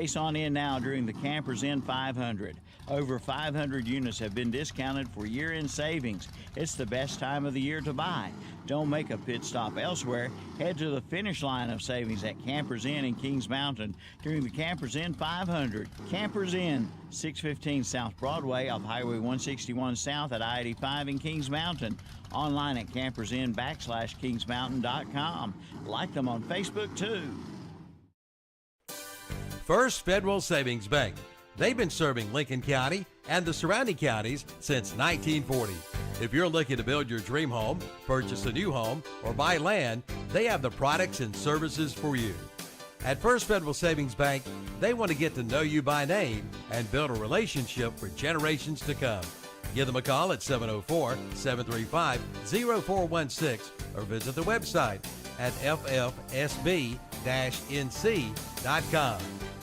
Race on in now during the Campers Inn 500. Over 500 units have been discounted for year-end savings. It's the best time of the year to buy. Don't make a pit stop elsewhere. Head to the finish line of savings at Campers Inn in Kings Mountain during the Campers Inn 500. Campers Inn, 615 South Broadway off Highway 161 South at I-85 in Kings Mountain. Online at campersinn.kingsmountain.com. Like them on Facebook too. First Federal Savings Bank. They've been serving Lincoln County and the surrounding counties since 1940. If you're looking to build your dream home, purchase a new home, or buy land, they have the products and services for you. At First Federal Savings Bank, they want to get to know you by name and build a relationship for generations to come. Give them a call at 704-735-0416 or visit the website at ffsb-nc.com.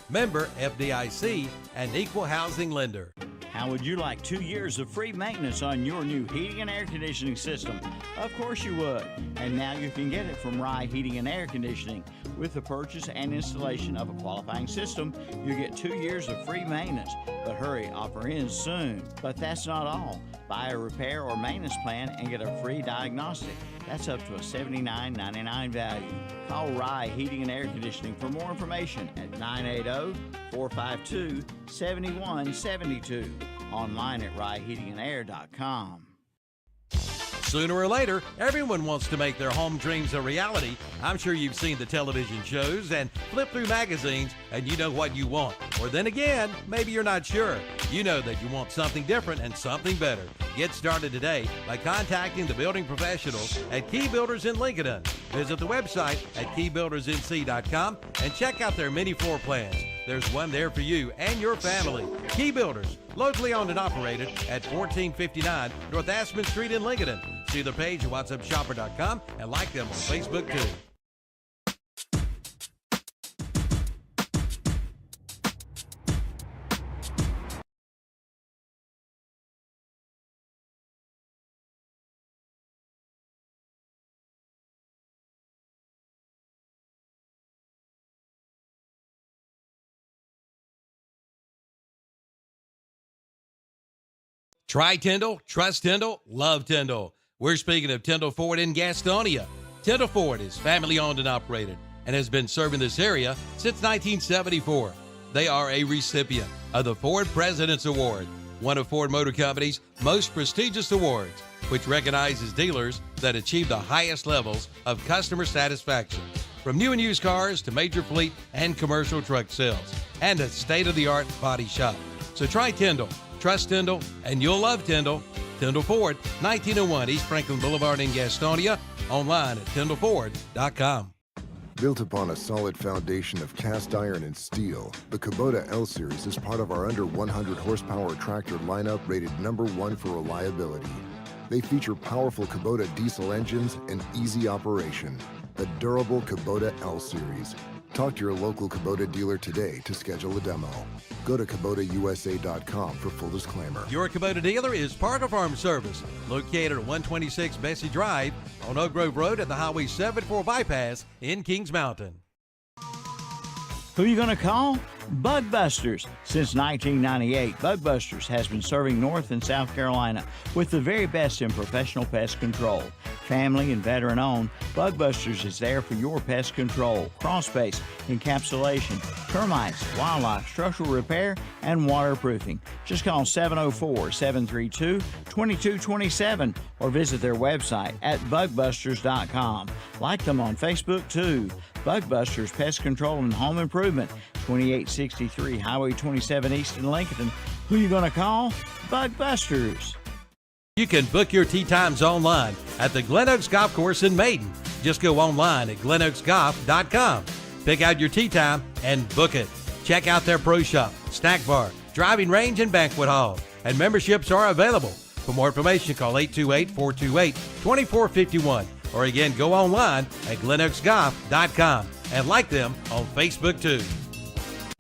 Member FDIC and equal housing lender. How would you like 2 years of free maintenance on your new heating and air conditioning system? Of course you would. And now you can get it from Rye Heating and Air Conditioning. With the purchase and installation of a qualifying system, you get 2 years of free maintenance. But hurry, offer ends soon. But that's not all. Buy a repair or maintenance plan and get a free diagnostic. That's up to a $79.99 value. Call Rye Heating and Air Conditioning for more information at 980-452-7172. Online at ryeheatingandair.com. Sooner or later, everyone wants to make their home dreams a reality. I'm sure you've seen the television shows and flip through magazines and you know what you want. Or then again, maybe you're not sure. You know that you want something different and something better. Get started today by contacting the building professionals at Key Builders in Lincoln. Visit the website at keybuildersnc.com and check out their mini floor plans. There's one there for you and your family. Key Builders, locally owned and operated at 1459 North Aspen Street in Lincoln. See their page at whatsupshopper.com and like them on Facebook too. Try Tyndall, trust Tyndall, love Tyndall. We're speaking of Tyndall Ford in Gastonia. Tyndall Ford is family owned and operated and has been serving this area since 1974. They are a recipient of the Ford President's Award, one of Ford Motor Company's most prestigious awards, which recognizes dealers that achieve the highest levels of customer satisfaction. From new and used cars to major fleet and commercial truck sales, and a state-of-the-art body shop. So try Tyndall. Trust Tyndall, and you'll love Tyndall. Tyndall Ford, 1901 East Franklin Boulevard in Gastonia. Online at tyndallford.com. Built upon a solid foundation of cast iron and steel, the Kubota L-Series is part of our under 100 horsepower tractor lineup rated #1 for reliability. They feature powerful Kubota diesel engines and easy operation. The durable Kubota L-Series. Talk to your local Kubota dealer today to schedule a demo. Go to KubotaUSA.com for full disclaimer. Your Kubota dealer is Parker Farm Service, located at 126 Bessie Drive on Oak Grove Road at the Highway 74 bypass in Kings Mountain. Who are you going to call? Bug Busters. Since 1998, Bug Busters has been serving North and South Carolina with the very best in professional pest control. Family and veteran owned, Bug Busters is there for your pest control, crawl space, encapsulation, termites, wildlife, structural repair, and waterproofing. Just call 704-732-2227 or visit their website at bugbusters.com. Like them on Facebook too. Bug Busters Pest Control and Home Improvement, 2863 Highway 27 East in Lincoln. Who you gonna call? Bug Busters. You can book your tee times online at the Glen Oaks Golf Course in Maiden. Just go online at glenoaksgolf.com. Pick out your tee time and book it. Check out their pro shop, snack bar, driving range, and banquet hall. And memberships are available. For more information, call 828-428-2451. Or again, go online at glenoaksgolf.com and like them on Facebook too.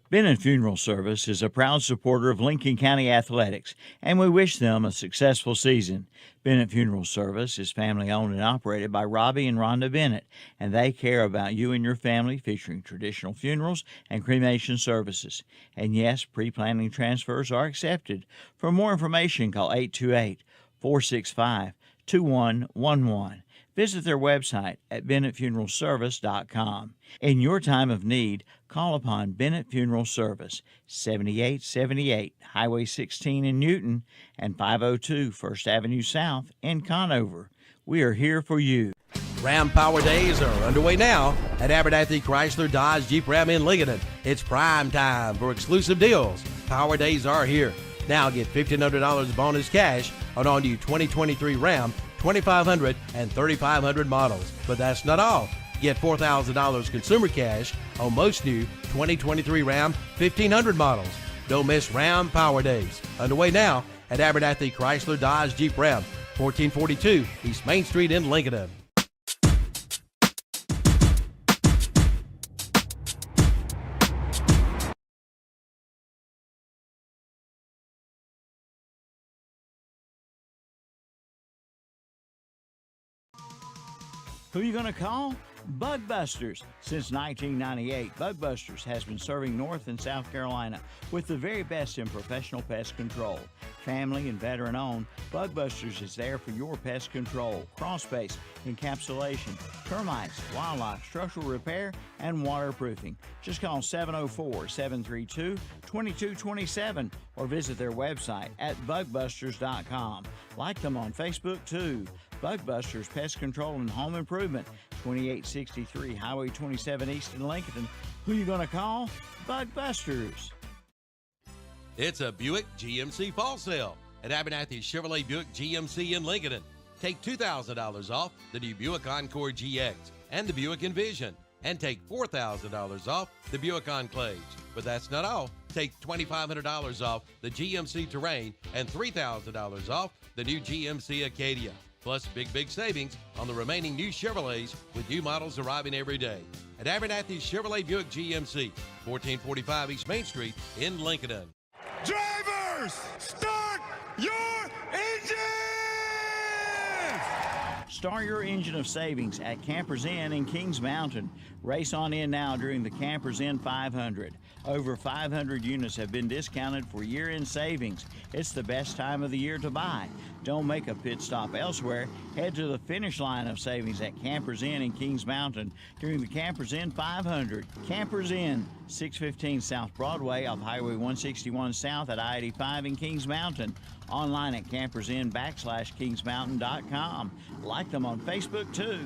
Bennett Funeral Service is a proud supporter of Lincoln County Athletics, and we wish them a successful season. Bennett Funeral Service is family owned and operated by Robbie and Rhonda Bennett, and they care about you and your family, featuring traditional funerals and cremation services. And yes, pre-planning transfers are accepted. For more information, call 828-465-2111. Visit their website at bennettfuneralservice.com. In your time of need, call upon Bennett Funeral Service, 7878 Highway 16 in Newton and 502 First Avenue South in Conover. We are here for you. Ram Power Days are underway now at Abernathy Chrysler Dodge Jeep Ram in Lincoln. It's prime time for exclusive deals. Power Days are here. Now get $1,500 bonus cash on all new 2023 Ram 2500 and 3500 models. But that's not all. Get $4,000 consumer cash on most new 2023 Ram 1500 models. Don't miss Ram Power Days. Underway now at Abernathy Chrysler Dodge Jeep Ram, 1442 East Main Street in Lincoln. Who are you going to call? Bug Busters. Since 1998, Bug Busters has been serving North and South Carolina with the very best in professional pest control. Family and veteran owned, Bug Busters is there for your pest control, crawl space, encapsulation, termites, wildlife, structural repair, and waterproofing. Just call 704-732-2227 or visit their website at bugbusters.com. Like them on Facebook too. Bug Busters Pest Control and Home Improvement, 2863 Highway 27 East in Lincoln. Who you going to call? Bug Busters. It's a Buick GMC fall sale at Abernathy Chevrolet Buick GMC in Lincoln. Take $2,000 off the new Buick Encore GX and the Buick Envision, and take $4,000 off the Buick Enclave. But that's not all. Take $2,500 off the GMC Terrain and $3,000 off the new GMC Acadia. Plus big savings on the remaining new Chevrolets with new models arriving every day. At Abernathy Chevrolet Buick GMC, 1445 East Main Street in Lincoln. Drivers, start your engines! Start your engine of savings at Campers Inn in Kings Mountain. Race on in now during the Campers Inn 500. Over 500 units have been discounted for year-end savings. It's the best time of the year to buy. Don't make a pit stop elsewhere. Head to the finish line of savings at Campers Inn in Kings Mountain during the Campers Inn 500. Campers Inn, 615 South Broadway off Highway 161 South at I-85 in Kings Mountain. Online at campersin_kingsmountain.com. Like them on Facebook too.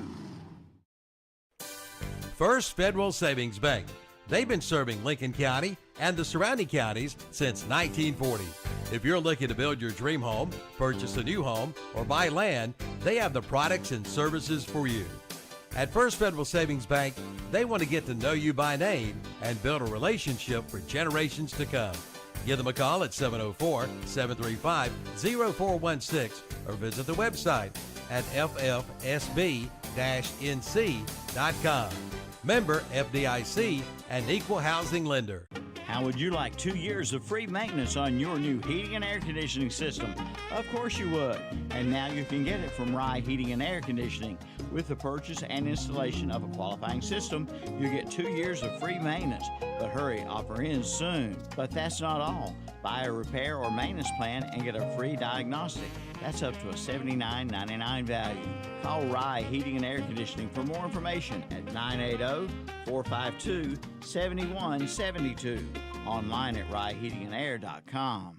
First Federal Savings Bank. They've been serving Lincoln County and the surrounding counties since 1940. If you're looking to build your dream home, purchase a new home, or buy land, they have the products and services for you. At First Federal Savings Bank, they want to get to know you by name and build a relationship for generations to come. Give them a call at 704-735-0416 or visit the website at ffsb-nc.com. Member FDIC and equal housing lender. How would you like 2 years of free maintenance on your new heating and air conditioning system? Of course you would. And now you can get it from Rye Heating and Air Conditioning. With the purchase and installation of a qualifying system, you get 2 years of free maintenance. But hurry, offer ends soon. But that's not all. Buy a repair or maintenance plan and get a free diagnostic. That's up to a $79.99 value. Call Rye Heating and Air Conditioning for more information at 980-452-7172. Online at ryeheatingandair.com.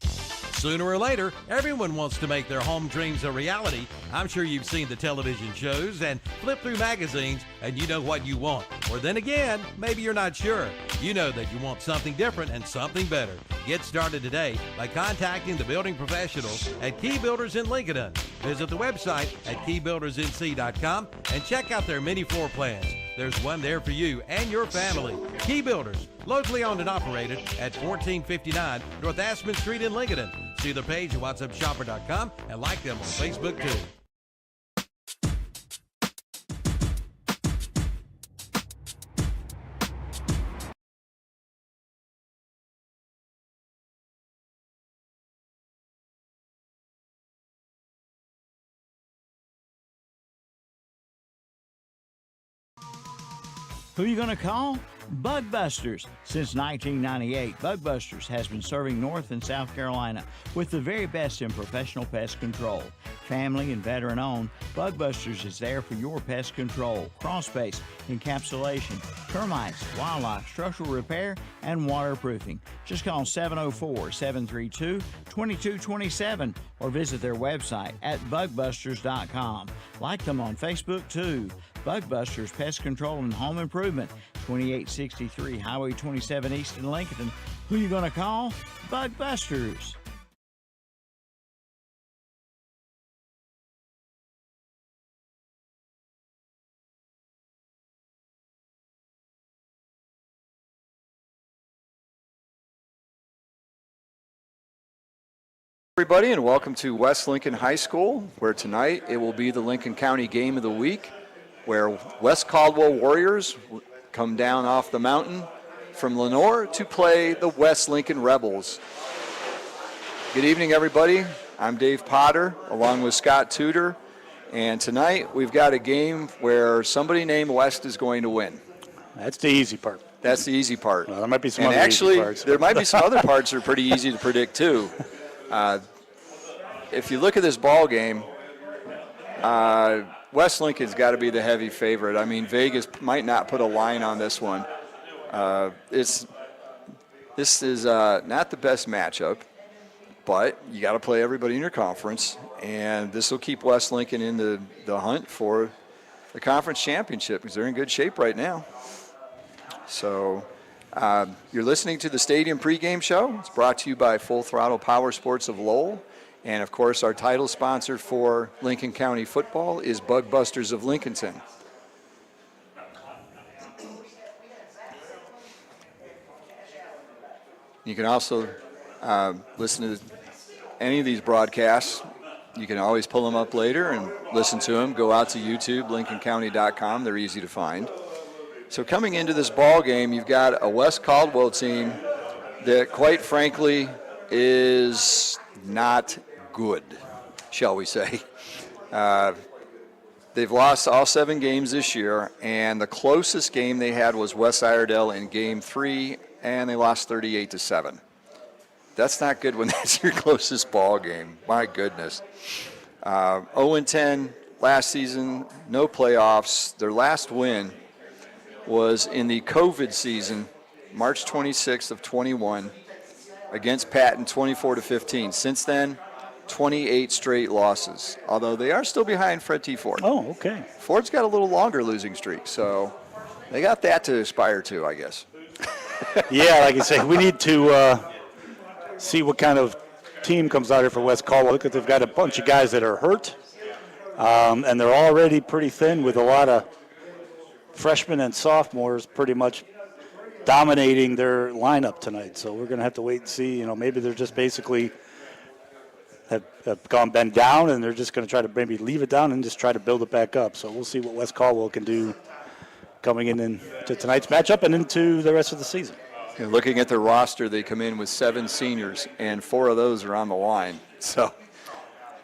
Sooner or later, everyone wants to make their home dreams a reality. I'm sure you've seen the television shows and flip through magazines and you know what you want. Or then again, maybe you're not sure. You know that you want something different and something better. Get started today by contacting the building professionals at Key Builders in Lincoln. Visit the website at keybuildersnc.com and check out their mini floor plans. There's one there for you and your family. Key Builders, locally owned and operated at 1459 North Aspen Street in Lincoln. See their page at whatsupshopper.com and like them on Facebook too. Who are you going to call? Bug Busters. Since 1998, Bug Busters has been serving North and South Carolina with the very best in professional pest control. Family and veteran owned, Bug Busters is there for your pest control, crawl space, encapsulation, termites, wildlife, structural repair, and waterproofing. Just call 704-732-2227 or visit their website at bugbusters.com. Like them on Facebook too. Bug Busters Pest Control and Home Improvement, 2863 Highway 27 East in Lincoln. Who you going to call? Bug Busters. Everybody, and welcome to West Lincoln High School, where tonight it will be the Lincoln County Game of the Week, where West Caldwell Warriors come down off the mountain from Lenore to play the West Lincoln Rebels. Good evening, everybody. I'm Dave Potter, along with Scott Tudor, and tonight we've got a game where somebody named West is going to win. That's the easy part. That's the easy part. Well, there might be some and other actually, easy parts. there might be some other parts that are pretty easy to predict, too. If you look at this ball game, West Lincoln's got to be the heavy favorite. I mean, Vegas might not put a line on this one. This is not the best matchup, but you got to play everybody in your conference, and this will keep West Lincoln in the hunt for the conference championship because they're in good shape right now. So you're listening to the Stadium pregame show. It's brought to you by Full Throttle Power Sports of Lowell. And, of course, our title sponsor for Lincoln County football is Bug Busters of Lincolnton. You can also listen to any of these broadcasts. You can always pull them up later and listen to them. Go out to YouTube, lincolncounty.com. They're easy to find. So coming into this ball game, you've got a West Caldwell team that, quite frankly, is not good, shall we say. They've lost all 7 games this year, and the closest game they had was West Iredell in Game 3, and they lost 38-7. That's not good when that's your closest ball game. My goodness. 0-10 last season, no playoffs. Their last win was in the COVID season, March 26th of 21, against Patton, 24-15. Since then, 28 straight losses, although they are still behind Fred T. Ford. Oh, okay. Ford's got a little longer losing streak, so they got that to aspire to, I guess. Yeah, like you say, we need to see what kind of team comes out here for West Caldwell. Look at they've got a bunch of guys that are hurt, and they're already pretty thin with a lot of freshmen and sophomores pretty much dominating their lineup tonight. So we're going to have to wait and see. Maybe they're just basically have been down, and they're just going to try to maybe leave it down and just try to build it back up. So we'll see what West Caldwell can do coming into tonight's matchup and into the rest of the season. Looking at their roster, they come in with 7 seniors, and 4 of those are on the line. So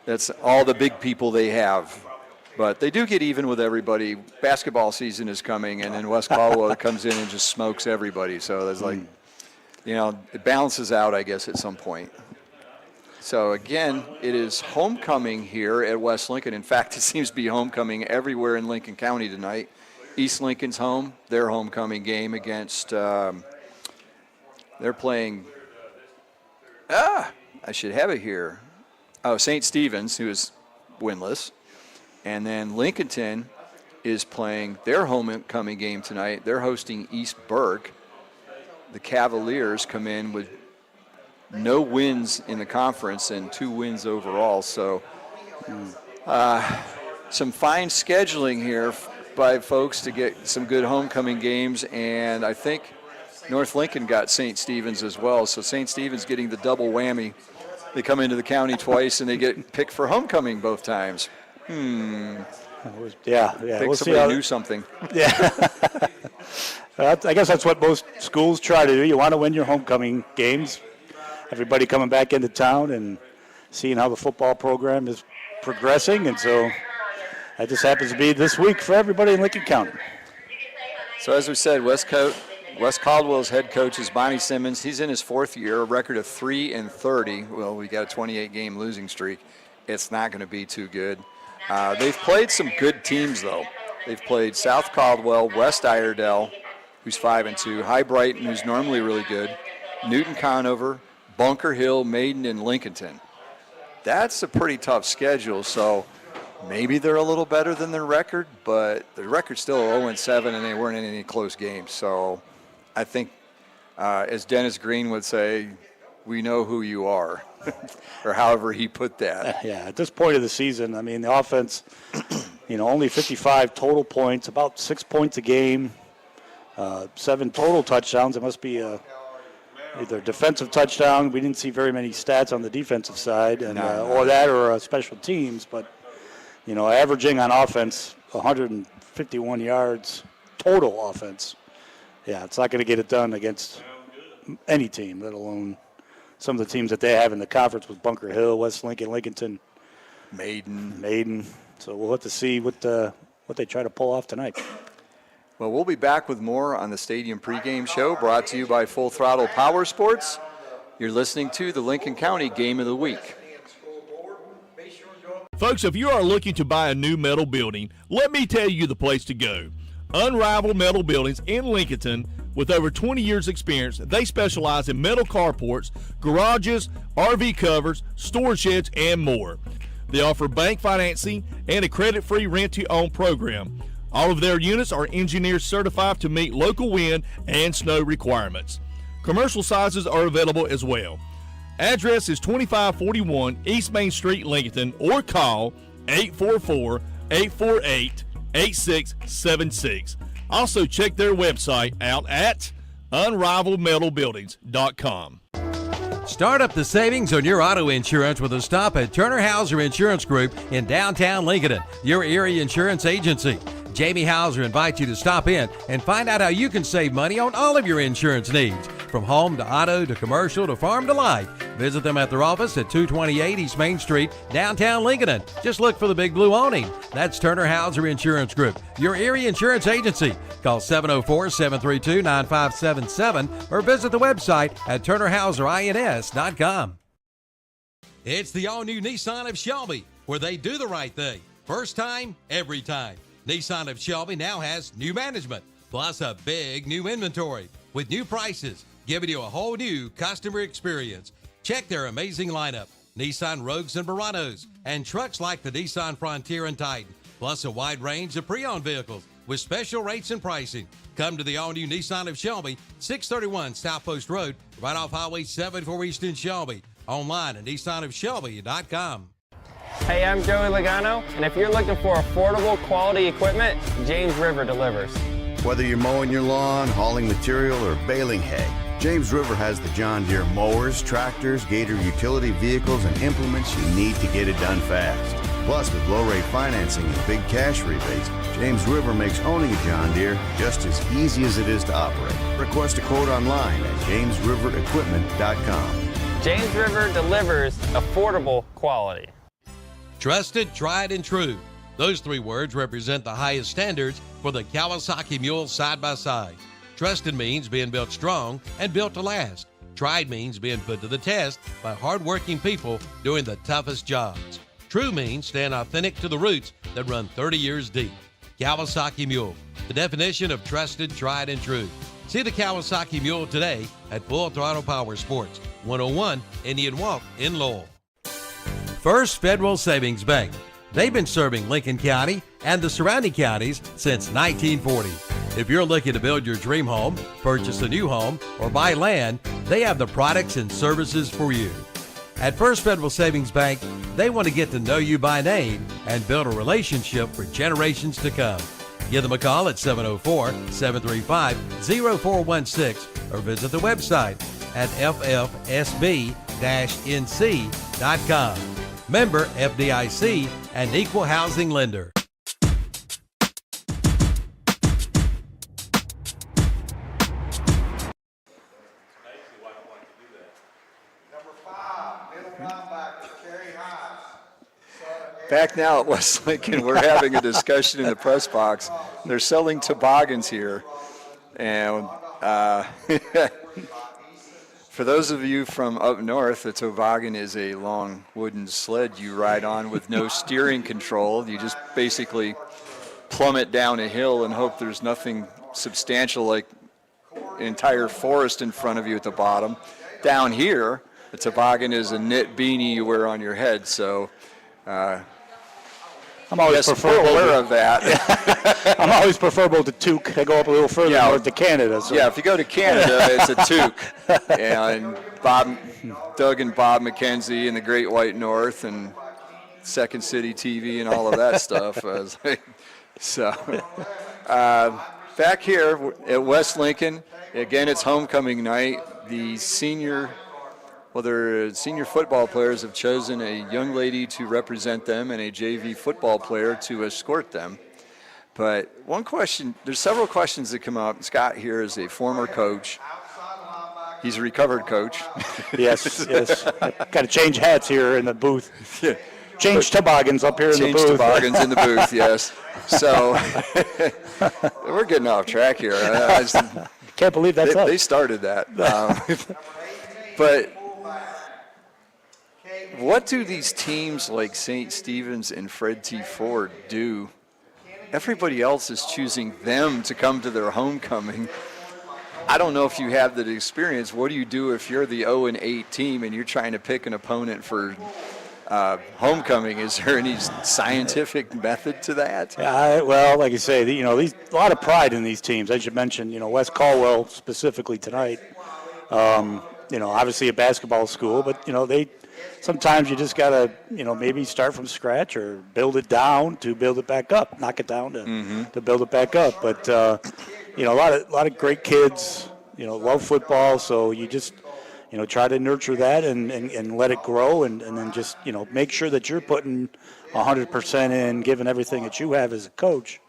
that's all the big people they have. But they do get even with everybody. Basketball season is coming, and then West Caldwell comes in and just smokes everybody. So there's it balances out, I guess, at some point. So, again, it is homecoming here at West Lincoln. In fact, it seems to be homecoming everywhere in Lincoln County tonight. East Lincoln's home, their homecoming game against, they're playing, I should have it here. Oh, St. Stephen's, who is winless. And then Lincolnton is playing their homecoming game tonight. They're hosting East Burke. The Cavaliers come in with no wins in the conference and 2 wins overall. So some fine scheduling here by folks to get some good homecoming games. And I think North Lincoln got St. Stephen's as well. So St. Stephen's getting the double whammy. They come into the county twice and they get picked for homecoming both times. Yeah. Think We'll somebody see knew something. Yeah. I guess that's what most schools try to do. You want to win your homecoming games. Everybody coming back into town and seeing how the football program is progressing. And so that just happens to be this week for everybody in Lincoln County. So as we said, Wes Caldwell's head coach is Bonnie Simmons. He's in his 4th year, a record of 3-30. Well, we got a 28-game losing streak. It's not going to be too good. They've played some good teams, though. They've played South Caldwell, West Iredell, who's 5-2, High Brighton, who's normally really good, Newton Conover, Bunker Hill, Maiden, and Lincolnton. That's a pretty tough schedule, so maybe they're a little better than their record, but their record's still 0-7, and they weren't in any close games. So I think, as Dennis Green would say, we know who you are, or however he put that. Yeah, at this point of the season, I mean, the offense, only 55 total points, about 6 points a game, 7 total touchdowns. It must be either defensive touchdown. We didn't see very many stats on the defensive side, and or special teams. But averaging on offense 151 yards total offense. Yeah, it's not going to get it done against any team, let alone some of the teams that they have in the conference with Bunker Hill, West Lincoln, Lincolnton, Maiden. So we'll have to see what they try to pull off tonight. Well, we'll be back with more on the Stadium Pregame Show, brought to you by Full Throttle Power Sports. You're listening to the Lincoln County Game of the Week. Folks, if you are looking to buy a new metal building, let me tell you the place to go. Unrivaled Metal Buildings in Lincolnton. With over 20 years experience, they specialize in metal carports, garages, RV covers, storage sheds, and more. They offer bank financing and a credit-free rent-to-own program. All of their units are engineered certified to meet local wind and snow requirements. Commercial sizes are available as well. Address is 2541 East Main Street, Lincolnton, or call 844-848-8676. Also check their website out at unrivaledmetalbuildings.com. Start up the savings on your auto insurance with a stop at Turner Hauser Insurance Group in downtown Lincoln, your area insurance agency. Jamie Hauser invites you to stop in and find out how you can save money on all of your insurance needs, from home to auto to commercial to farm to life. Visit them at their office at 228 East Main Street, downtown Lincoln. Just look for the big blue awning. That's Turner Hauser Insurance Group, your area insurance agency. Call 704-732-9577 or visit the website at turnerhauserins.com. It's the all-new Nissan of Shelby, where they do the right thing. First time, every time. Nissan of Shelby now has new management, plus a big new inventory with new prices, giving you a whole new customer experience. Check their amazing lineup, Nissan Rogues and Muranos, and trucks like the Nissan Frontier and Titan, plus a wide range of pre-owned vehicles with special rates and pricing. Come to the all-new Nissan of Shelby, 631 South Post Road, right off Highway 74 East in Shelby. Online at nissanofshelby.com. Hey, I'm Joey Logano, and if you're looking for affordable, quality equipment, James River delivers. Whether you're mowing your lawn, hauling material, or baling hay, James River has the John Deere mowers, tractors, Gator utility vehicles, and implements you need to get it done fast. Plus, with low-rate financing and big cash rebates, James River makes owning a John Deere just as easy as it is to operate. Request a quote online at jamesriverequipment.com. James River delivers affordable quality. Trusted, tried, and true. Those three words represent the highest standards for the Kawasaki Mule side-by-side. Trusted means being built strong and built to last. Tried means being put to the test by hard-working people doing the toughest jobs. True means staying authentic to the roots that run 30 years deep. Kawasaki Mule, the definition of trusted, tried, and true. See the Kawasaki Mule today at Full Throttle Power Sports, 101 Indian Walk in Lowell. First Federal Savings Bank. They've been serving Lincoln County and the surrounding counties since 1940. If you're looking to build your dream home, purchase a new home, or buy land, they have the products and services for you. At First Federal Savings Bank, they want to get to know you by name and build a relationship for generations to come. Give them a call at 704-735-0416 or visit the website at ffsb-nc.com. Member FDIC and equal housing lender. Back now at West Lincoln, we're having a discussion in the press box. They're selling toboggans here. And for those of you from up north, a toboggan is a long wooden sled you ride on with no steering control. You just basically plummet down a hill and hope there's nothing substantial like an entire forest in front of you at the bottom. Down here, a toboggan is a knit beanie you wear on your head, so I'm always preferable. Aware of that. I'm always preferable to toque. I go up a little further north to Canada. So. Yeah, if you go to Canada, it's a toque. And Doug and Bob McKenzie and the Great White North and Second City TV and all of that stuff. Back here at West Lincoln, again, it's homecoming night. The senior football players have chosen a young lady to represent them and a JV football player to escort them. But there's several questions that come up. Scott here is a former coach. He's a recovered coach. Yes. Got to change hats here in the booth. Yeah. Change toboggans up here in the booth. Change toboggans in the booth, yes. So we're getting off track here. Can't believe that's They started that. But what do these teams like St. Stephen's and Fred T. Ford do? Everybody else is choosing them to come to their homecoming. I don't know if you have that experience. What do you do if you're the 0-8 team and you're trying to pick an opponent for homecoming? Is there any scientific method to that? Well, like you say, a lot of pride in these teams. As you mentioned, West Caldwell specifically tonight. Obviously a basketball school, but they sometimes you just gotta maybe start from scratch or build it down to build it back up, knock it down to build it back up. But a lot of great kids, love football, so you just try to nurture that and let it grow, and then just make sure that you're putting 100% in, giving everything that you have as a coach,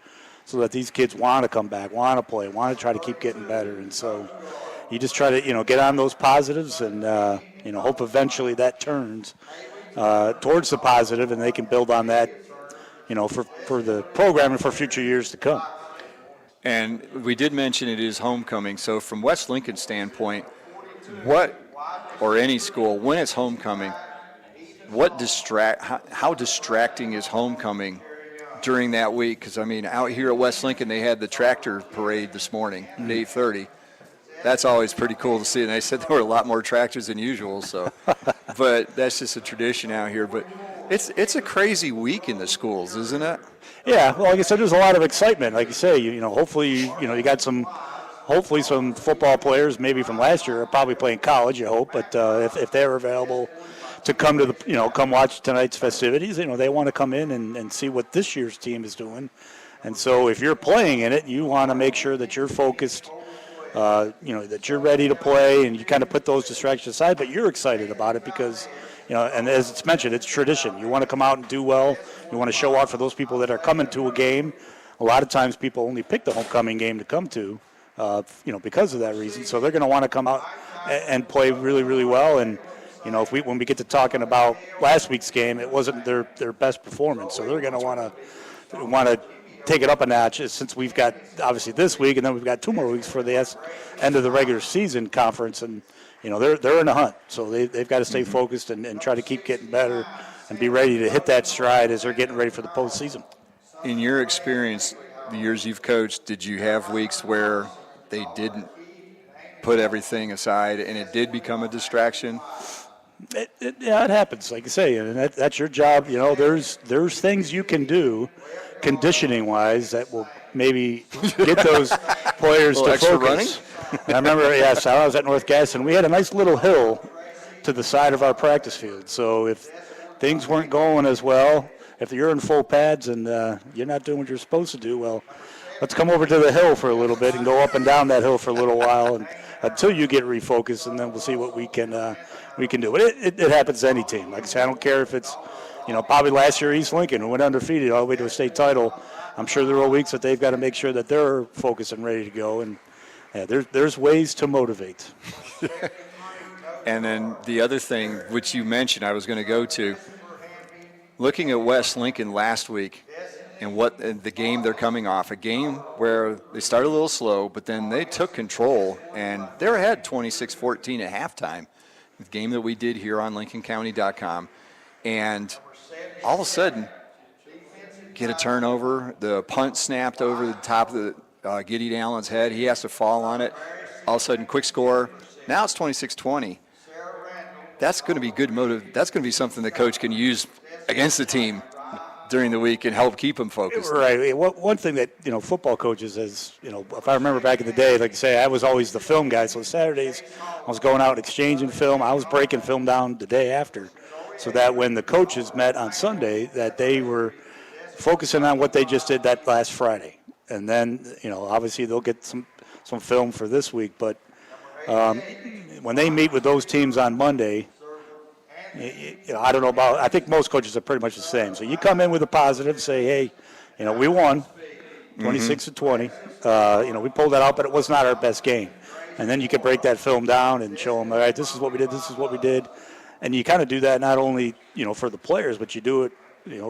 so that these kids want to come back, want to play, want to try to keep getting better. And so you just try to get on those positives and hope eventually that turns towards the positive, and they can build on that for the program and for future years to come. And we did mention it is homecoming, so from West Lincoln's standpoint, or any school, when it's homecoming, how distracting is homecoming during that week? Because out here at West Lincoln, they had the tractor parade this morning at 8:30. That's always pretty cool to see. And they said there were a lot more tractors than usual. So, but that's just a tradition out here. But it's a crazy week in the schools, isn't it? Yeah. Well, like I said, there's a lot of excitement. Like you say, hopefully, you got some football players maybe from last year are probably playing college. You hope, but if they're available to come to come watch tonight's festivities, they want to come in and see what this year's team is doing. And so if you're playing in it, you want to make sure that you're focused. That you're ready to play, and you kind of put those distractions aside, but you're excited about it because, and as it's mentioned, it's tradition. You want to come out and do well. You want to show out for those people that are coming to a game. A lot of times people only pick the homecoming game to come to, because of that reason. So they're going to want to come out and play really, really well. And, when we get to talking about last week's game, it wasn't their best performance. So they're going to want to take it up a notch, since we've got obviously this week, and then we've got 2 more weeks for the end of the regular season conference, and they're in the hunt, so they've got to stay focused and try to keep getting better and be ready to hit that stride as they're getting ready for the postseason. In your experience, the years you've coached, did you have weeks where they didn't put everything aside and it did become a distraction? It happens, like you say, and that's your job. There's things you can do conditioning-wise that will maybe get those players to focus. Running? I remember, I was at North Gaston. We had a nice little hill to the side of our practice field. So if things weren't going as well, if you're in full pads and you're not doing what you're supposed to do, well, let's come over to the hill for a little bit and go up and down that hill for a little while and until you get refocused, and then we'll see what we can do. But it happens to any team. Like I said, I don't care if it's, probably last year East Lincoln went undefeated all the way to a state title. I'm sure there are weeks that they've got to make sure that they're focused and ready to go. And there's ways to motivate. And then the other thing, which you mentioned, I was going to go to, looking at West Lincoln last week, and what the game they're coming off, a game where they started a little slow, but then they took control, and they're ahead 26-14 at halftime. The game that we did here on LincolnCounty.com, and all of a sudden, get a turnover, the punt snapped over the top of the Gideon Allen's head. He has to fall on it. All of a sudden, quick score. Now it's 26-20. That's going to be good motive. That's going to be something the coach can use against the team during the week and help keep them focused. Right. One thing that, football coaches is, if I remember back in the day, like you say, I was always the film guy. So Saturdays, I was going out and exchanging film. I was breaking film down the day after, so that when the coaches met on Sunday, that they were focusing on what they just did that last Friday. And then, obviously they'll get some film for this week. But when they meet with those teams on Monday, I don't know about, I think most coaches are pretty much the same. So you come in with a positive, say, hey, we won 26-20. We pulled that out, but it was not our best game. And then you can break that film down and show them, all right, this is what we did, this is what we did. And you kind of do that not only, for the players, but you do it,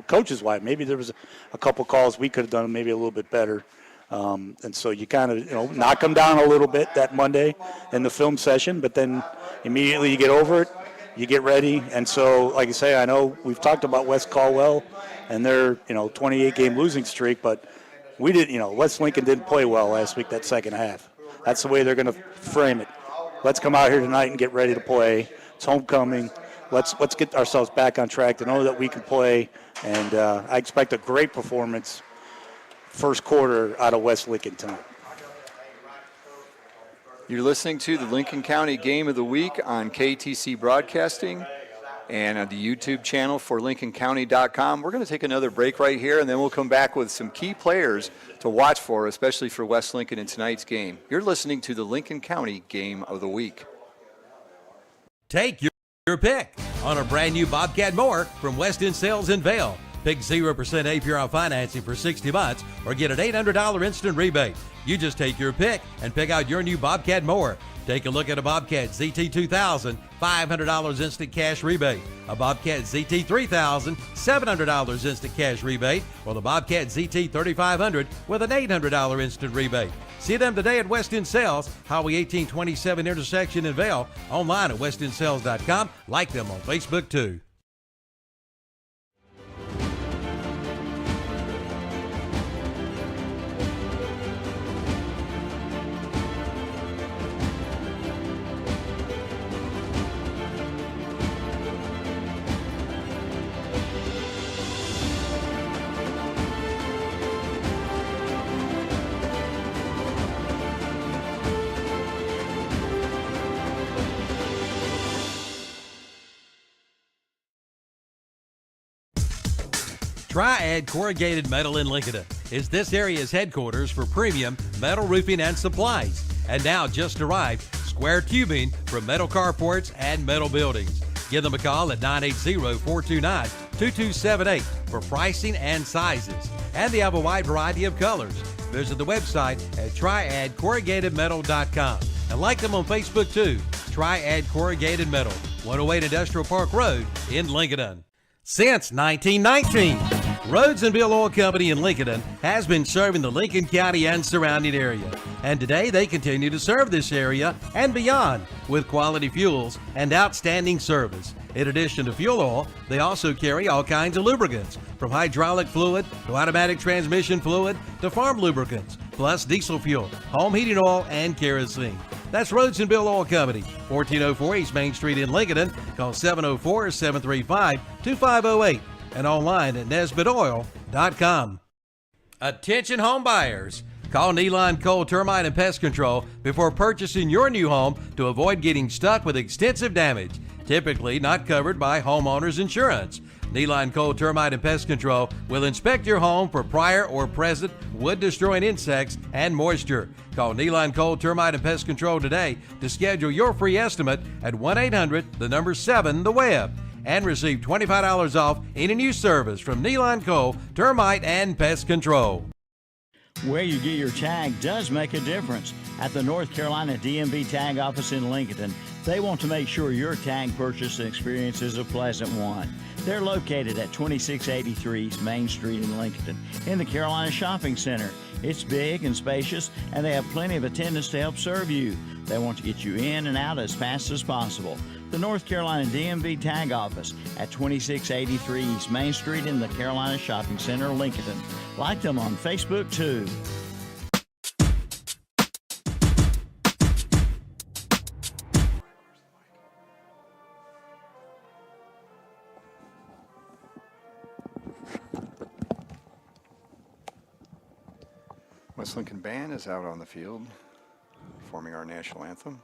coaches-wise. Maybe there was a couple calls we could have done maybe a little bit better. And so you kind of, knock them down a little bit that Monday in the film session, but then immediately you get over it, you get ready. And so, like I say, I know we've talked about West Caldwell and their, 28-game losing streak, but we didn't, West Lincoln didn't play well last week, that second half. That's the way they're going to frame it. Let's come out here tonight and get ready to play. It's homecoming. Let's get ourselves back on track to know that we can play. And I expect a great performance first quarter out of West Lincoln tonight. You're listening to the Lincoln County Game of the Week on KTC Broadcasting and on the YouTube channel for LincolnCounty.com. We're going to take another break right here, and then we'll come back with some key players to watch for, especially for West Lincoln in tonight's game. You're listening to the Lincoln County Game of the Week. Take your pick on a brand new Bobcat mower from West End Sales in Vail. Pick 0% APR on financing for 60 months or get an $800 instant rebate. You just take your pick and pick out your new Bobcat mower. Take a look at a Bobcat ZT2000, $500 instant cash rebate. A Bobcat ZT3000, $700 instant cash rebate. Or the Bobcat ZT3500 with an $800 instant rebate. See them today at West End Sales, Highway 1827 intersection in Vail. Online at westendsales.com. Like them on Facebook too. Triad Corrugated Metal in Lincoln is this area's headquarters for premium metal roofing and supplies. And now just arrived, square tubing for metal carports and metal buildings. Give them a call at 980-429-2278 for pricing and sizes. And they have a wide variety of colors. Visit the website at triadcorrugatedmetal.com. And like them on Facebook too, Triad Corrugated Metal, 108 Industrial Park Road in Lincoln. Since 1919, Rhodes and Bill Oil Company in Lincoln has been serving the Lincoln County and surrounding area. And today they continue to serve this area and beyond with quality fuels and outstanding service. In addition to fuel oil, they also carry all kinds of lubricants, from hydraulic fluid to automatic transmission fluid to farm lubricants, plus diesel fuel, home heating oil, and kerosene. That's Rhodes and Bill Oil Company, 1404 East Main Street in Lincoln. Call 704-735-2508 and online at nesbitoil.com. Attention home buyers. Call Neeline Cole Termite and Pest Control before purchasing your new home to avoid getting stuck with extensive damage, typically not covered by homeowners insurance. Neeline Cole Termite and Pest Control will inspect your home for prior or present wood-destroying insects and moisture. Call Neeline Cole Termite and Pest Control today to schedule your free estimate at 1-800-7-THE-WEB and receive $25 off any new service from Neeline Cole Termite and Pest Control. Where you get your tag does make a difference. At the North Carolina DMV Tag Office in Lincoln, They want to make sure your tag purchase experience is a pleasant one. They're located at 2683 East Main Street in Lincoln in the Carolina Shopping Center. It's big and spacious, and they have plenty of attendants to help serve you. They want to get you in and out as fast as possible. The North Carolina DMV Tag Office at 2683 East Main Street in the Carolina Shopping Center, Lincoln. Like them on Facebook, too. West Lincoln Band is out on the field performing our national anthem.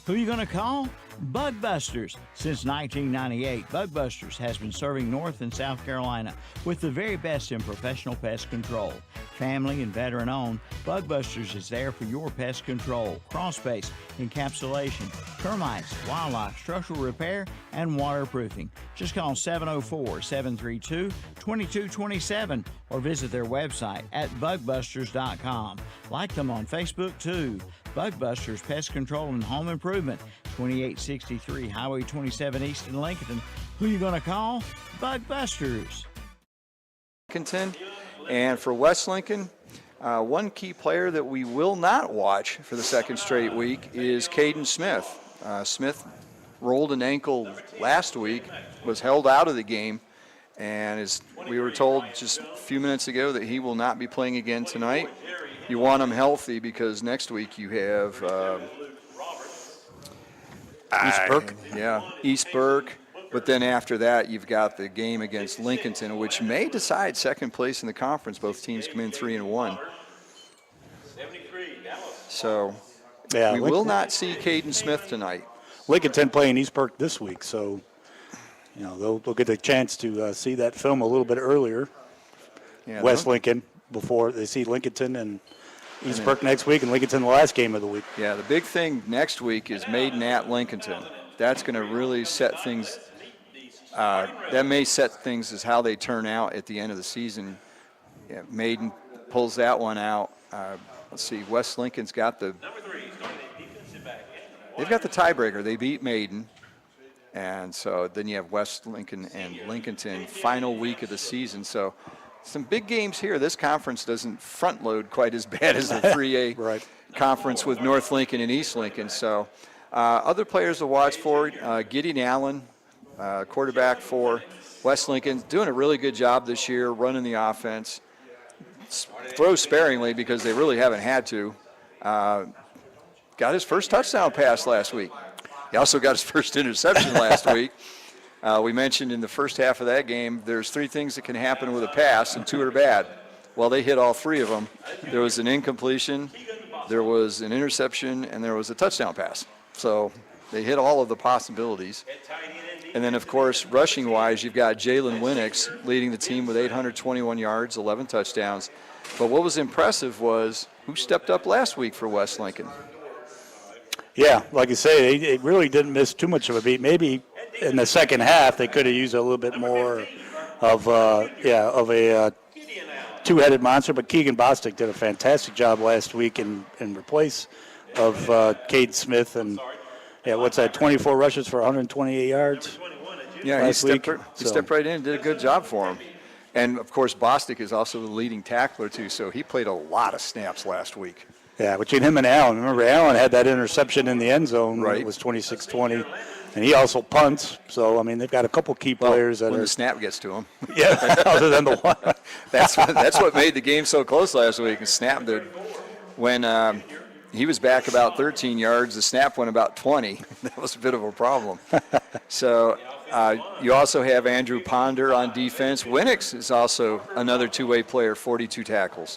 Who are you going to call? Bug Busters. Since 1998, Bug Busters has been serving North and South Carolina with the very best in professional pest control. Family and veteran owned, Bug Busters is there for your pest control, crawl space, encapsulation, termites, wildlife, structural repair, and waterproofing. Just call 704-732-2227 or visit their website at bugbusters.com. Like them on Facebook too. Bug Busters Pest Control and Home Improvement, 2863 Highway 27 East in Lincoln. Who you going to call? Bug Busters. And for West Lincoln, one key player that we will not watch for the second straight week is Caden Smith. Smith rolled an ankle last week, was held out of the game, and as we were told just a few minutes ago that he will not be playing again tonight. You want him healthy because next week you have East Burke. Yeah, East Burke. But then after that, you've got the game against Lincolnton, which may decide second place in the conference. Both teams come in 3-1. So we will not see Caden Smith tonight. Lincolnton playing East Burke this week, so they'll get a chance to see that film a little bit earlier. Yeah, West Lincoln before they see Lincolnton and East Burke next week, and Lincolnton the last game of the week. Yeah, the big thing next week is Maiden at Lincolnton. That's going to really set things. That may set things as how they turn out at the end of the season. Yeah, Maiden pulls that one out. Let's see, West Lincoln's got they've got the tiebreaker. They beat Maiden. And so then you have West Lincoln and Lincolnton final week of the season. So some big games here. This conference doesn't front load quite as bad as the 3A right. conference with North Lincoln and East Lincoln. So other players to watch for, Gideon Allen, quarterback for West Lincoln, doing a really good job this year running the offense. Throws sparingly because they really haven't had to. Got his first touchdown pass last week. He also got his first interception last week. We mentioned in the first half of that game, there's three things that can happen with a pass, and two are bad. Well, they hit all three of them. There was an incompletion, there was an interception, and there was a touchdown pass. So they hit all of the possibilities. And then, of course, rushing-wise, you've got Jalen Winnix leading the team with 821 yards, 11 touchdowns. But what was impressive was who stepped up last week for West Lincoln. Yeah, like you say, they really didn't miss too much of a beat. Maybe in the second half they could have used a little bit more of a two-headed monster. But Keegan Bostic did a fantastic job last week in replace of Cade Smith. And, what's that, 24 rushes for 128 yards? Yeah, he stepped right in and did a good job for him. And, of course, Bostic is also the leading tackler, too, so he played a lot of snaps last week. Yeah, between him and Allen. Remember, Allen had that interception in the end zone. Right. It was 26-20. And he also punts. So, I mean, they've got a couple key players that when are. the snap gets to him. Yeah, other than the one. That's what made the game so close last week. And snap did. When he was back about 13 yards, the snap went about 20. That was a bit of a problem. So you also have Andrew Ponder on defense. Winnix is also another two-way player, 42 tackles.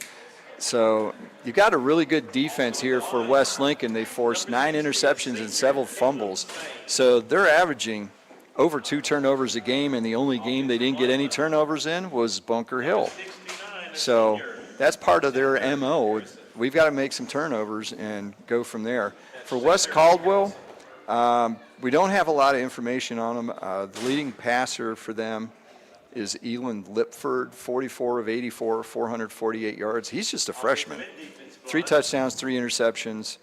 So you got a really good defense here for West Lincoln. They forced 9 interceptions and several fumbles. So they're averaging over 2 turnovers a game, and the only game they didn't get any turnovers in was Bunker Hill. So that's part of their MO we've got to make some turnovers and go from there. For West Caldwell, we don't have a lot of information on them. The leading passer for them is Elon Lipford, 44 of 84, 448 yards. He's just a freshman. 3 touchdowns, 3 interceptions.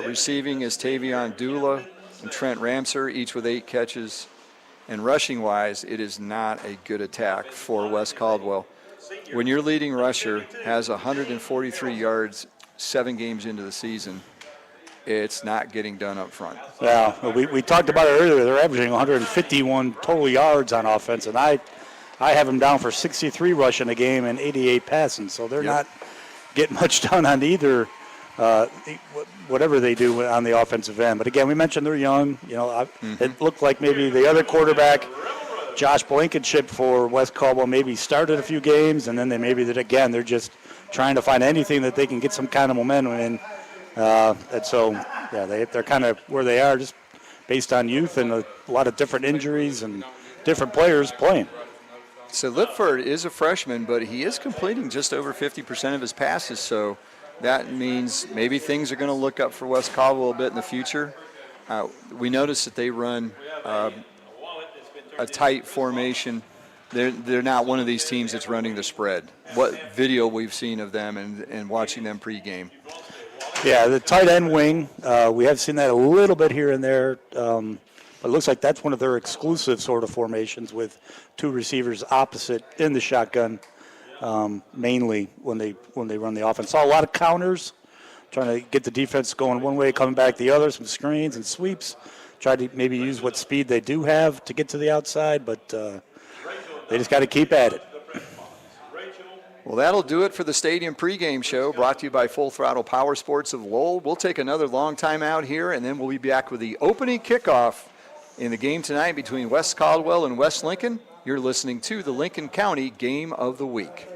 Receiving is Tavion Dula and Trent Ramser, each with 8 catches. And rushing-wise, it is not a good attack for West Caldwell. When your leading rusher has 143 yards 7 games into the season, it's not getting done up front. Yeah, we talked about it earlier. They're averaging 151 total yards on offense, and I have them down for 63 rushing a game and 88 passing, so they're not getting much done on either, whatever they do on the offensive end. But again, we mentioned they're young. It looked like maybe the other quarterback, Josh Blankenship for West Caldwell, maybe started a few games, and then they're just trying to find anything that they can get some kind of momentum in. And so, they're kind of where they are just based on youth and a lot of different injuries and different players playing. So Lipford is a freshman, but he is completing just over 50% of his passes, so that means maybe things are going to look up for West Caldwell a bit in the future. We noticed that they run a tight formation. They're not one of these teams that's running the spread. What video we've seen of them and watching them pregame. Yeah, the tight end wing, we have seen that a little bit here and there. But it looks like that's one of their exclusive sort of formations with 2 receivers opposite in the shotgun, mainly when they run the offense. Saw a lot of counters, trying to get the defense going one way, coming back the other, some screens and sweeps. Try to maybe use what speed they do have to get to the outside, but they just got to keep at it. Well, that'll do it for the Stadium pregame show, brought to you by Full Throttle Power Sports of Lowell. We'll take another long time out here, and then we'll be back with the opening kickoff in the game tonight between West Caldwell and West Lincoln. You're listening to the Lincoln County Game of the Week.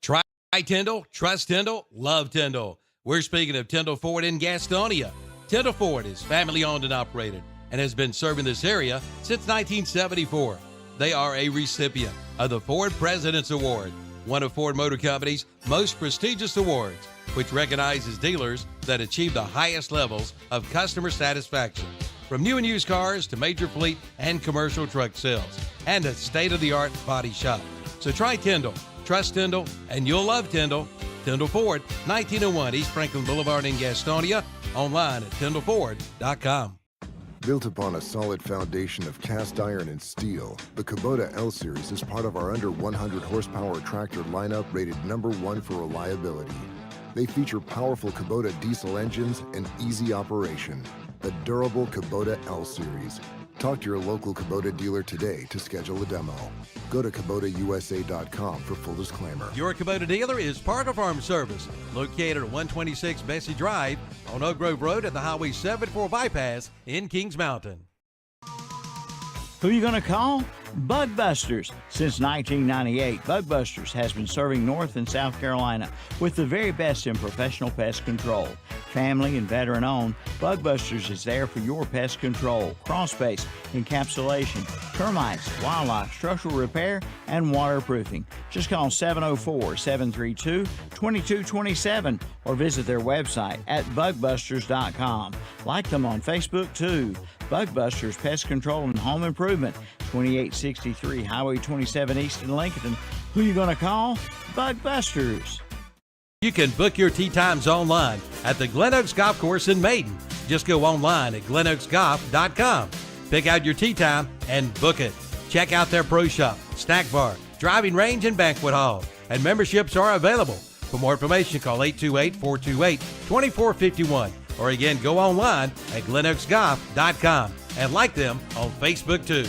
Try Tyndall, trust Tyndall, love Tyndall. We're speaking of Tyndall Ford in Gastonia. Tyndall Ford is family owned and operated and has been serving this area since 1974. They are a recipient of the Ford President's Award, one of Ford Motor Company's most prestigious awards, which recognizes dealers that achieve the highest levels of customer satisfaction. From new and used cars to major fleet and commercial truck sales, and a state-of-the-art body shop. So try Tyndall, trust Tyndall, and you'll love Tyndall. Tyndall Ford, 1901 East Franklin Boulevard in Gastonia, online at tyndallford.com. Built upon a solid foundation of cast iron and steel, the Kubota L Series is part of our under 100 horsepower tractor lineup rated #1 for reliability. They feature powerful Kubota diesel engines and easy operation. The durable Kubota L Series. Talk to your local Kubota dealer today to schedule a demo. Go to KubotaUSA.com for full disclaimer. Your Kubota dealer is Parker Farm Service, located at 126 Bessie Drive on Oak Grove Road at the Highway 74 bypass in Kings Mountain. Who are you going to call? Bug Busters. Since 1998, Bug Busters has been serving North and South Carolina with the very best in professional pest control. Family and veteran owned, Bug Busters is there for your pest control, crawl space, encapsulation, termites, wildlife, structural repair, and waterproofing. Just call 704-732-2227 or visit their website at bugbusters.com. Like them on Facebook too. Bug Busters Pest Control and Home Improvement, 2863 Highway 27 East in Lincoln. Who you going to call? Bug Busters. You can book your tee times online at the Glen Oaks Golf Course in Maiden. Just go online at glenoaksgolf.com. Pick out your tee time and book it. Check out their pro shop, snack bar, driving range, and banquet hall. And memberships are available. For more information, call 828-428-2451. Or again, go online at glenoaksgolf.com and like them on Facebook too.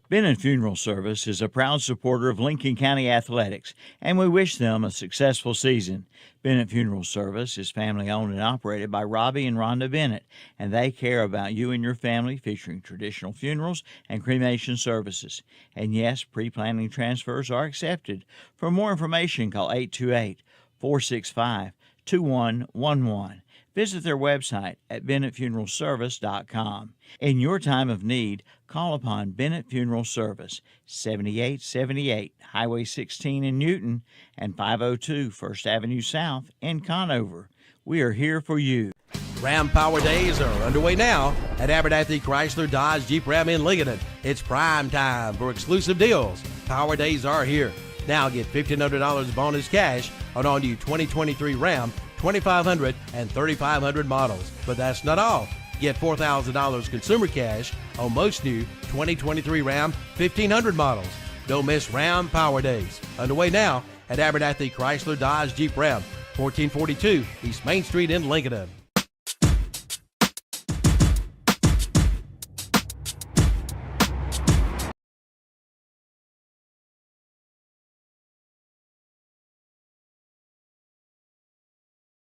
Bennett Funeral Service is a proud supporter of Lincoln County Athletics, and we wish them a successful season. Bennett Funeral Service is family owned and operated by Robbie and Rhonda Bennett, and they care about you and your family, featuring traditional funerals and cremation services. And yes, pre-planning transfers are accepted. For more information, call 828-465-2111. Visit their website at bennettfuneralservice.com. In your time of need, call upon Bennett Funeral Service, 7878 Highway 16 in Newton and 502 First Avenue South in Conover. We are here for you. Ram Power Days are underway now at Abernathy Chrysler Dodge Jeep Ram in Lincoln. It's prime time for exclusive deals. Power Days are here. Now get $1,500 bonus cash on all new 2023 Ram, 2500 and 3500 models. But that's not all. Get $4,000 consumer cash on most new 2023 Ram 1500 models. Don't miss Ram Power Days. Underway now at Abernathy Chrysler Dodge Jeep Ram, 1442 East Main Street in Lincoln.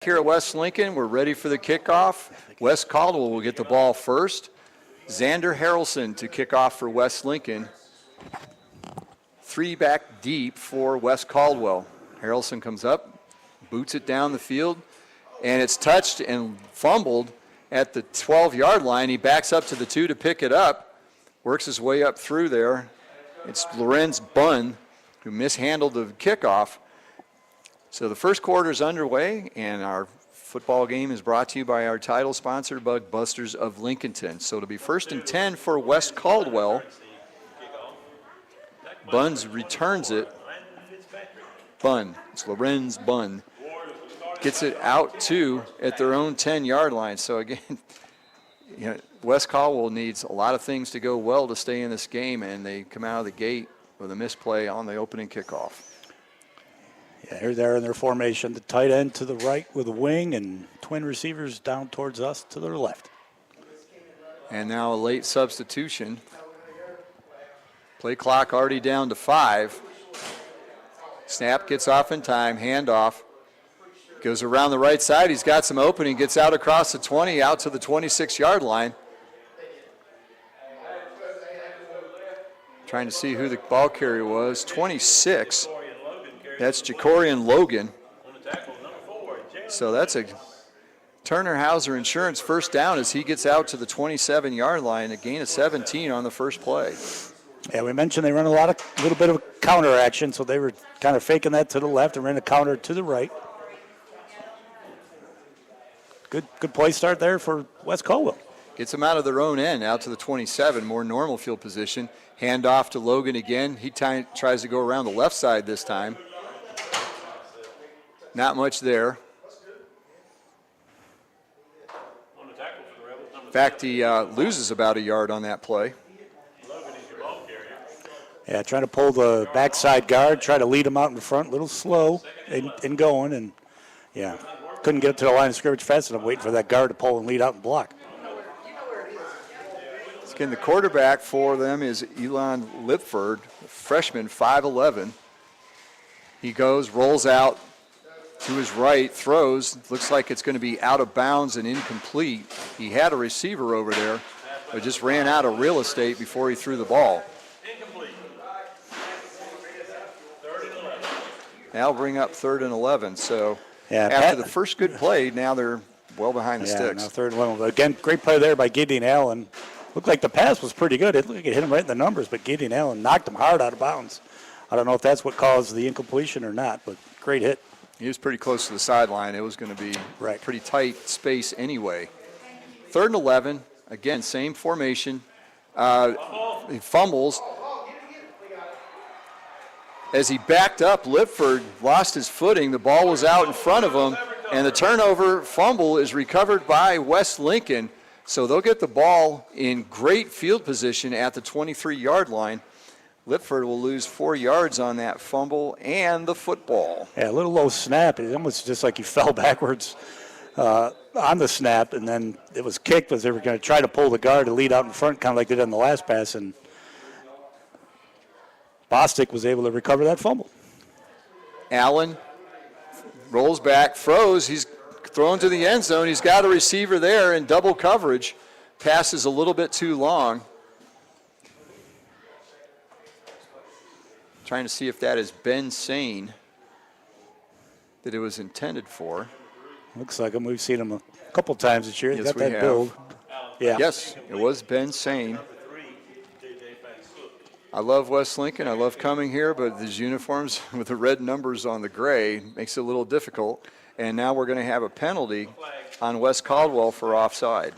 Here at West Lincoln, we're ready for the kickoff. Wes Caldwell will get the ball first. Xander Harrelson to kick off for West Lincoln. 3 back deep for Wes Caldwell. Harrelson comes up, boots it down the field, and it's touched and fumbled at the 12-yard line. He backs up to the 2 to pick it up, works his way up through there. It's Lorenz Bunn who mishandled the kickoff. So the first quarter is underway, and our football game is brought to you by our title sponsor, Bug Busters of Lincolnton. So it'll be 1st and 10 for West Caldwell. Bunns returns it. Bunn, it's Lorenz Bunn, gets it out to at their own 10-yard line. So again, West Caldwell needs a lot of things to go well to stay in this game, and they come out of the gate with a misplay on the opening kickoff. Yeah, here they are in their formation. The tight end to the right with a wing and twin receivers down towards us to their left. And now a late substitution. Play clock already down to 5. Snap gets off in time, handoff. Goes around the right side. He's got some opening, gets out across the 20, out to the 26-yard line. Trying to see who the ball carrier was. 26. That's Jacorian Logan. So that's a Turner Hauser Insurance first down as he gets out to the 27-yard line, a gain of 17 on the first play. Yeah, we mentioned they run a little bit of counter action, so they were kind of faking that to the left and ran a counter to the right. Good play start there for West Caldwell. Gets them out of their own end, out to the 27, more normal field position. Hand off to Logan again. He tries to go around the left side this time. Not much there. In fact, he loses about a yard on that play. Yeah, trying to pull the backside guard, try to lead him out in front, a little slow in going, and yeah, couldn't get to the line of scrimmage fast enough, waiting for that guard to pull and lead out and block. Again, the quarterback for them is Elon Lipford, freshman, 5'11". He goes, rolls out to his right, throws, looks like it's going to be out of bounds and incomplete. He had a receiver over there, but just ran out of real estate before he threw the ball. Now bring up 3rd and 11. So after the first good play, now they're well behind the sticks. Now 3rd and 11. But again, great play there by Gideon Allen. Looked like the pass was pretty good. It looked like it hit him right in the numbers, but Gideon Allen knocked him hard out of bounds. I don't know if that's what caused the incompletion or not, but great hit. He was pretty close to the sideline. It was going to be pretty tight space anyway. 3rd and 11. Again, same formation. He fumbles. As he backed up, Lipford lost his footing. The ball was out in front of him, and the turnover fumble is recovered by West Lincoln. So they'll get the ball in great field position at the 23-yard line. Lipford will lose 4 yards on that fumble and the football. Yeah, a little low snap. It almost just like he fell backwards on the snap, and then it was kicked as they were going to try to pull the guard to lead out in front, kind of like they did on the last pass, and Bostic was able to recover that fumble. Allen rolls back, throws. He's thrown to the end zone. He's got a receiver there in double coverage. Pass is a little bit too long. Trying to see if that is Ben Sane that it was intended for. Looks like him. We've seen him a couple times this year. Yes, Got we that have. build. Yeah. Yes, it was Ben Sane. I love West Lincoln. I love coming here, but these uniforms with the red numbers on the gray makes it a little difficult. And now we're going to have a penalty on West Caldwell for offside.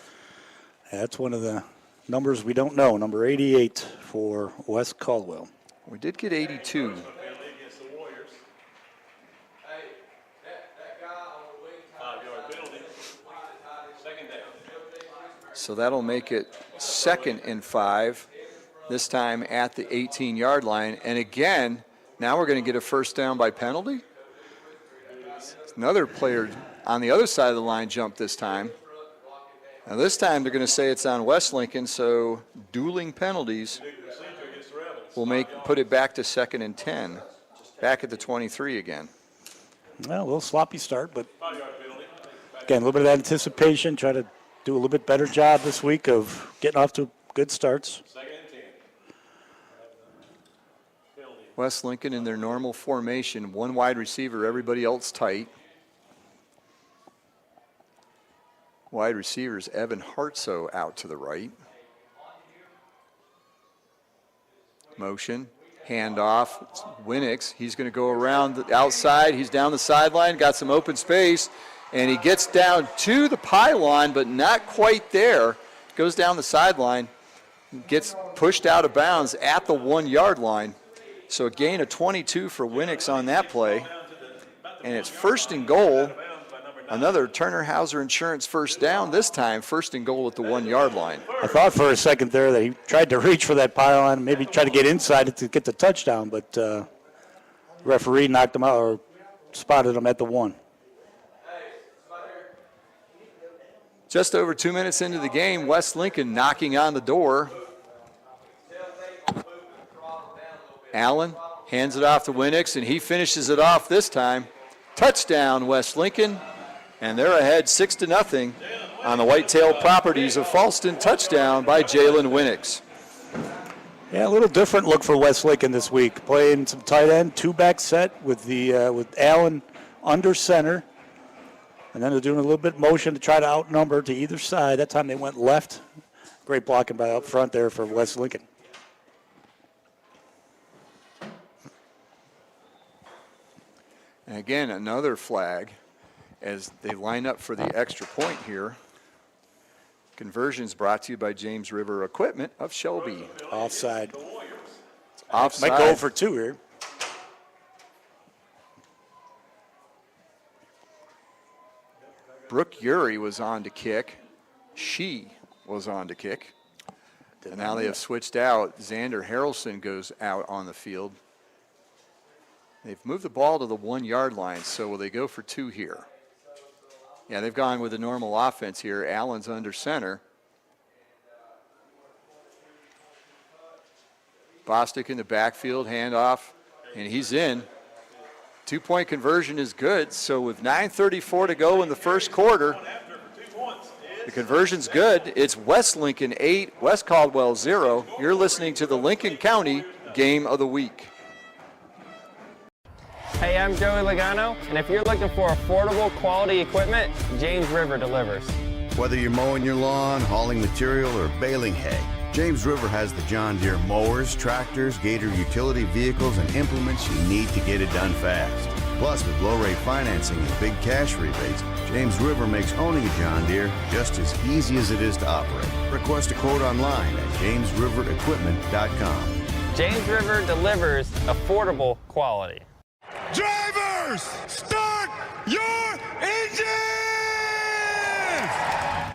That's one of the numbers we don't know, number 88 for West Caldwell. We did get 82. So that'll make it 2nd and 5, this time at the 18-yard line. And again, now we're going to get a first down by penalty. Another player on the other side of the line jumped this time. Now this time they're going to say it's on West Lincoln, so dueling penalties will put it back to 2nd and 10, back at the 23 again. Well, a little sloppy start, but again, a little bit of anticipation, try to do a little bit better job this week of getting off to good starts. West Lincoln in their normal formation, one wide receiver, everybody else tight. Wide receivers, Evan Hartsoe out to the right. Motion, handoff, it's Winix. He's going to go around the outside. He's down the sideline, got some open space, and he gets down to the pylon, but not quite there. Goes down the sideline, gets pushed out of bounds at the 1-yard line. So a gain of 22 for Winix on that play. And it's 1st and goal. Another Turner Hauser Insurance first down, this time 1st and goal at the 1-yard line. I thought for a second there that he tried to reach for that pylon, maybe try to get inside it to get the touchdown, but referee knocked him out or spotted him at the 1. Just over 2 minutes into the game, West Lincoln knocking on the door. Allen hands it off to Winix, and he finishes it off this time. Touchdown, West Lincoln, and they're ahead 6-0 on the Whitetail Properties of Falston. Touchdown by Jalen Winix. Yeah, a little different look for West Lincoln this week. Playing some tight end, 2-back set with Allen under center. And then they're doing a little bit motion to try to outnumber to either side. That time they went left. Great blocking by up front there for West Lincoln. And again, another flag as they line up for the extra point here. Conversions brought to you by James River Equipment of Shelby. Offside. Offside. Might go for 2 here. Brooke Urey was on to kick. She was on to kick. And now they have switched out. Xander Harrelson goes out on the field. They've moved the ball to the 1-yard line, so will they go for 2 here? Yeah, they've gone with the normal offense here. Allen's under center. Bostic in the backfield, handoff, and he's in. 2-point conversion is good, so with 9:34 to go in the first quarter, the conversion's good. It's West Lincoln 8, West Caldwell 0. You're listening to the Lincoln County Game of the Week. Hey, I'm Joey Logano, and if you're looking for affordable quality equipment, James River delivers. Whether you're mowing your lawn, hauling material, or baling hay, James River has the John Deere mowers, tractors, Gator utility vehicles, and implements you need to get it done fast. Plus, with low-rate financing and big cash rebates, James River makes owning a John Deere just as easy as it is to operate. Request a quote online at jamesriverequipment.com. James River delivers affordable quality. Drivers, start your engines!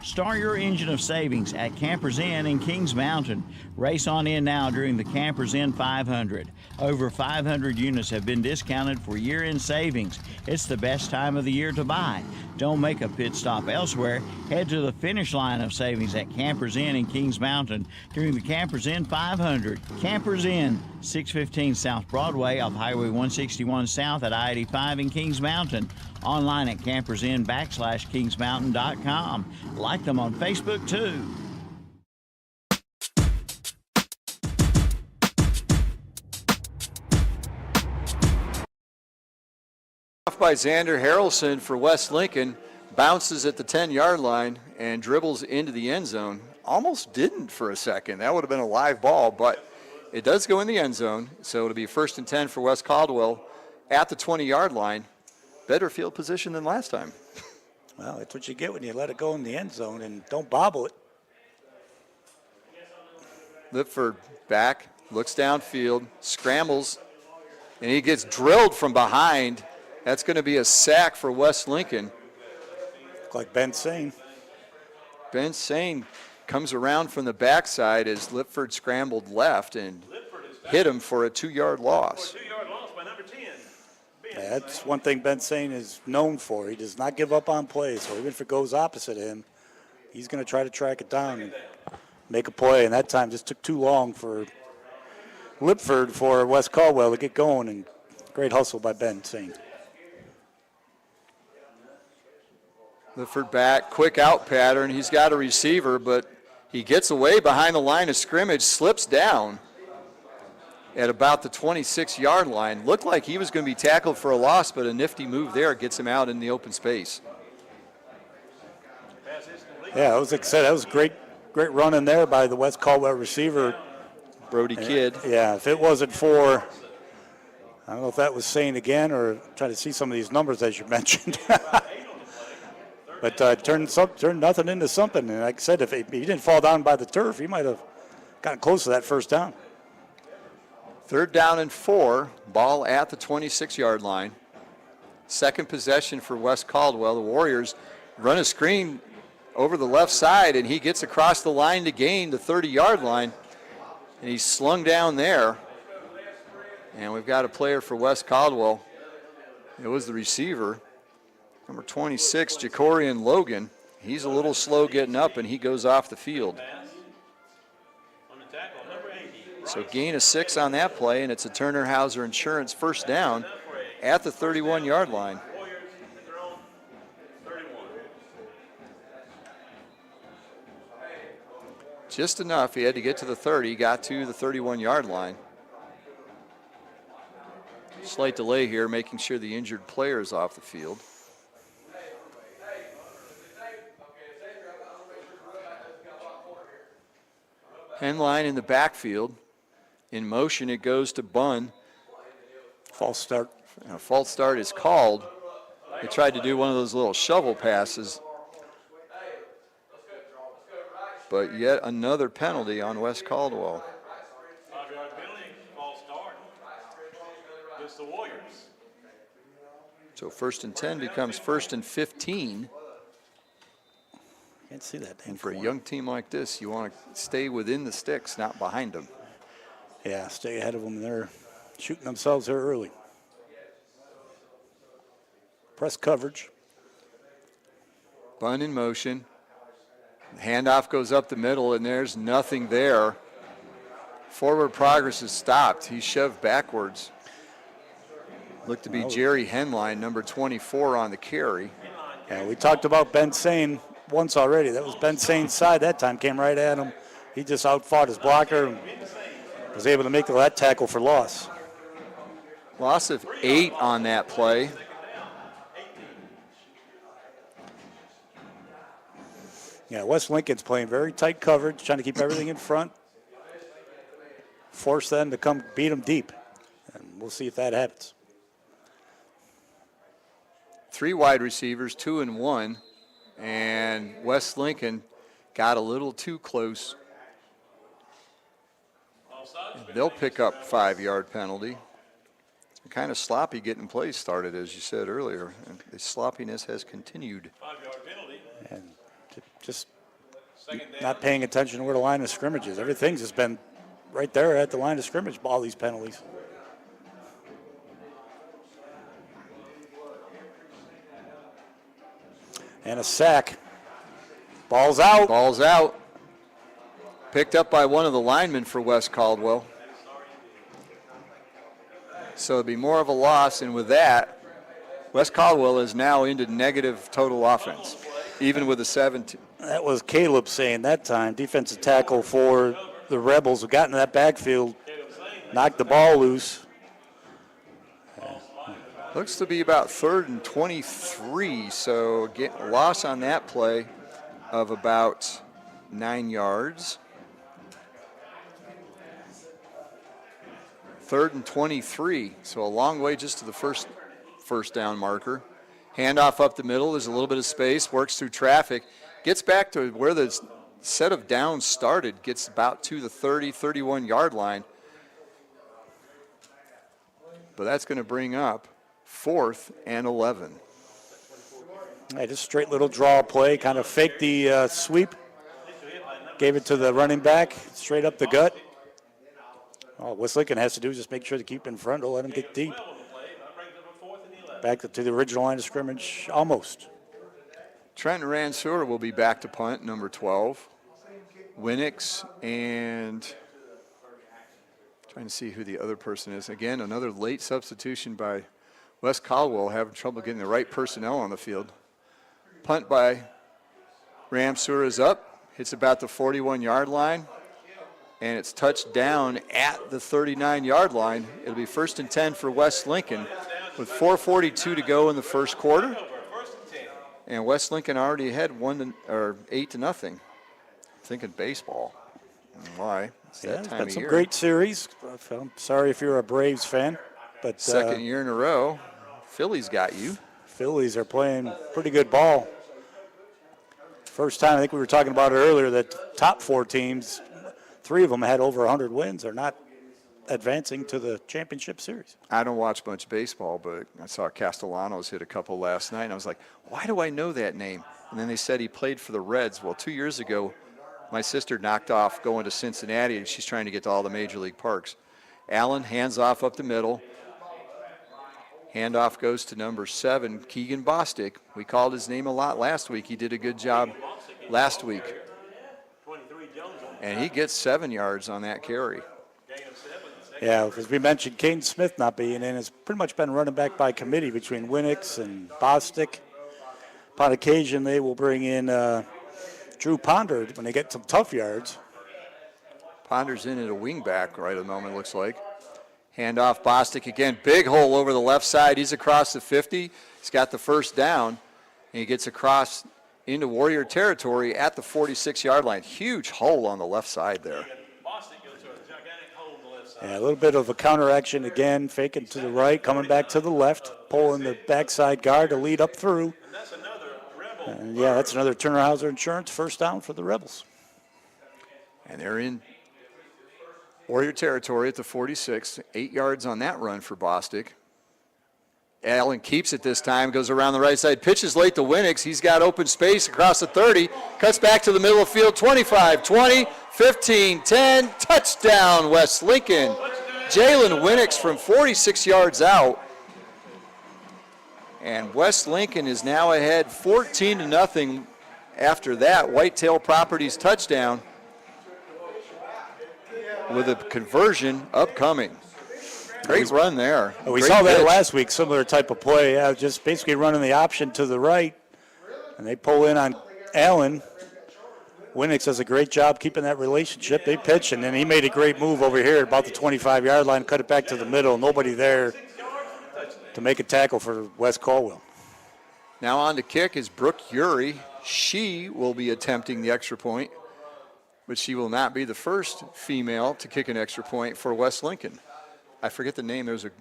Start your engine of savings at Campers Inn in Kings Mountain. Race on in now during the Campers Inn 500. Over 500 units have been discounted for year-end savings. It's the best time of the year to buy. Don't make a pit stop elsewhere. Head to the finish line of savings at Campers Inn in Kings Mountain during the Campers Inn 500. Campers Inn, 615 South Broadway off Highway 161 South at I-85 in Kings Mountain. Online at campersinn.kingsmountain.com. Like them on Facebook too. Off by Xander Harrelson for West Lincoln. bounces at the 10-yard line and dribbles into the end zone. Almost didn't for a second. That would have been a live ball, but it does go in the end zone, so it'll be 1st and 10 for West Caldwell at the 20-yard line. Better field position than last time. Well, that's what you get when you let it go in the end zone and don't bobble it. Lipford back, looks downfield, scrambles, and he gets drilled from behind. That's going to be a sack for West Lincoln. Look like Ben Sane. Ben Sane comes around from the backside as Lipford scrambled left and hit him for a 2-yard loss. Yeah, that's one thing Ben Sane is known for. He does not give up on plays, so even if it goes opposite of him, he's going to try to track it down and make a play. And that time just took too long for Lipford for West Caldwell to get going, and great hustle by Ben Sane. Lipford back, quick out pattern. He's got a receiver, but he gets away behind the line of scrimmage, slips down at about the 26-yard line. Looked like he was going to be tackled for a loss, but a nifty move there gets him out in the open space. Yeah, like I said, that was great run in there by the West Caldwell receiver. Brody Kidd. Yeah, if it wasn't for, I don't know if that was Sane again or trying to see some of these numbers as you mentioned. But turned nothing into something. And like I said, if he didn't fall down by the turf, he might have gotten close to that first down. 3rd down and 4, ball at the 26-yard line. Second possession for West Caldwell. The Warriors run a screen over the left side, and he gets across the line to gain the 30-yard line, and he's slung down there. And we've got a player for West Caldwell. It was the receiver, number 26, Jacorian Logan. He's a little slow getting up, and he goes off the field. So gain of 6 on that play, and it's a Turner Hauser Insurance first down at the 31-yard line. Just enough. He had to get to the 30, got to the 31-yard line. Slight delay here, making sure the injured player is off the field. Henline in the backfield. In motion, it goes to Bunn. False start. A false start is called. They tried to do one of those little shovel passes. But yet another penalty on West Caldwell. So 1st and 10 becomes 1st and 15. Can't see that. And for a young team like this, you want to stay within the sticks, not behind them. Yeah, stay ahead of them. They're shooting themselves here early. Press coverage. Bunn in motion. The handoff goes up the middle, and there's nothing there. Forward progress is stopped. He's shoved backwards. Looked to be Jerry Henline, number 24 on the carry. Yeah, we talked about Ben Sane once already. That was Ben Sane's side that time, came right at him. He just outfought his blocker and was able to make that tackle for loss. Loss of 8 on that play. Yeah, West Lincoln's playing very tight coverage, trying to keep everything in front. Force them to come beat them deep. And we'll see if that happens. 3 wide receivers, 2 and 1. And West Lincoln got a little too close. They'll pick up 5-yard penalty. Kind of sloppy getting plays started, as you said earlier. And the sloppiness has continued. 5-yard penalty. And just not paying attention to where the line of scrimmage is. Everything's just been right there at the line of scrimmage, all these penalties. And a sack. Ball's out. Ball's out. Picked up by one of the linemen for West Caldwell. So it'd be more of a loss, and with that, West Caldwell is now into negative total offense, even with a 17. That was Caleb saying that time. Defensive tackle for the Rebels who got into that backfield, knocked the ball loose. Looks to be about 3rd and 23, so loss on that play of about 9 yards. 3rd and 23, so a long way just to the first down marker. Handoff up the middle, there's a little bit of space, works through traffic, gets back to where the set of downs started, gets about to the 30, 31-yard line. But that's going to bring up 4th and 11. Hey, just straight little draw play, kind of faked the sweep, gave it to the running back, straight up the gut. All West Lincoln has to do is just make sure to keep in front, don't let them get deep. Back to the original line of scrimmage, almost. Trenton Ranseur will be back to punt, number 12. Winix and trying to see who the other person is. Again, another late substitution by Wes Caldwell, having trouble getting the right personnel on the field. Punt by Ranseur is up, hits about the 41-yard line, and it's touched down at the 39-yard line. It'll be 1st and 10 for West Lincoln with 4:42 to go in the first quarter. And West Lincoln already ahead 8-0. Thinking baseball. Why? It's that time of some year. Great series. I'm sorry if you're a Braves fan, but second year in a row, Phillies got you. Phillies are playing pretty good ball. First time, I think we were talking about it earlier, that top 4 teams, 3 of them had over 100 wins, are not advancing to the championship series. I don't watch much baseball, but I saw Castellanos hit a couple last night, and I was like, why do I know that name? And then they said he played for the Reds. Well, 2 years ago, my sister knocked off going to Cincinnati, and she's trying to get to all the major league parks. Allen hands off up the middle. Handoff goes to number 7, Keegan Bostic. We called his name a lot last week. He did a good job last week. And he gets 7 yards on that carry. Yeah, as we mentioned, Caden Smith not being in has pretty much been running back by committee between Winix and Bostic. Upon occasion, they will bring in Drew Ponder when they get some tough yards. Ponder's in at a wing back right at the moment, looks like. Handoff, Bostic again. Big hole over the left side. He's across the 50. He's got the first down. And he gets across into Warrior territory at the 46-yard line. Huge hole on the left side there. Yeah, a little bit of a counteraction again, faking to the right, coming back to the left, pulling the backside guard to lead up through. And yeah, that's another Turner Hauser Insurance first down for the Rebels. And they're in Warrior territory at the 46. 8 yards on that run for Bostic. Allen keeps it this time, goes around the right side, pitches late to Winix. He's got open space across the 30, cuts back to the middle of the field, 25, 20, 15, 10, touchdown West Lincoln. Jalen Winix from 46 yards out. And West Lincoln is now ahead 14-0 after that Whitetail Properties touchdown with a conversion upcoming. Great run there. We saw that last week, similar type of play. Just basically running the option to the right, and they pull in on Allen. Winix does a great job keeping that relationship. They pitch, and then he made a great move over here about the 25-yard line, cut it back to the middle. Nobody there to make a tackle for Wes Caldwell. Now on to kick is Brooke Urey. She will be attempting the extra point, but she will not be the first female to kick an extra point for West Lincoln. I forget the name. There's a. It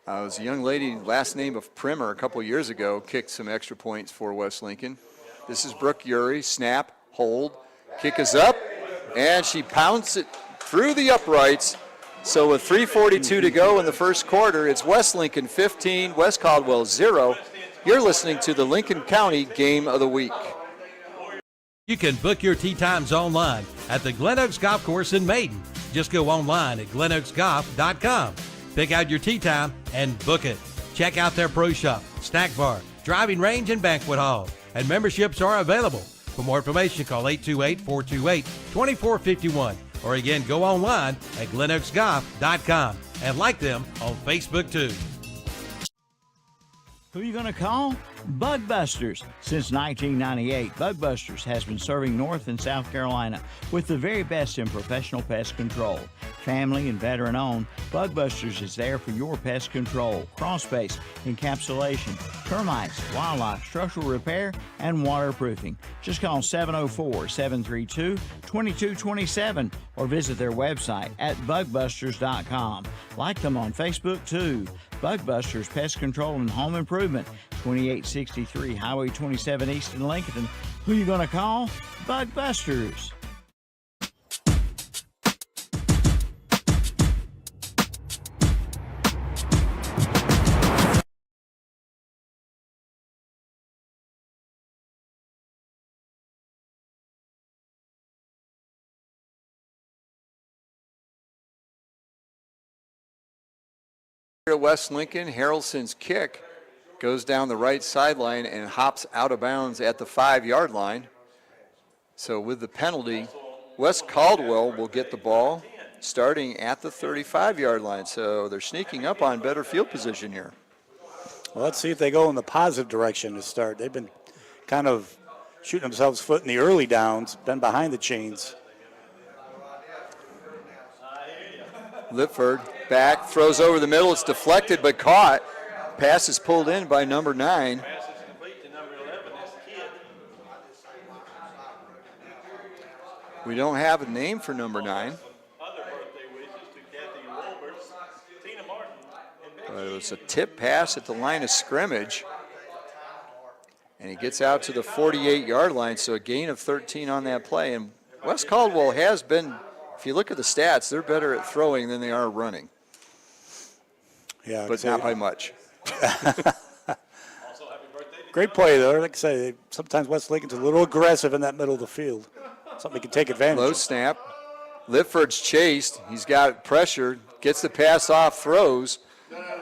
was a young lady, last name of Primer, a couple years ago, kicked some extra points for West Lincoln. This is Brooke Urey. Snap, hold, kick is up, and she pounds it through the uprights. So with 3:42 to go in the first quarter, it's West Lincoln 15, West Caldwell 0. You're listening to the Lincoln County Game of the Week. You can book your tee times online at the Glen Oaks Golf Course in Maiden. Just go online at glenoaksgolf.com. Pick out your tee time and book it. Check out their pro shop, snack bar, driving range, and banquet hall. And memberships are available. For more information, call 828-428-2451. Or again, go online at glenoaksgolf.com and like them on Facebook too. Who are you going to call? Bug Busters. Since 1998, Bug Busters has been serving North and South Carolina with the very best in professional pest control. Family and veteran owned, Bug Busters is there for your pest control, crawl space, encapsulation, termites, wildlife, structural repair, and waterproofing. Just call 704-732-2227 or visit their website at bugbusters.com. Like them on Facebook too. Bug Busters Pest Control and Home Improvement, 2863 Highway 27 East in Lincoln. Who you going to call? Bug Busters. At West Lincoln, Harrelson's kick goes down the right sideline and hops out of bounds at the 5-yard line. So with the penalty, West Caldwell will get the ball starting at the 35-yard line. So they're sneaking up on better field position here. Well, let's see if they go in the positive direction to start. They've been kind of shooting themselves foot in the early downs, been behind the chains. Lipford back, throws over the middle. It's deflected but caught. Pass is pulled in by number 9. We don't have a name for number 9. But it was a tip pass at the line of scrimmage. And he gets out to the 48-yard line, so a gain of 13 on that play. And West Caldwell has been, if you look at the stats, they're better at throwing than they are running. Yeah, but not by much. Great play, though. Like I say, sometimes West Lincoln's a little aggressive in that middle of the field. Something we can take advantage Low of. snap. Lipford's chased. He's got pressure. Gets the pass off, throws.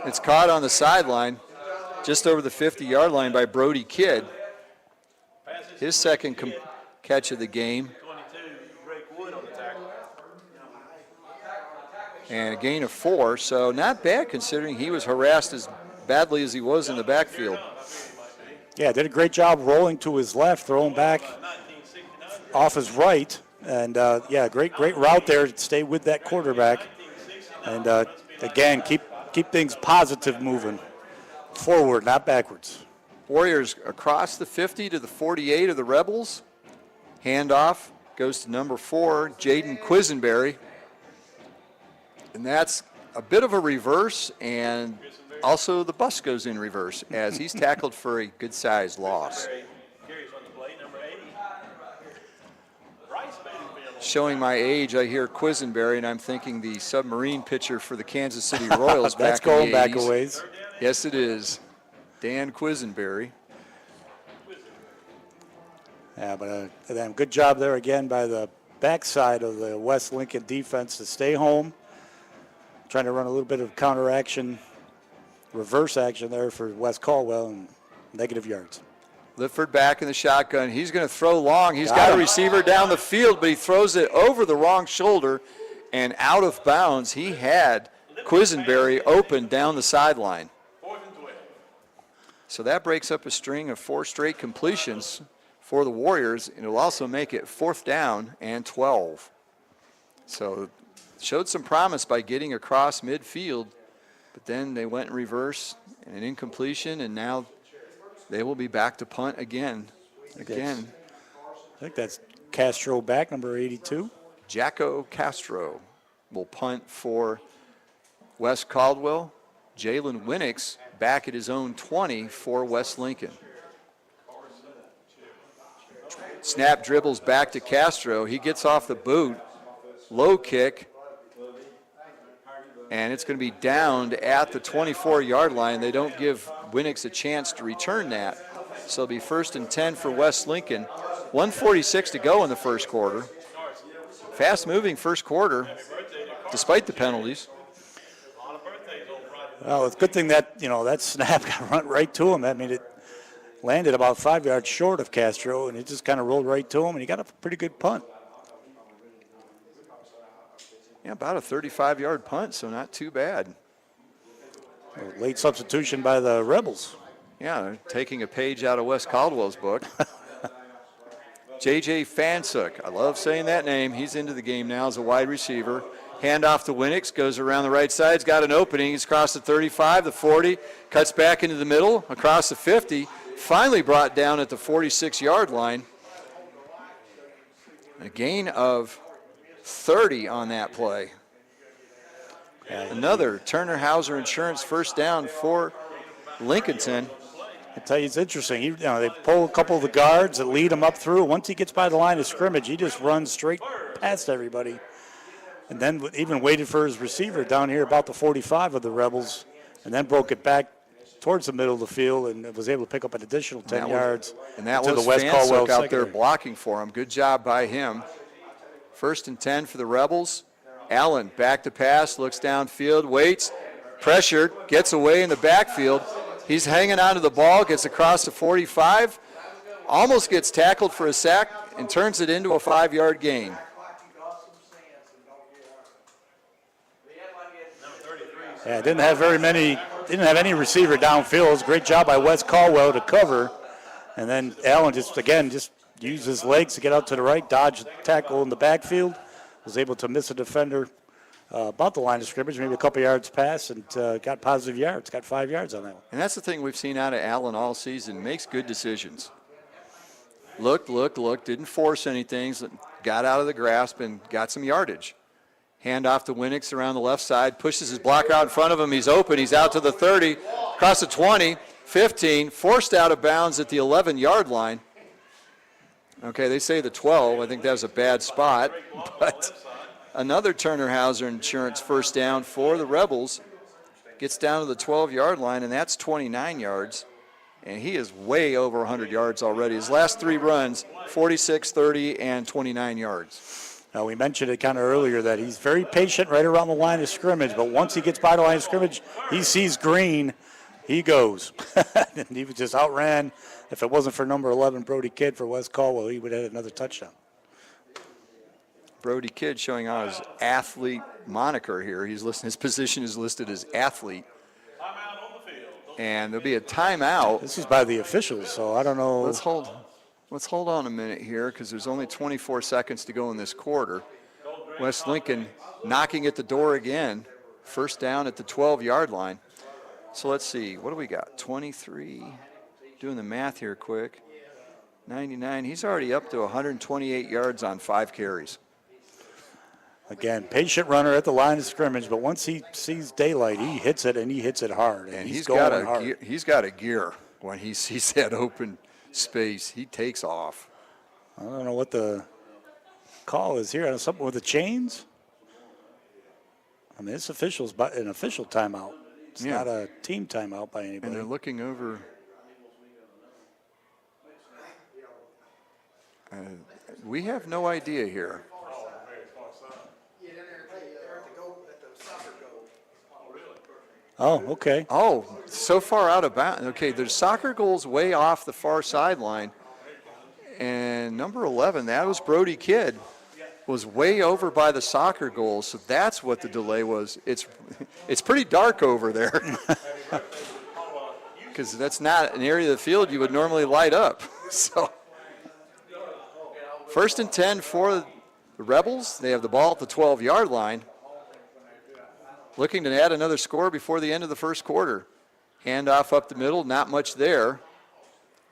It's caught on the sideline, just over the 50-yard line by Brody Kidd. His second catch of the game. And a gain of 4, so not bad considering he was harassed as badly as he was in the backfield. Yeah, did a great job rolling to his left, throwing back off his right. And, yeah, great route there to stay with that quarterback. And, again, keep things positive moving forward, not backwards. Warriors across the 50 to the 48 of the Rebels. Handoff goes to number 4, Jaden Quisenberry. And that's a bit of a reverse, and also the bus goes in reverse as he's tackled for a good-sized loss. Showing my age, I hear Quisenberry, and I'm thinking the submarine pitcher for the Kansas City Royals That's back in the 80s. going back a ways. Yes, it is. Dan Quisenberry. Yeah, but good job there again by the backside of the West Lincoln defense to stay home. Trying to run a little bit of counter action, reverse action there for West Caldwell and negative yards. Lipford back in the shotgun. He's going to throw long. He's got a receiver down the field, but he throws it over the wrong shoulder and out of bounds. He had Quisenberry open down the sideline. So that breaks up a string of 4 straight completions for the Warriors, and it'll also make it 4th down and 12. So showed some promise by getting across midfield, but then they went in reverse and an incompletion, and now they will be back to punt again. I think that's Castro back, number 82. Jacko Castro will punt for West Caldwell. Jalen Winnix back at his own 20 for West Lincoln. Snap dribbles back to Castro. He gets off the boot. Low kick. And it's going to be downed at the 24-yard line. They don't give Winnix a chance to return that. So it'll be 1st and 10 for West Lincoln. 1:46 to go in the first quarter. Fast-moving first quarter, despite the penalties. Well, it's a good thing that, that snap got run right to him. I mean, it landed about 5 yards short of Castro, and it just kind of rolled right to him, and he got a pretty good punt. Yeah, about a 35-yard punt, so not too bad. A late substitution by the Rebels. Yeah, they're taking a page out of Wes Caldwell's book. J.J. Fansuk, I love saying that name. He's into the game now as a wide receiver. Handoff to Winix, goes around the right side. He's got an opening. He's across the 35, the 40, cuts back into the middle, across the 50. Finally brought down at the 46-yard line. A gain of 30 on that play. Another Turner Hauser Insurance first down for Lincolnton. I tell you, it's interesting. They pull a couple of the guards that lead him up through. Once he gets by the line of scrimmage, he just runs straight past everybody. And then even waited for his receiver down here about the 45 of the Rebels, and then broke it back towards the middle of the field and was able to pick up an additional 10 yards. And that to was the West Caldwell out there blocking for him. Good job by him. 1st and 10 for the Rebels. Allen back to pass, looks downfield, waits, pressured, gets away in the backfield. He's hanging onto the ball, gets across the 45, almost gets tackled for a sack, and turns it into a 5-yard gain. Yeah, didn't have any receiver downfield. It was a great job by Wes Caldwell to cover. And then Allen just used his legs to get out to the right, dodged the tackle in the backfield, was able to miss a defender about the line of scrimmage, maybe a couple yards past, and got positive yards, got 5 yards on that one. And that's the thing we've seen out of Allen all season, makes good decisions. Looked, didn't force anything, got out of the grasp and got some yardage. Hand off to Winix around the left side, pushes his blocker out in front of him. He's open. He's out to the 30, across the 20, 15, forced out of bounds at the 11-yard line. Okay, they say the 12. I think that was a bad spot. But another Turner Hauser Insurance first down for the Rebels. Gets down to the 12-yard line, and that's 29 yards. And he is way over 100 yards already. His last 3 runs, 46, 30, and 29 yards. Now, we mentioned it kind of earlier that he's very patient right around the line of scrimmage, but once he gets by the line of scrimmage, he sees green, he goes. And he just outran. If it wasn't for number 11, Brody Kidd for Wes Caldwell, he would have had another touchdown. Brody Kidd showing on his athlete moniker here. His position is listed as athlete. And there'll be a timeout. This is by the officials, so I don't know. Let's hold on a minute here because there's only 24 seconds to go in this quarter. West Lincoln knocking at the door again. First down at the 12-yard line. So let's see. What do we got? 23. Doing the math here quick. 99. He's already up to 128 yards on 5 carries. Again, patient runner at the line of scrimmage, but once he sees daylight, he hits it, and he hits it hard. And he's got a gear when he sees that open space. He takes off. I don't know what the call is here. Something with the chains? I mean, it's an official timeout. It's not a team timeout by anybody. And they're looking over. We have no idea here. Oh, okay. Oh, so far out of bounds. Okay, there's soccer goals way off the far sideline. And number 11, that was Brody Kidd, was way over by the soccer goal. So that's what the delay was. It's pretty dark over there. Because that's not an area of the field you would normally light up. So 1st and 10 for the Rebels. They have the ball at the 12-yard line. Looking to add another score before the end of the first quarter. Handoff up the middle, not much there.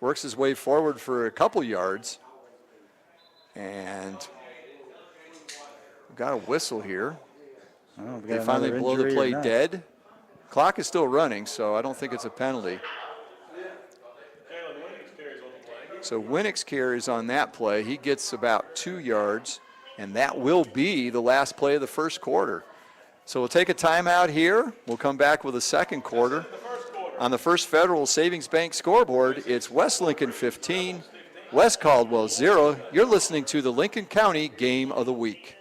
Works his way forward for a couple yards. And we've got a whistle here. They finally blow the play dead. Clock is still running, so I don't think it's a penalty. So Winix carries on that play. He gets about 2 yards, and that will be the last play of the first quarter. So we'll take a timeout here. We'll come back with a second quarter. On the First Federal Savings Bank scoreboard, it's West Lincoln 15, West Caldwell 0. You're listening to the Lincoln County Game of the Week.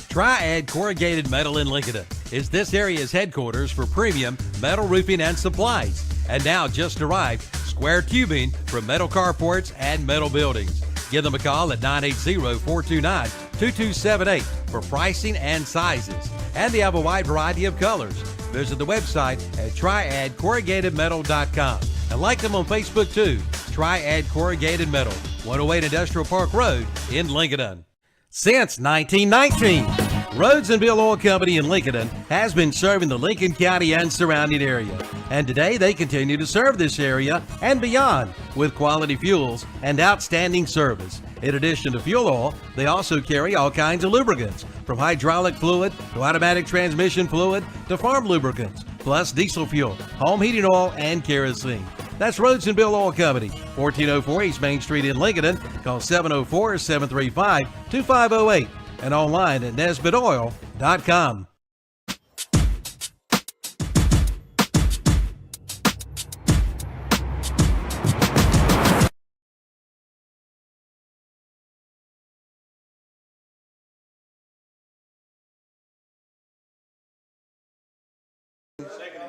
Triad Corrugated Metal in Lincoln is this area's headquarters for premium metal roofing and supplies. And now just arrived, square tubing for metal carports and metal buildings. Give them a call at 980-429-2278 for pricing and sizes. And they have a wide variety of colors. Visit the website at triadcorrugatedmetal.com and like them on Facebook too. Triad Corrugated Metal, 108 Industrial Park Road in Lincoln. Since 1919, Rhodes and Bill Oil Company in Lincoln has been serving the Lincoln County and surrounding area. And today they continue to serve this area and beyond with quality fuels and outstanding service. In addition to fuel oil, they also carry all kinds of lubricants, from hydraulic fluid to automatic transmission fluid to farm lubricants, plus diesel fuel, home heating oil, and kerosene. That's Rhodes and Bill Oil Company, 1404 East Main Street in Lincoln. Call 704-735-2508 and online at nesbitoil.com.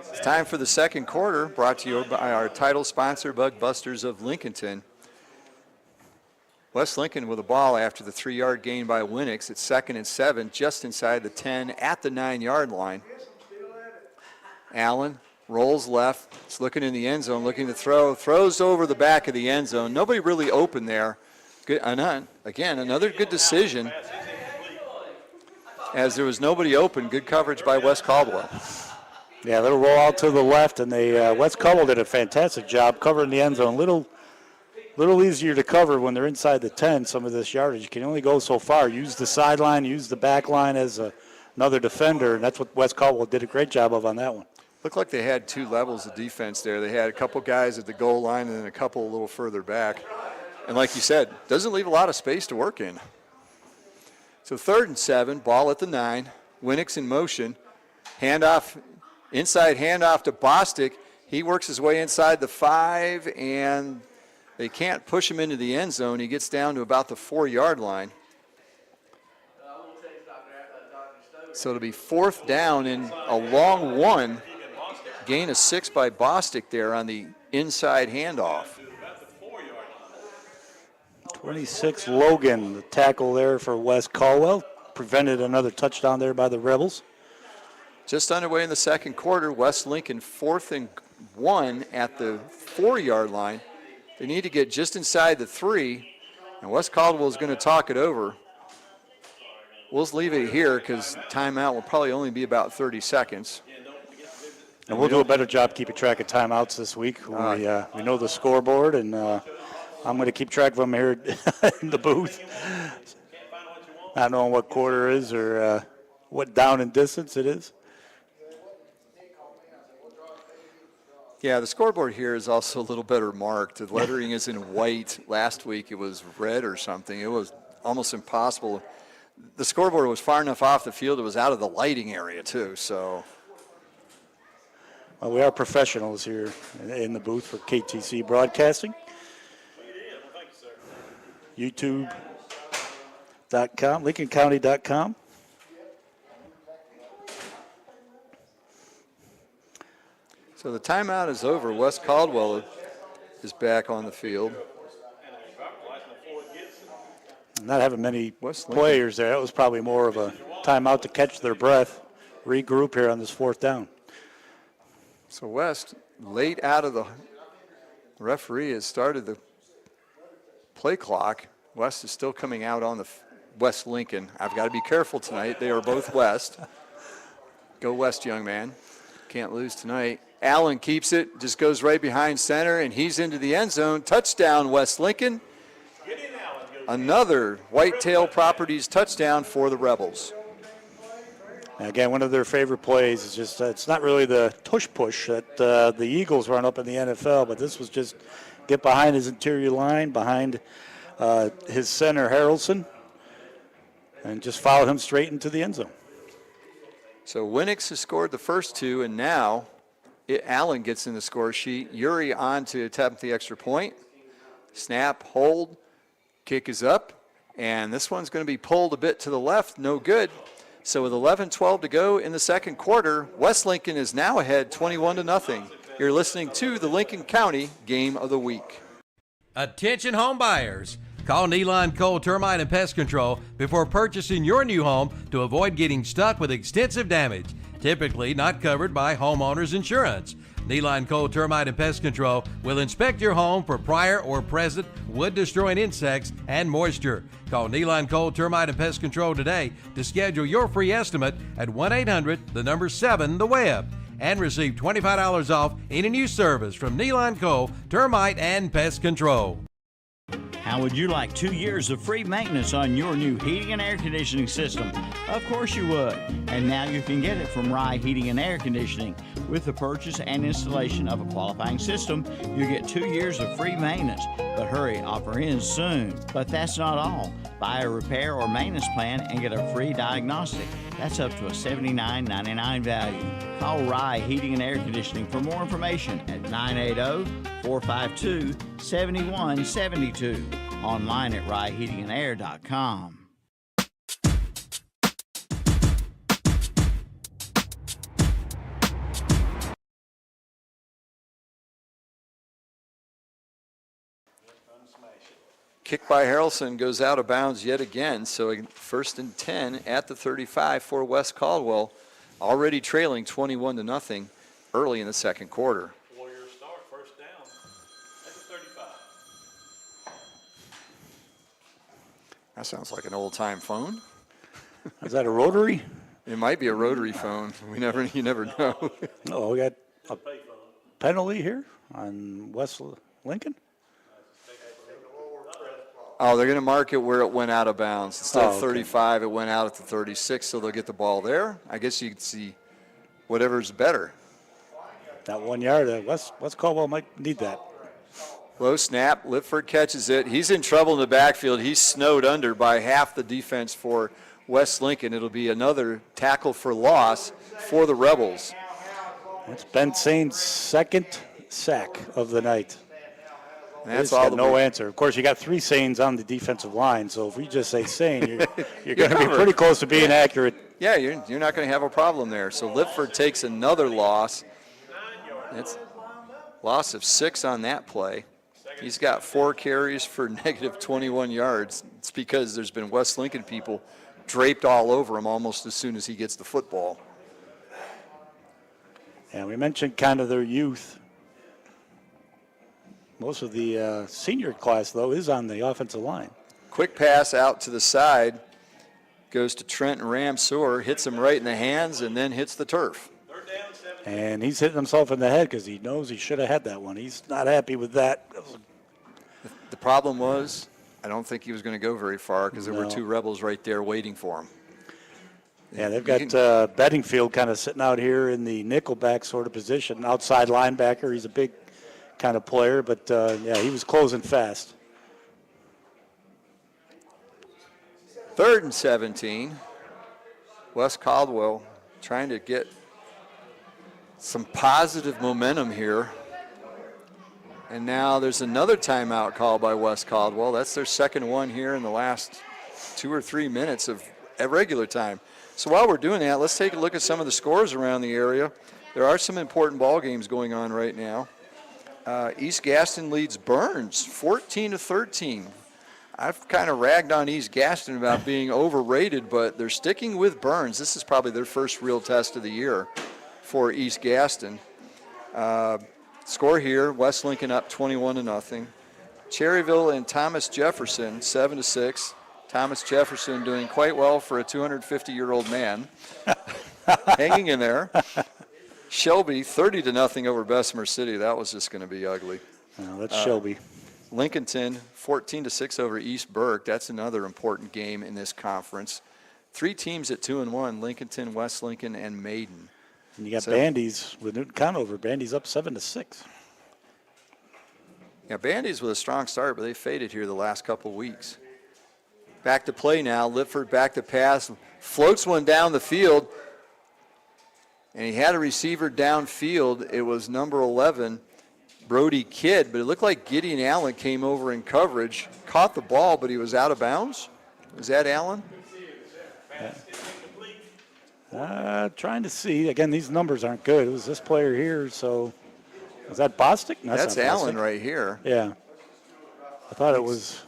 It's time for the second quarter, brought to you by our title sponsor, Bug Busters of Lincolnton. West Lincoln with a ball after the 3-yard gain by Winix. It's 2nd and 7, just inside the 10 at the 9-yard line. Allen rolls left. It's looking in the end zone, looking to throw. Throws over the back of the end zone. Nobody really open there. Good, again, another good decision. As there was nobody open, good coverage by Wes Caldwell. Yeah, little roll out to the left, and Wes Caldwell did a fantastic job covering the end zone. Little easier to cover when they're inside the 10, some of this yardage. You can only go so far. Use the sideline, use the back line as another defender, and that's what Wes Caldwell did a great job of on that one. Looked like they had two levels of defense there. They had a couple guys at the goal line and then a couple a little further back. And like you said, doesn't leave a lot of space to work in. So 3rd and 7, ball at the 9. Winix in motion. Handoff, inside handoff to Bostic. He works his way inside the 5, and they can't push him into the end zone. He gets down to about the 4-yard line. So it'll be 4th down and a long one. Gain of 6 by Bostic there on the inside handoff. 26 Logan, the tackle there for Wes Caldwell. Prevented another touchdown there by the Rebels. Just underway in the second quarter, West Lincoln 4th and 1 at the 4-yard line. They need to get just inside the 3, and Wes Caldwell is going to talk it over. We'll leave it here because timeout will probably only be about 30 seconds. And we'll do a better job keeping track of timeouts this week. We know the scoreboard, and I'm going to keep track of them here in the booth. Not knowing what quarter it is or what down and distance it is. Yeah, the scoreboard here is also a little better marked. The lettering is in white. Last week it was red or something. It was almost impossible. The scoreboard was far enough off the field, it was out of the lighting area too, so. Well, we are professionals here in the booth for KTC Broadcasting. YouTube.com, LincolnCounty.com. So the timeout is over. Wes Caldwell is back on the field. Not having many players there. That was probably more of a timeout to catch their breath, regroup here on this 4th down. So West, late out of the referee has started the play clock. West is still coming out on the West Lincoln. I've got to be careful tonight. They are both West. Go West, young man. Can't lose tonight. Allen keeps it, just goes right behind center, and he's into the end zone. Touchdown, West Lincoln. Another Whitetail Properties touchdown for the Rebels. Again, one of their favorite plays is just, it's not really the tush push that the Eagles run up in the NFL, but this was just get behind his interior line, behind his center, Harrelson, and just follow him straight into the end zone. So Winix has scored the first 2, and now Allen gets in the score sheet. Uri on to attempt the extra point. Snap, hold, kick is up, and this one's going to be pulled a bit to the left, no good. So with 11-12 to go in the second quarter, West Lincoln is now ahead 21-0. You're listening to the Lincoln County Game of the Week. Attention home buyers. Call Kneeline Cole Termite and Pest Control before purchasing your new home to avoid getting stuck with extensive damage, typically not covered by homeowners insurance. Kneeline Cole Termite and Pest Control will inspect your home for prior or present wood-destroying insects and moisture. Call Kneeline Cole Termite and Pest Control today to schedule your free estimate at 1-800-7-THE-WEB and receive $25 off any new service from Kneeline Cole Termite and Pest Control. How would you like 2 years of free maintenance on your new heating and air conditioning system? Of course you would. And now you can get it from Rye Heating and Air Conditioning. With the purchase and installation of a qualifying system, you get 2 years of free maintenance. But hurry, offer ends soon. But that's not all. Buy a repair or maintenance plan and get a free diagnostic. That's up to a $79.99 value. Call Rye Heating and Air Conditioning for more information at 980-452-7172. Online at ryeheatingandair.com. Kick by Harrelson goes out of bounds yet again. So 1st and 10 at the 35 for West Caldwell, already trailing 21-0 early in the second quarter. Warriors start, first down at the 35. That sounds like an old-time phone. Is that a rotary? It might be a rotary phone. You never know. Oh, we got a penalty here on West Lincoln? Oh, they're going to mark it where it went out of bounds. Instead of 35, it went out at the 36, so they'll get the ball there. I guess you can see whatever's better. That 1 yard, West Caldwell might need that. Low snap, Lipford catches it. He's in trouble in the backfield. He's snowed under by half the defense for West Lincoln. It'll be another tackle for loss for the Rebels. It's Ben Sain's second sack of the night. And that's He's all got no answer. Of course, you got 3 Sains on the defensive line, so if we just say Sain, you're going to be pretty close to being accurate. Yeah, you're not going to have a problem there. So Lipford takes another loss. It's loss of 6 on that play. He's got 4 carries for negative 21 yards. It's because there's been West Lincoln people draped all over him almost as soon as he gets the football. And we mentioned kind of their youth. Most of the senior class, though, is on the offensive line. Quick pass out to the side. Goes to Trenton Ramseur, hits him right in the hands, and then hits the turf. And he's hitting himself in the head because he knows he should have had that one. He's not happy with that. The problem was, I don't think he was going to go very far because there were 2 Rebels right there waiting for him. Yeah, they've got Bedingfield kind of sitting out here in the nickelback sort of position, outside linebacker. He's a big kind of player, but yeah, he was closing fast. 3rd and 17. West Caldwell trying to get some positive momentum here. And now there's another timeout called by West Caldwell. That's their second one here in the last 2 or 3 minutes of regular time. So while we're doing that, let's take a look at some of the scores around the area. There are some important ball games going on right now. East Gaston leads Burns 14-13. I've kind of ragged on East Gaston about being overrated, but they're sticking with Burns. This is probably their first real test of the year for East Gaston. Score here, West Lincoln up 21-0. Cherryville and Thomas Jefferson 7-6. Thomas Jefferson doing quite well for a 250-year-old man. Hanging in there. Shelby 30-0 over Bessemer City. That was just going to be ugly. No, that's Shelby. Lincolnton 14-6 over East Burke. That's another important game in this conference. 3 teams at 2-1: Lincolnton, West Lincoln, and Maiden. And you got Bandy's with Newton Conover. Bandy's up 7-6. Yeah, Bandy's with a strong start, but they faded here the last couple of weeks. Back to play now. Lipford back to pass. Floats one down the field. And he had a receiver downfield. It was number 11, Brody Kidd. But it looked like Gideon Allen came over in coverage, caught the ball, but he was out of bounds. Was that Allen? Trying to see. Again, these numbers aren't good. It was this player here, so is that Bostic? No, that's Allen right here. Yeah. I thought it was.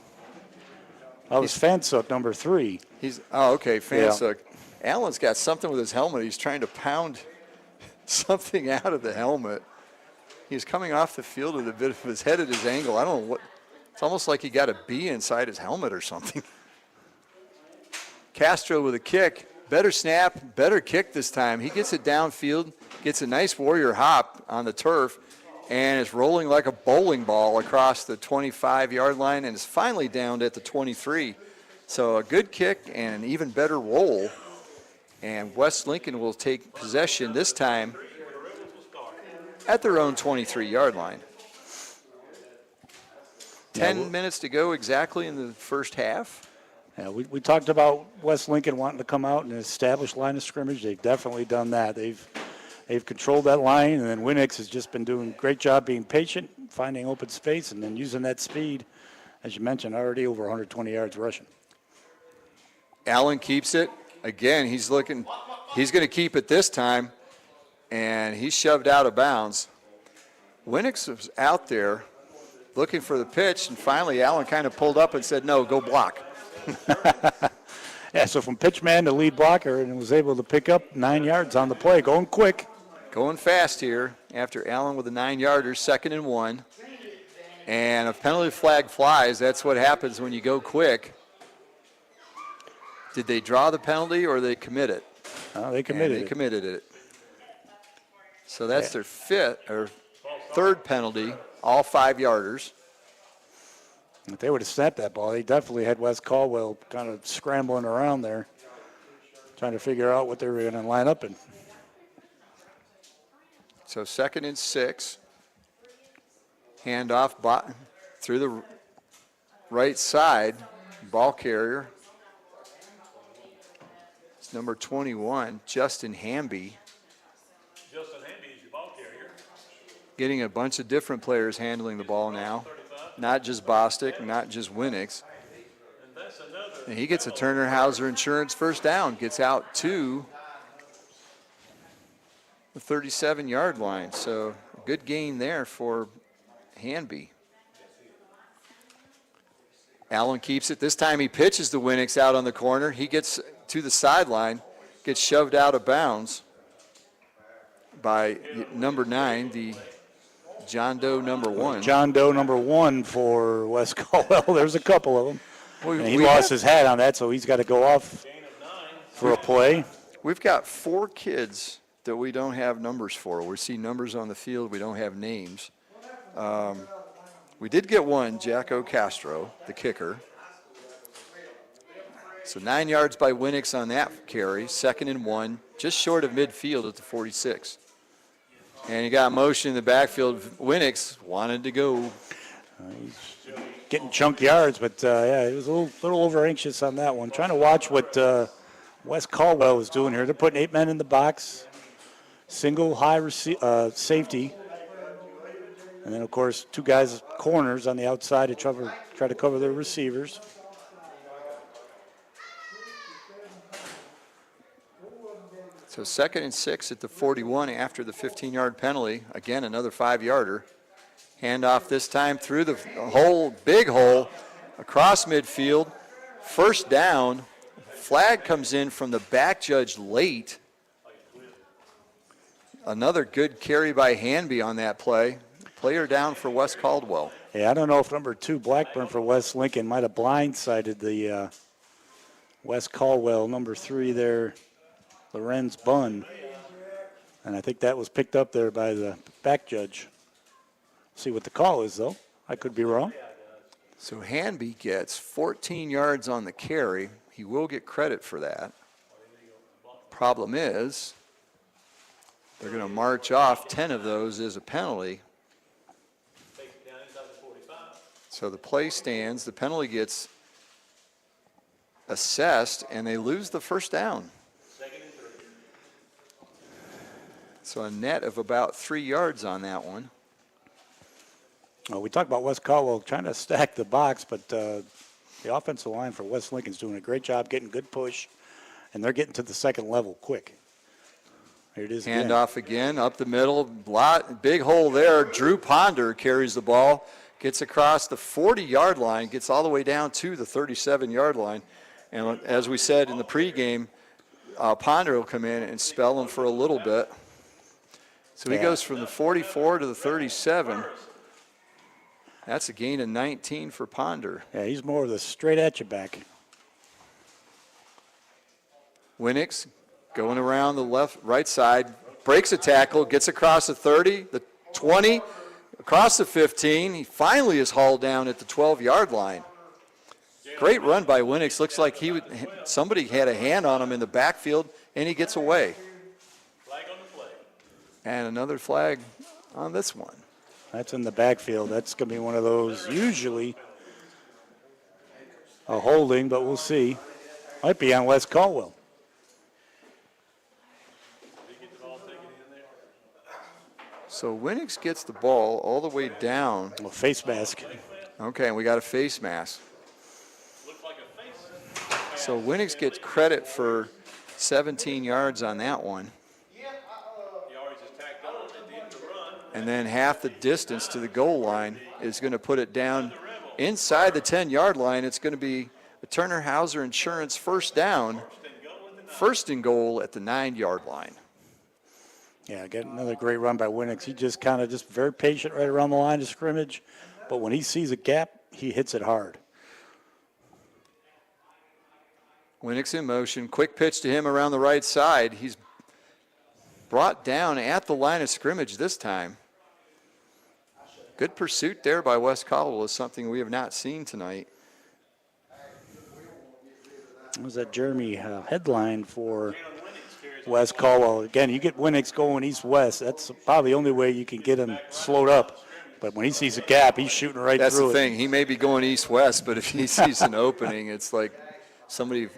That was Fansuk, number 3. Okay, Fansuk. Yeah. Allen's got something with his helmet. He's trying to pound something out of the helmet. He's coming off the field with a bit of his head at his angle. I don't know what. It's almost like he got a bee inside his helmet or something. Castro with a kick. Better snap, better kick this time. He gets it downfield, gets a nice warrior hop on the turf, and is rolling like a bowling ball across the 25-yard line and is finally downed at the 23. So a good kick and an even better roll. And West Lincoln will take possession this time at their own 23-yard line. 10 minutes to go exactly in the first half. Yeah, we talked about West Lincoln wanting to come out and establish line of scrimmage. They've definitely done that. They've controlled that line, and then Winix has just been doing a great job being patient, finding open space, and then using that speed, as you mentioned, already over 120 yards rushing. Allen keeps it. Again, he's going to keep it this time, and he's shoved out of bounds. Winix was out there looking for the pitch, and finally Allen kind of pulled up and said, no, go block. Yeah, so from pitch man to lead blocker, and was able to pick up 9 yards on the play, going quick. Going fast here after Allen with a 9-yarder, 2nd and 1. And a penalty flag flies. That's what happens when you go quick. Did they draw the penalty or they commit it? They committed it. They committed it. So that's their 3rd penalty, all 5-yarders. If they would have snapped that ball, they definitely had West Caldwell kind of scrambling around there, trying to figure out what they were going to line up in. So 2nd and 6. Handoff through the right side. Ball carrier. It's number 21, Justin Hamby. Justin Hamby is your ball carrier. Getting a bunch of different players handling the ball now. Not just Bostic, not just Winix. And he gets a Turner Hauser Insurance first down, gets out to the 37-yard line. So a good gain there for Hanby. Allen keeps it. This time he pitches to Winix out on the corner. He gets to the sideline, gets shoved out of bounds by number 9, the John Doe number 1. John Doe number 1 for West Caldwell. There's a couple of them. And he lost his hat on that, so he's got to go off for a play. We've got 4 kids that we don't have numbers for. We see numbers on the field. We don't have names. We did get one, Jacko Castro, the kicker. So 9 yards by Winix on that carry, 2nd and 1, just short of midfield at the 46. And he got motion in the backfield. Winix wanted to go. He's getting chunk yards, but yeah, he was a little over anxious on that one. Trying to watch what West Caldwell was doing here. They're putting 8 men in the box, single high safety, and then of course 2 guys corners on the outside to try to cover their receivers. So 2nd and 6 at the 41 after the 15-yard penalty. Again, another 5-yarder. Handoff this time through the hole, big hole, across midfield. First down. Flag comes in from the back judge late. Another good carry by Hanby on that play. Player down for West Caldwell. Yeah, I don't know if number 2, Blackburn for West Lincoln, might have blindsided the West Caldwell. Number 3 there, Lorenz Bunn. And I think that was picked up there by the back judge. See what the call is, though. I could be wrong. So Hanby gets 14 yards on the carry. He will get credit for that. Problem is, they're going to march off 10 of those as a penalty. So the play stands, the penalty gets assessed, and they lose the first down. So a net of about 3 yards on that one. Well, we talked about West Caldwell trying to stack the box, but the offensive line for West Lincoln's doing a great job getting good push, and they're getting to the second level quick. Here it is again. Handoff again, up the middle, big hole there. Drew Ponder carries the ball, gets across the 40-yard line, gets all the way down to the 37-yard line. And as we said in the pregame, Ponder will come in and spell him for a little bit. So he goes from the 44 to the 37. That's a gain of 19 for Ponder. Yeah, he's more of the straight-at-you back. Winix going around the right side, breaks a tackle, gets across the 30, the 20, across the 15. He finally is hauled down at the 12-yard line. Great run by Winix. Looks like somebody had a hand on him in the backfield, and he gets away. Flag on the play. And another flag on this one. That's in the backfield. That's going to be one of those, usually a holding, but we'll see. Might be on Wes Caldwell. So Winix gets the ball all the way down. A face mask. Okay, and we got a face mask. So Winix gets credit for 17 yards on that one. And then half the distance to the goal line is going to put it down inside the 10-yard line. It's going to be a Turner Hauser Insurance first down, first and goal at the 9-yard line. Yeah, got another great run by Winix. He just kind of just very patient right around the line of scrimmage. But when he sees a gap, he hits it hard. Winix in motion. Quick pitch to him around the right side. He's brought down at the line of scrimmage this time. Good pursuit there by Wes Caldwell is something we have not seen tonight. What was that Jeremy headline for Wes Caldwell? Again, you get Winix going east-west. That's probably the only way you can get him slowed up. But when he sees a gap, he's shooting right through it. That's the thing. He may be going east-west, but if he sees an opening, it's like somebody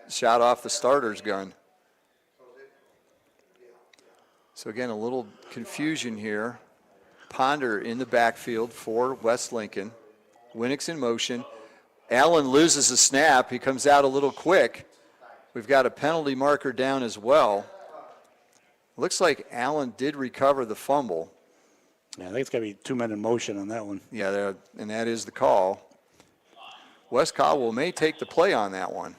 shot off the starter's gun. So again, a little confusion here. Ponder in the backfield for West Lincoln. Winix in motion. Allen loses a snap. He comes out a little quick. We've got a penalty marker down as well. Looks like Allen did recover the fumble. Yeah, I think it's got to be 2 men in motion on that one. Yeah, and that is the call. Wes Caldwell may take the play on that one.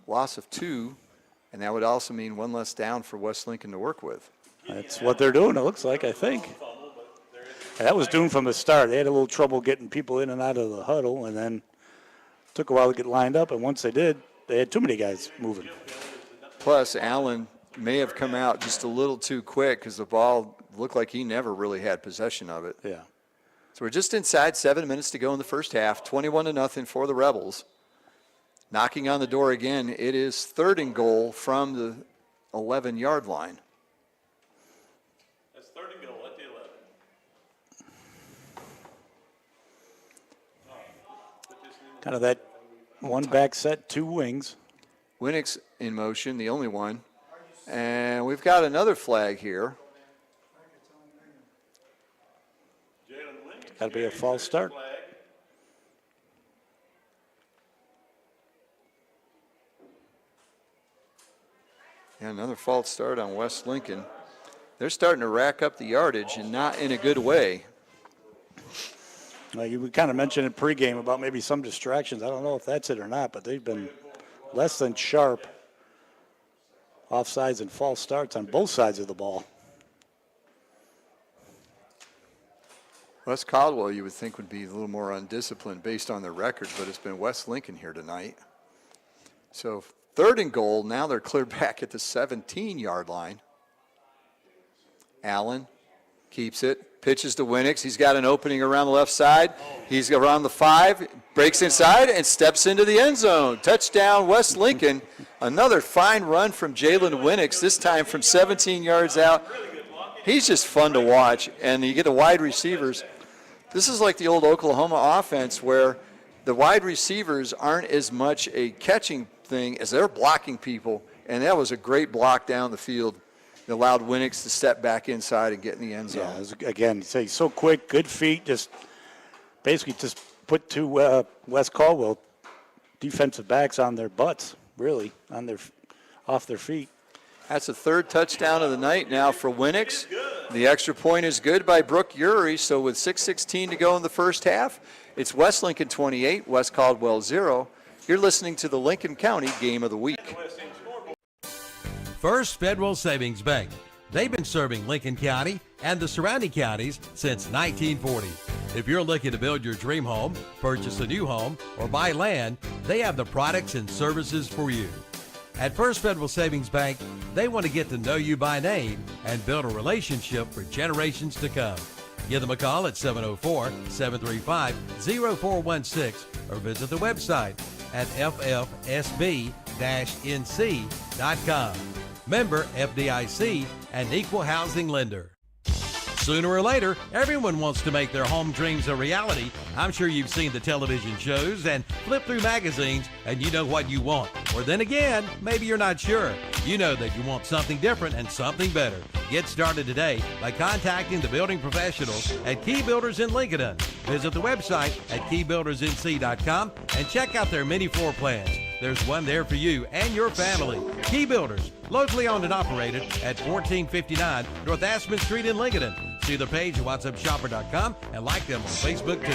Loss of 2, and that would also mean one less down for West Lincoln to work with. That's what they're doing, it looks like, I think. And that was doomed from the start. They had a little trouble getting people in and out of the huddle, and then took a while to get lined up, and once they did, they had too many guys moving. Plus, Allen may have come out just a little too quick because the ball looked like he never really had possession of it. Yeah. So we're just inside 7 minutes to go in the first half, 21-0 for the Rebels. Knocking on the door again, it is 3rd and goal from the 11-yard line. That's 3rd and goal at the 11. Kind of that one back set, 2 wings. Winix in motion, the only one. And we've got another flag here. Got to be a false start. Yeah, another false start on West Lincoln. They're starting to rack up the yardage and not in a good way. You kind of mentioned in pregame about maybe some distractions. I don't know if that's it or not, but they've been less than sharp offsides and false starts on both sides of the ball. Wes Caldwell, you would think, would be a little more undisciplined based on their record, but it's been West Lincoln here tonight. So 3rd and goal. Now they're cleared back at the 17-yard line. Allen keeps it, pitches to Winix. He's got an opening around the left side. He's around the 5, breaks inside, and steps into the end zone. Touchdown, West Lincoln. Another fine run from Jalen Winix, this time from 17 yards out. He's just fun to watch, and you get the wide receivers. This is like the old Oklahoma offense where the wide receivers aren't as much a catching thing as they're blocking people, and that was a great block down the field that allowed Winix to step back inside and get in the end zone. Yeah, was, again, say so quick, good feet, just basically just put 2 Wes Caldwell defensive backs on their butts, really, on their off their feet. That's the third touchdown of the night now for Winix. The extra point is good by Brooke Uri, so with 6:16 to go in the first half, it's West Lincoln 28, West Caldwell 0. You're listening to the Lincoln County Game of the Week. First Federal Savings Bank. They've been serving Lincoln County and the surrounding counties since 1940. If you're looking to build your dream home, purchase a new home, or buy land, they have the products and services for you. At First Federal Savings Bank, they want to get to know you by name and build a relationship for generations to come. Give them a call at 704-735-0416 or visit the website at ffsb-nc.com. Member FDIC and equal housing lender. Sooner or later, everyone wants to make their home dreams a reality. I'm sure you've seen the television shows and flipped through magazines and you know what you want. Or then again, maybe you're not sure. You know that you want something different and something better. Get started today by contacting the building professionals at Key Builders in Lincoln. Visit the website at keybuildersnc.com and check out their mini floor plans. There's one there for you and your family. Key Builders, locally owned and operated at 1459 North Aspen Street in Lincoln. See their page at whatsupshopper.com and like them on Facebook too.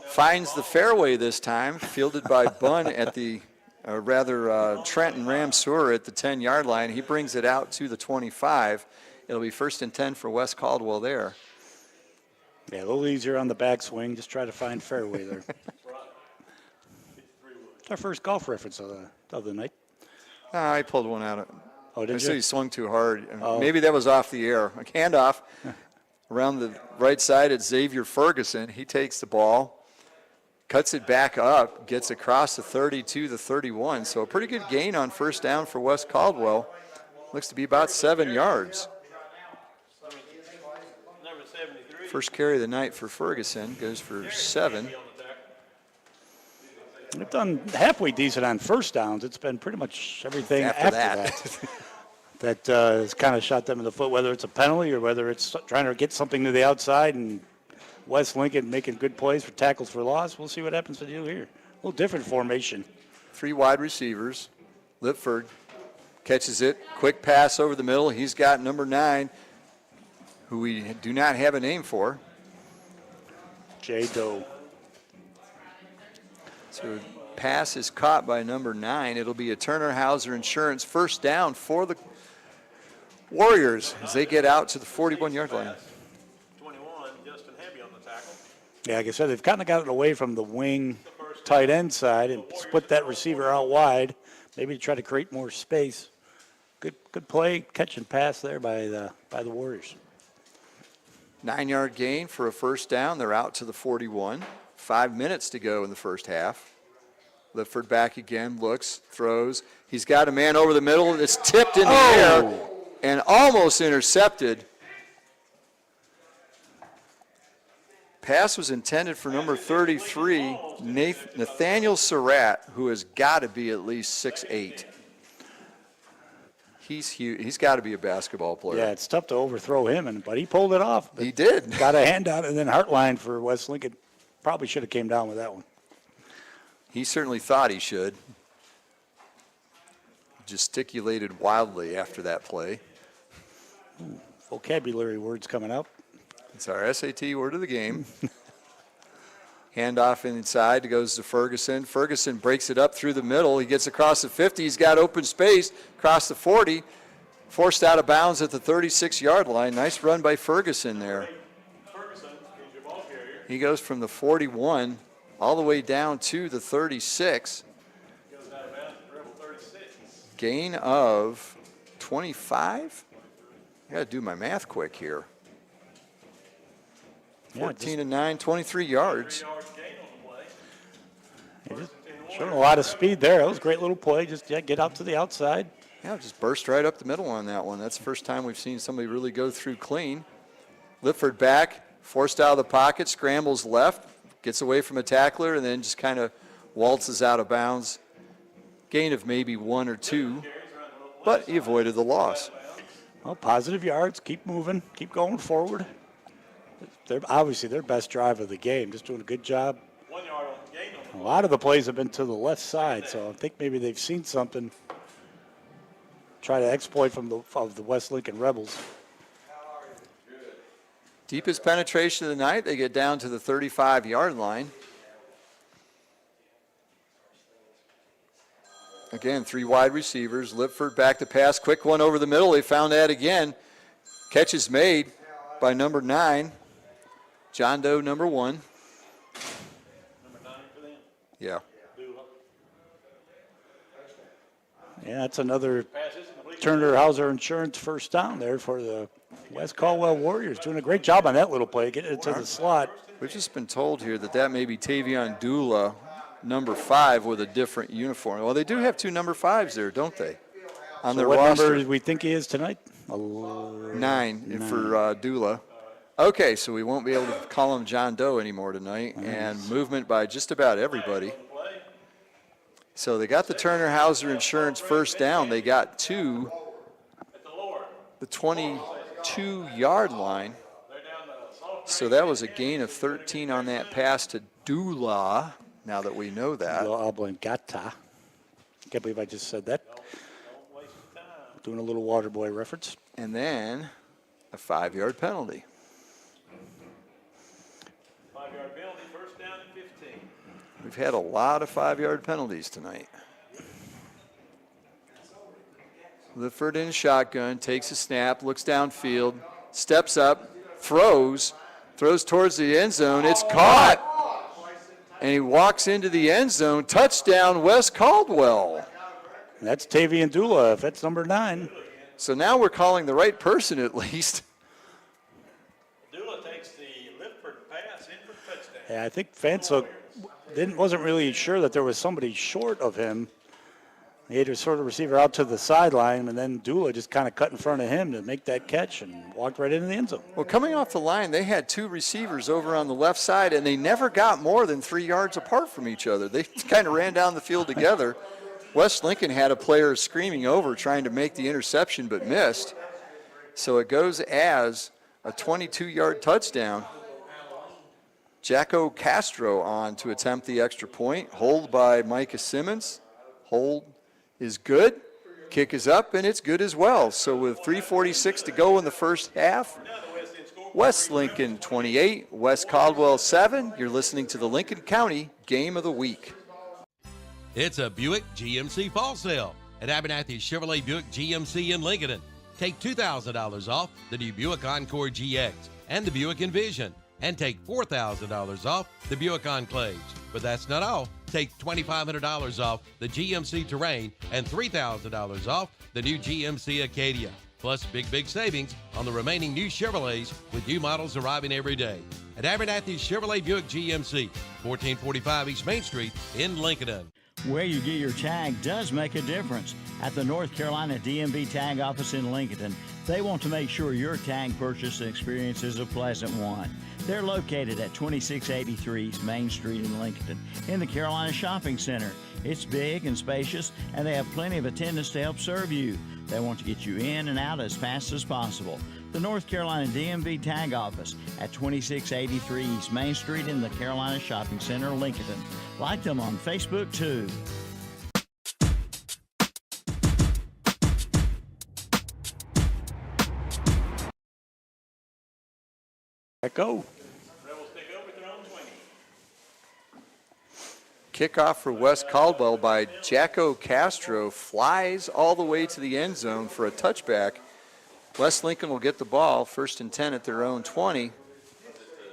Finds the fairway this time, fielded by Bunn at the, Trenton Ramseur at the 10-yard line. He brings it out to the 25. It'll be 1st and 10 for West Caldwell there. Yeah, a little easier on the backswing. Just try to find fairway there. It's our first golf reference of the night. I pulled one out. Oh, did I you? said he swung too hard. Oh. Maybe that was off the air. A handoff around the right side at Xavier Ferguson. He takes the ball, cuts it back up, gets across the 32 to 31. So a pretty good gain on first down for West Caldwell. Looks to be about 7 yards. First carry of the night for Ferguson goes for 7. They've done halfway decent on first downs. It's been pretty much everything after that. That has kind of shot them in the foot, whether it's a penalty or whether it's trying to get something to the outside, and West Lincoln making good plays for tackles for loss. We'll see what happens to you here. A little different formation. 3 wide receivers. Lipford catches it. Quick pass over the middle. He's got number 9, who we do not have a name for. Jay Doe. So pass is caught by number 9. It'll be a Turner Hauser Insurance first down for the Warriors as they get out to the 41-yard line. 21, Justin Heavy on the tackle. Yeah, like I said, they've kind of gotten away from the wing tight end side and split that receiver out wide, maybe to try to create more space. Good play, catch and pass there by the Warriors. 9-yard gain for a first down. They're out to the 41. 5 minutes to go in the first half. Lifford back again, looks, throws. He's got a man over the middle. It's tipped in the air and almost intercepted. Pass was intended for number 33, Nathaniel Surratt, who has got to be at least 6'8". He's huge. He's got to be a basketball player. Yeah, it's tough to overthrow him, but he pulled it off. He did. Got a hand out, and then Hartline for West Lincoln probably should have came down with that one. He certainly thought he should. Gesticulated wildly after that play. Vocabulary words coming out. It's our SAT word of the game. Handoff inside, goes to Ferguson. Ferguson breaks it up through the middle. He gets across the 50. He's got open space across the 40. Forced out of bounds at the 36-yard line. Nice run by Ferguson there. He goes from the 41 all the way down to the 36. Gain of 25. I got to do my math quick here. 14 and 9, 23 yards. Showing a lot of speed there. That was a great little play. Just get out to the outside. Yeah, just burst right up the middle on that one. That's the first time we've seen somebody really go through clean. Lifford back, forced out of the pocket, scrambles left, gets away from a tackler, and then just kind of waltzes out of bounds. Gain of maybe 1 or 2, but he avoided the loss. Well, positive yards. Keep moving. Keep going forward. they're obviously their best drive of the game. Just doing a good job. A lot of the plays have been to the left side, so I think maybe they've seen something. Try to exploit from the West Lincoln Rebels. Deepest penetration of the night. They get down to the 35-yard line. Again, 3 wide receivers. Lipford back to pass. Quick one over the middle. They found that again. Catch is made by number 9. John Doe, number 1. Number 9 for them? Yeah. Yeah, that's another Turner Hauser Insurance first down there for the West Caldwell Warriors. Doing a great job on that little play, getting it to the slot. We've just been told here that may be Tavion Dula, number 5, with a different uniform. Well, they do have 2 number 5s there, don't they? On their what roster. number do we think he is tonight? 9 for Dula. Okay, so we won't be able to call him John Doe anymore tonight. Nice. And movement by just about everybody. So they got the Turner Hauser Insurance first down. They got to the 22-yard line. So that was a gain of 13 on that pass to Dula, now that we know that. Oblongata. Can't believe I just said that. Doing a little water boy reference. And then a 5-yard penalty. 5-yard penalty, first down and 15. We've had a lot of 5-yard penalties tonight. Lifford in shotgun, takes a snap, looks downfield, steps up, throws towards the end zone. It's caught. And he walks into the end zone. Touchdown, West Caldwell. That's Tavion Dula, if that's number 9. So now we're calling the right person at least. Dula takes the Lifford pass in for touchdown. Yeah, I think Fansuk wasn't really sure that there was somebody short of him. He had to sort of receiver out to the sideline, and then Dula just kind of cut in front of him to make that catch and walked right into the end zone. Well, coming off the line, they had 2 receivers over on the left side, and they never got more than 3 yards apart from each other. They kind of ran down the field together. West Lincoln had a player screaming over trying to make the interception but missed. So it goes as a 22-yard touchdown. Jacko Castro on to attempt the extra point. Hold by Micah Simmons. Hold is good. Kick is up, and it's good as well. So with 3:46 to go in the first half, West Lincoln 28, West Caldwell 7. You're listening to the Lincoln County Game of the Week. It's a Buick GMC fall sale at Abernathy Chevrolet Buick GMC in Lincoln. Take $2,000 off the new Buick Encore GX and the Buick Envision, and take $4,000 off the Buick Enclaves. But that's not all. Take $2,500 off the GMC Terrain and $3,000 off the new GMC Acadia. Plus big savings on the remaining new Chevrolets with new models arriving every day. At Abernathy Chevrolet Buick GMC, 1445 East Main Street in Lincoln. Where you get your tag does make a difference. At the North Carolina DMV Tag Office in Lincoln, they want to make sure your tag purchase experience is a pleasant one. They're located at 2683 East Main Street in Lincoln in the Carolina Shopping Center. It's big and spacious, and they have plenty of attendants to help serve you. They want to get you in and out as fast as possible. The North Carolina DMV Tag Office at 2683 East Main Street in the Carolina Shopping Center, Lincoln. Like them on Facebook, too. Go. Kickoff for West Caldwell by Jacko Castro flies all the way to the end zone for a touchback. West Lincoln will get the ball, 1st and 10 at their own 20.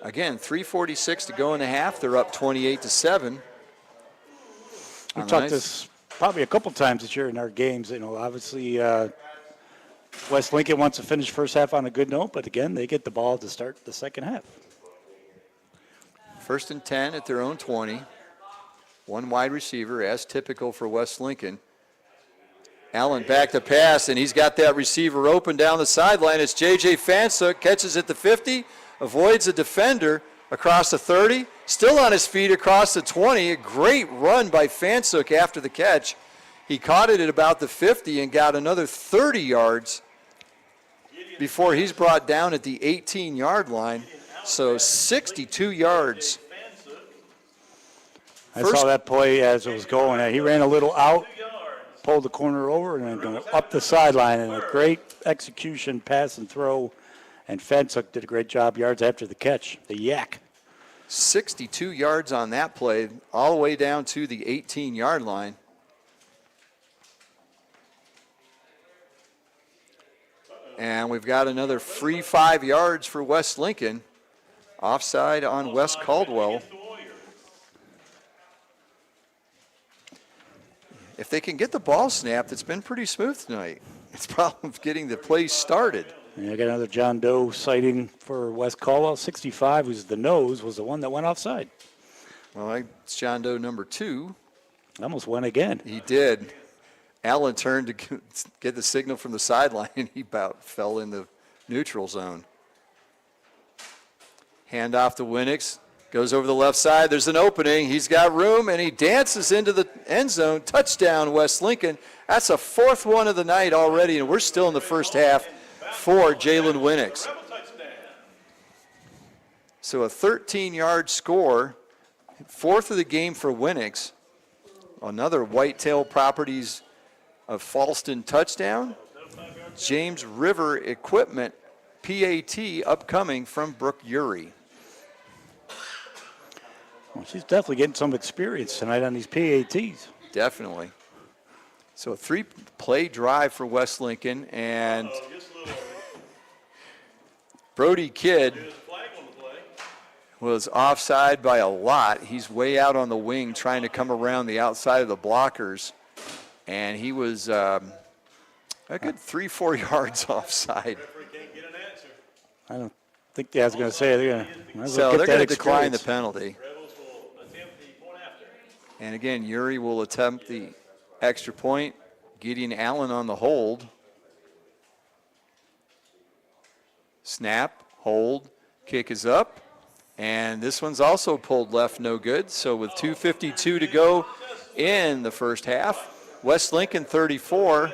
Again, 3:46 to go in the half. They're up 28-7. We've talked this probably a couple times this year in our games. You know, obviously West Lincoln wants to finish first half on a good note, but again, they get the ball to start the second half. 1st and 10 at their own 20. 1 wide receiver, as typical for West Lincoln. Allen back to pass, and he's got that receiver open down the sideline. It's J.J. Fansuk, catches at the 50, avoids a defender across the 30, still on his feet across the 20. A great run by Fansuk after the catch. He caught it at about the 50 and got another 30 yards before he's brought down at the 18-yard line. So 62 yards. I saw that play as it was going. He ran a little out, pulled the corner over, and then going up the sideline. And a great execution, pass and throw. And Fensick did a great job yards after the catch, the yak. 62 yards on that play, all the way down to the 18-yard line. And we've got another free 5 yards for West Lincoln. Offside on Wes Caldwell. If they can get the ball snapped, it's been pretty smooth tonight. It's a problem of getting the plays started. Yeah, I got another John Doe sighting for Wes Caldwell. 65, who's the nose, was the one that went offside. Well, it's John Doe number 2. Almost went again. He did. Allen turned to get the signal from the sideline, and he about fell in the neutral zone. Hand off to Winnix. Goes over the left side. There's an opening. He's got room, and he dances into the end zone. Touchdown, West Lincoln. That's a 4th one of the night already, and we're still in the first half for Jalen Winnix. So a 13-yard score, 4th of the game for Winnix. Another Whitetail Properties of Falston touchdown. James River Equipment PAT upcoming from Brooke Urey. Well, she's definitely getting some experience tonight on these PATs. Definitely. So a 3-play drive for West Lincoln, and Brody Kidd was offside by a lot. He's way out on the wing trying to come around the outside of the blockers, and he was a good 3-4 yards offside. I don't think I was going to say they're going to decline the penalty. And again, Urey will attempt the extra point. Gideon Allen on the hold. Snap, hold, kick is up. And this one's also pulled left, no good. So with 2:52 to go in the first half, West Lincoln 34,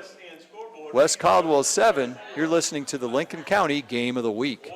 West Caldwell 7. You're listening to the Lincoln County Game of the Week.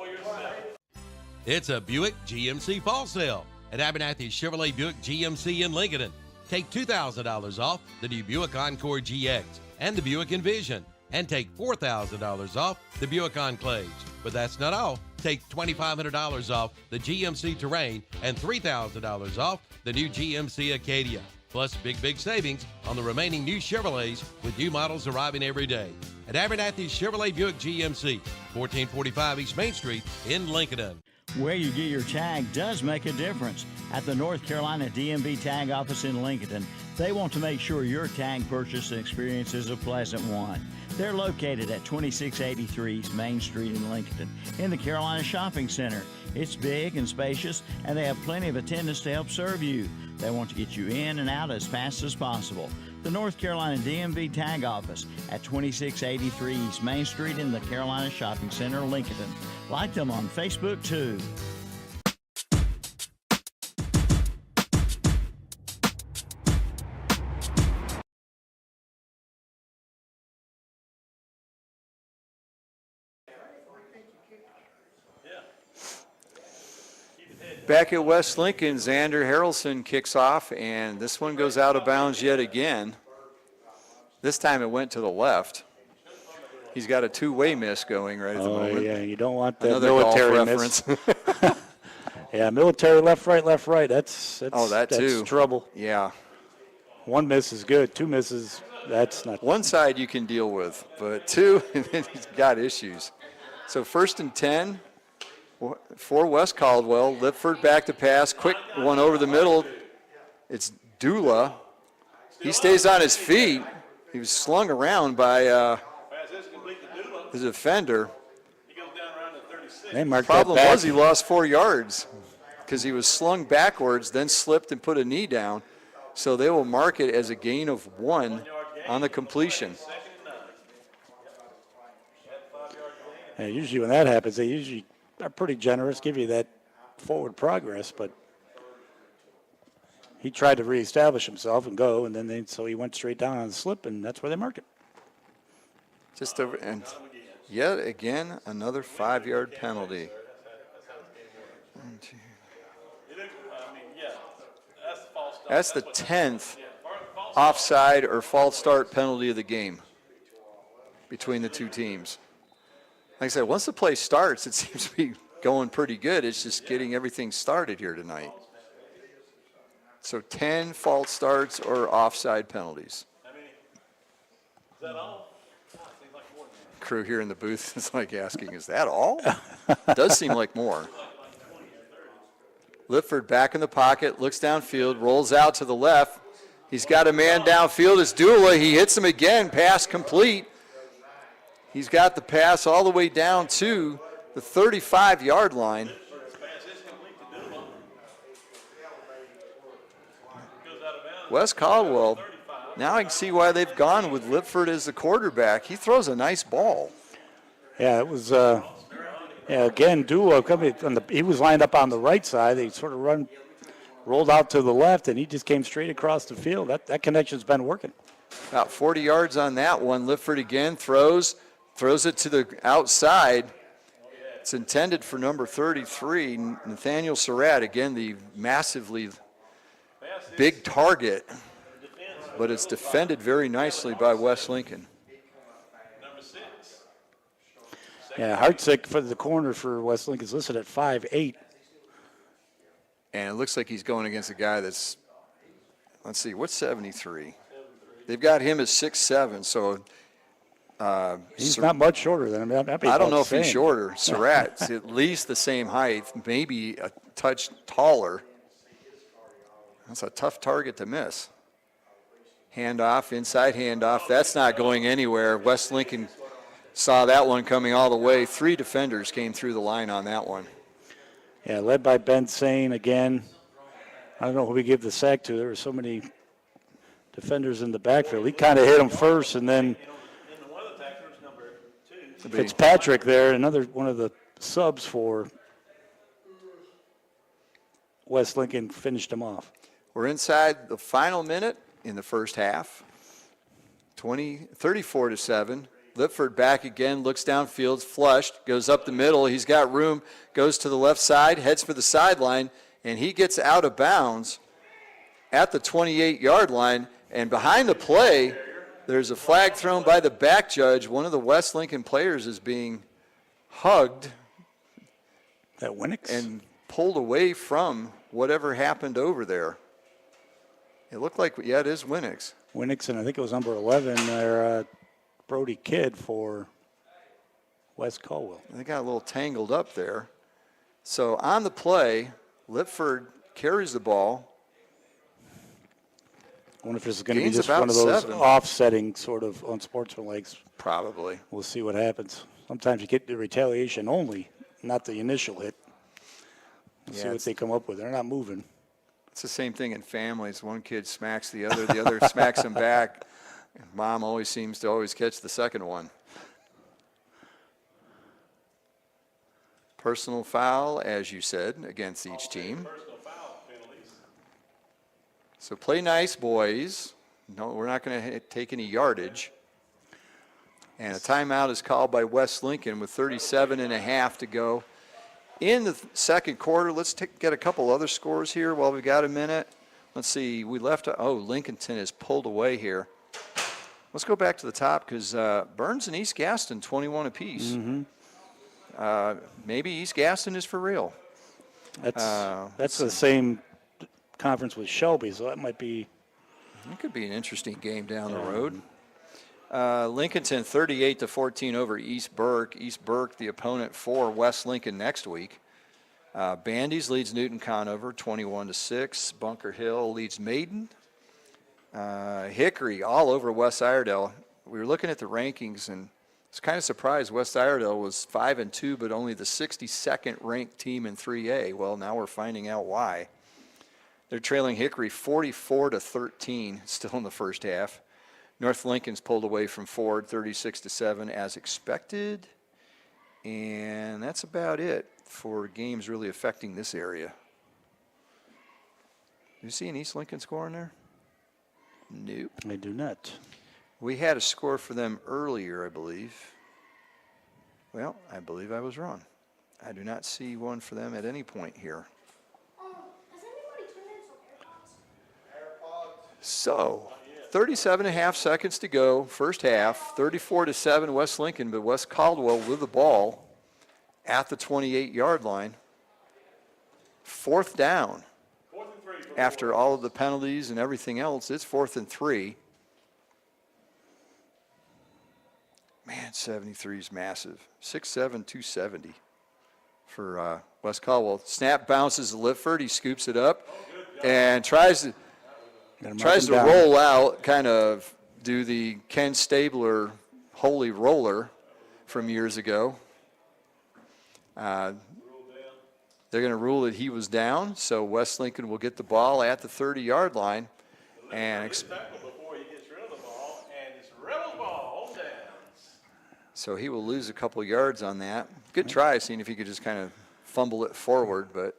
It's a Buick GMC fall sale at Abernathy Chevrolet Buick GMC in Lincoln. Take $2,000 off the new Buick Encore GX and the Buick Envision, and take $4,000 off the Buick Enclave. But that's not all. Take $2,500 off the GMC Terrain and $3,000 off the new GMC Acadia. Plus big savings on the remaining new Chevrolets with new models arriving every day. At Abernathy Chevrolet Buick GMC, 1445 East Main Street in Lincoln. Where you get your tag does make a difference. At the North Carolina DMV Tag Office in Lincoln, they want to make sure your tag purchase experience is a pleasant one. They're located at 2683 East Main Street in Lincoln, in the Carolina Shopping Center. It's big and spacious, and they have plenty of attendants to help serve you. They want to get you in and out as fast as possible. The North Carolina DMV Tag Office at 2683 East Main Street in the Carolina Shopping Center, Lincoln. Like them on Facebook, too. Back at West Lincoln, Xander Harrelson kicks off, and this one goes out of bounds yet again. This time it went to the left. He's got a two-way miss going right at the moment. Yeah, you don't want that Another military golf miss. reference. Yeah, military left, right. That's that too. Trouble. Yeah. One miss is good. Two misses, that's not. One side you can deal with, but two, he's got issues. So 1st and 10 for West Caldwell. Lipford back to pass. Quick one over the middle. It's Dula. He stays on his feet. He was slung around by the defender. Problem was he lost 4 yards because he was slung backwards, then slipped and put a knee down. So they will mark it as a gain of 1 on the completion. Yeah, usually when that happens, they usually are pretty generous, give you that forward progress, but he tried to reestablish himself and go, and then so he went straight down on the slip, and that's where they mark it. Just over, and yet again, another 5-yard penalty. That's the 10th offside or false start penalty of the game between the two teams. Like I said, once the play starts, it seems to be going pretty good. It's just getting everything started here tonight. So 10 false starts or offside penalties. Is that all? Crew here in the booth is like asking, is that all? Does seem like more. Lifford back in the pocket, looks downfield, rolls out to the left. He's got a man downfield. It's Dula. He hits him again. Pass complete. He's got the pass all the way down to the 35-yard line. Wes Caldwell, now I can see why they've gone with Lipford as the quarterback. He throws a nice ball. Yeah, it was, again, Dula coming he was lined up on the right side. He sort of rolled out to the left, and he just came straight across the field. That connection's been working. About 40 yards on that one. Lipford again throws it to the outside. It's intended for number 33, Nathaniel Surratt. Again, the massively big target, but it's defended very nicely by West Lincoln. Yeah, Hartzick for the corner for West Lincoln is listed at 5'8". And it looks like he's going against a guy that's, let's see, what's 73? They've got him as 6'7", so. He's not much shorter than him. I don't know if he's shorter. Surratt's at least the same height, maybe a touch taller. That's a tough target to miss. Handoff, inside handoff. That's not going anywhere. West Lincoln saw that one coming all the way. 3 defenders came through the line on that one. Yeah, led by Ben Sane again. I don't know who we gave the sack to. There were so many defenders in the backfield. He kind of hit him first, and then Fitzpatrick there, another one of the subs for West Lincoln, finished him off. We're inside the final minute in the first half. 34-7. Lipford back again, looks downfield, flushed, goes up the middle. He's got room, goes to the left side, heads for the sideline, and he gets out of bounds at the 28-yard line. And behind the play, there's a flag thrown by the back judge. One of the West Lincoln players is being hugged. That Winix? And pulled away from whatever happened over there. It looked like, yeah, it is Winix. Winix, and I think it was number 11 there, Brody Kidd for West Caldwell. They got a little tangled up there. So on the play, Lipford carries the ball. I wonder if this is going to be just one of those offsetting sort of unsportsmanlike. Probably. We'll see what happens. Sometimes you get the retaliation only, not the initial hit. We'll see what they come up with. They're not moving. It's the same thing in families. One kid smacks the other smacks him back. And mom always seems to catch the second one. Personal foul, as you said, against each team. So play nice, boys. No, we're not going to take any yardage. And a timeout is called by West Lincoln with 37.5 to go in the second quarter. Let's get a couple other scores here while we've got a minute. Let's see. We left. Lincolnton is pulled away here. Let's go back to the top because Burns and East Gaston 21 apiece. Mm-hmm. Maybe East Gaston is for real. That's the same conference with Shelby, so that might be. It could be an interesting game down the road. Lincolnton 38-14 over East Burke. East Burke, the opponent for West Lincoln next week. Bandy's leads Newton Conover 21-6. Bunker Hill leads Maiden. Hickory all over West Iredell. We were looking at the rankings and I was kind of surprised West Iredell was 5-2, but only the 62nd ranked team in 3A. Well, now we're finding out why. They're trailing Hickory 44-13 still in the first half. North Lincoln's pulled away from Ford 36-7 as expected. And that's about it for games really affecting this area. Do you see an East Lincoln score in there? Nope. I do not. We had a score for them earlier, I believe. Well, I believe I was wrong. I do not see one for them at any point here. So 37 and a half seconds to go, first half, 34-7 West Lincoln, but West Caldwell with the ball at the 28-yard line. Fourth down. After all of the penalties and everything else, it's 4th and 3. Man, 73 is massive. 6'7", 270 for West Caldwell. Snap bounces to Lifford. He scoops it up and tries to roll out, kind of do the Ken Stabler holy roller from years ago. They're going to rule that he was down, so West Lincoln will get the ball at the 30-yard line. And before he gets rid of the ball, and it's Rebel ball, hold downs. So he will lose a couple yards on that. Good try, seeing if he could just kind of fumble it forward, but.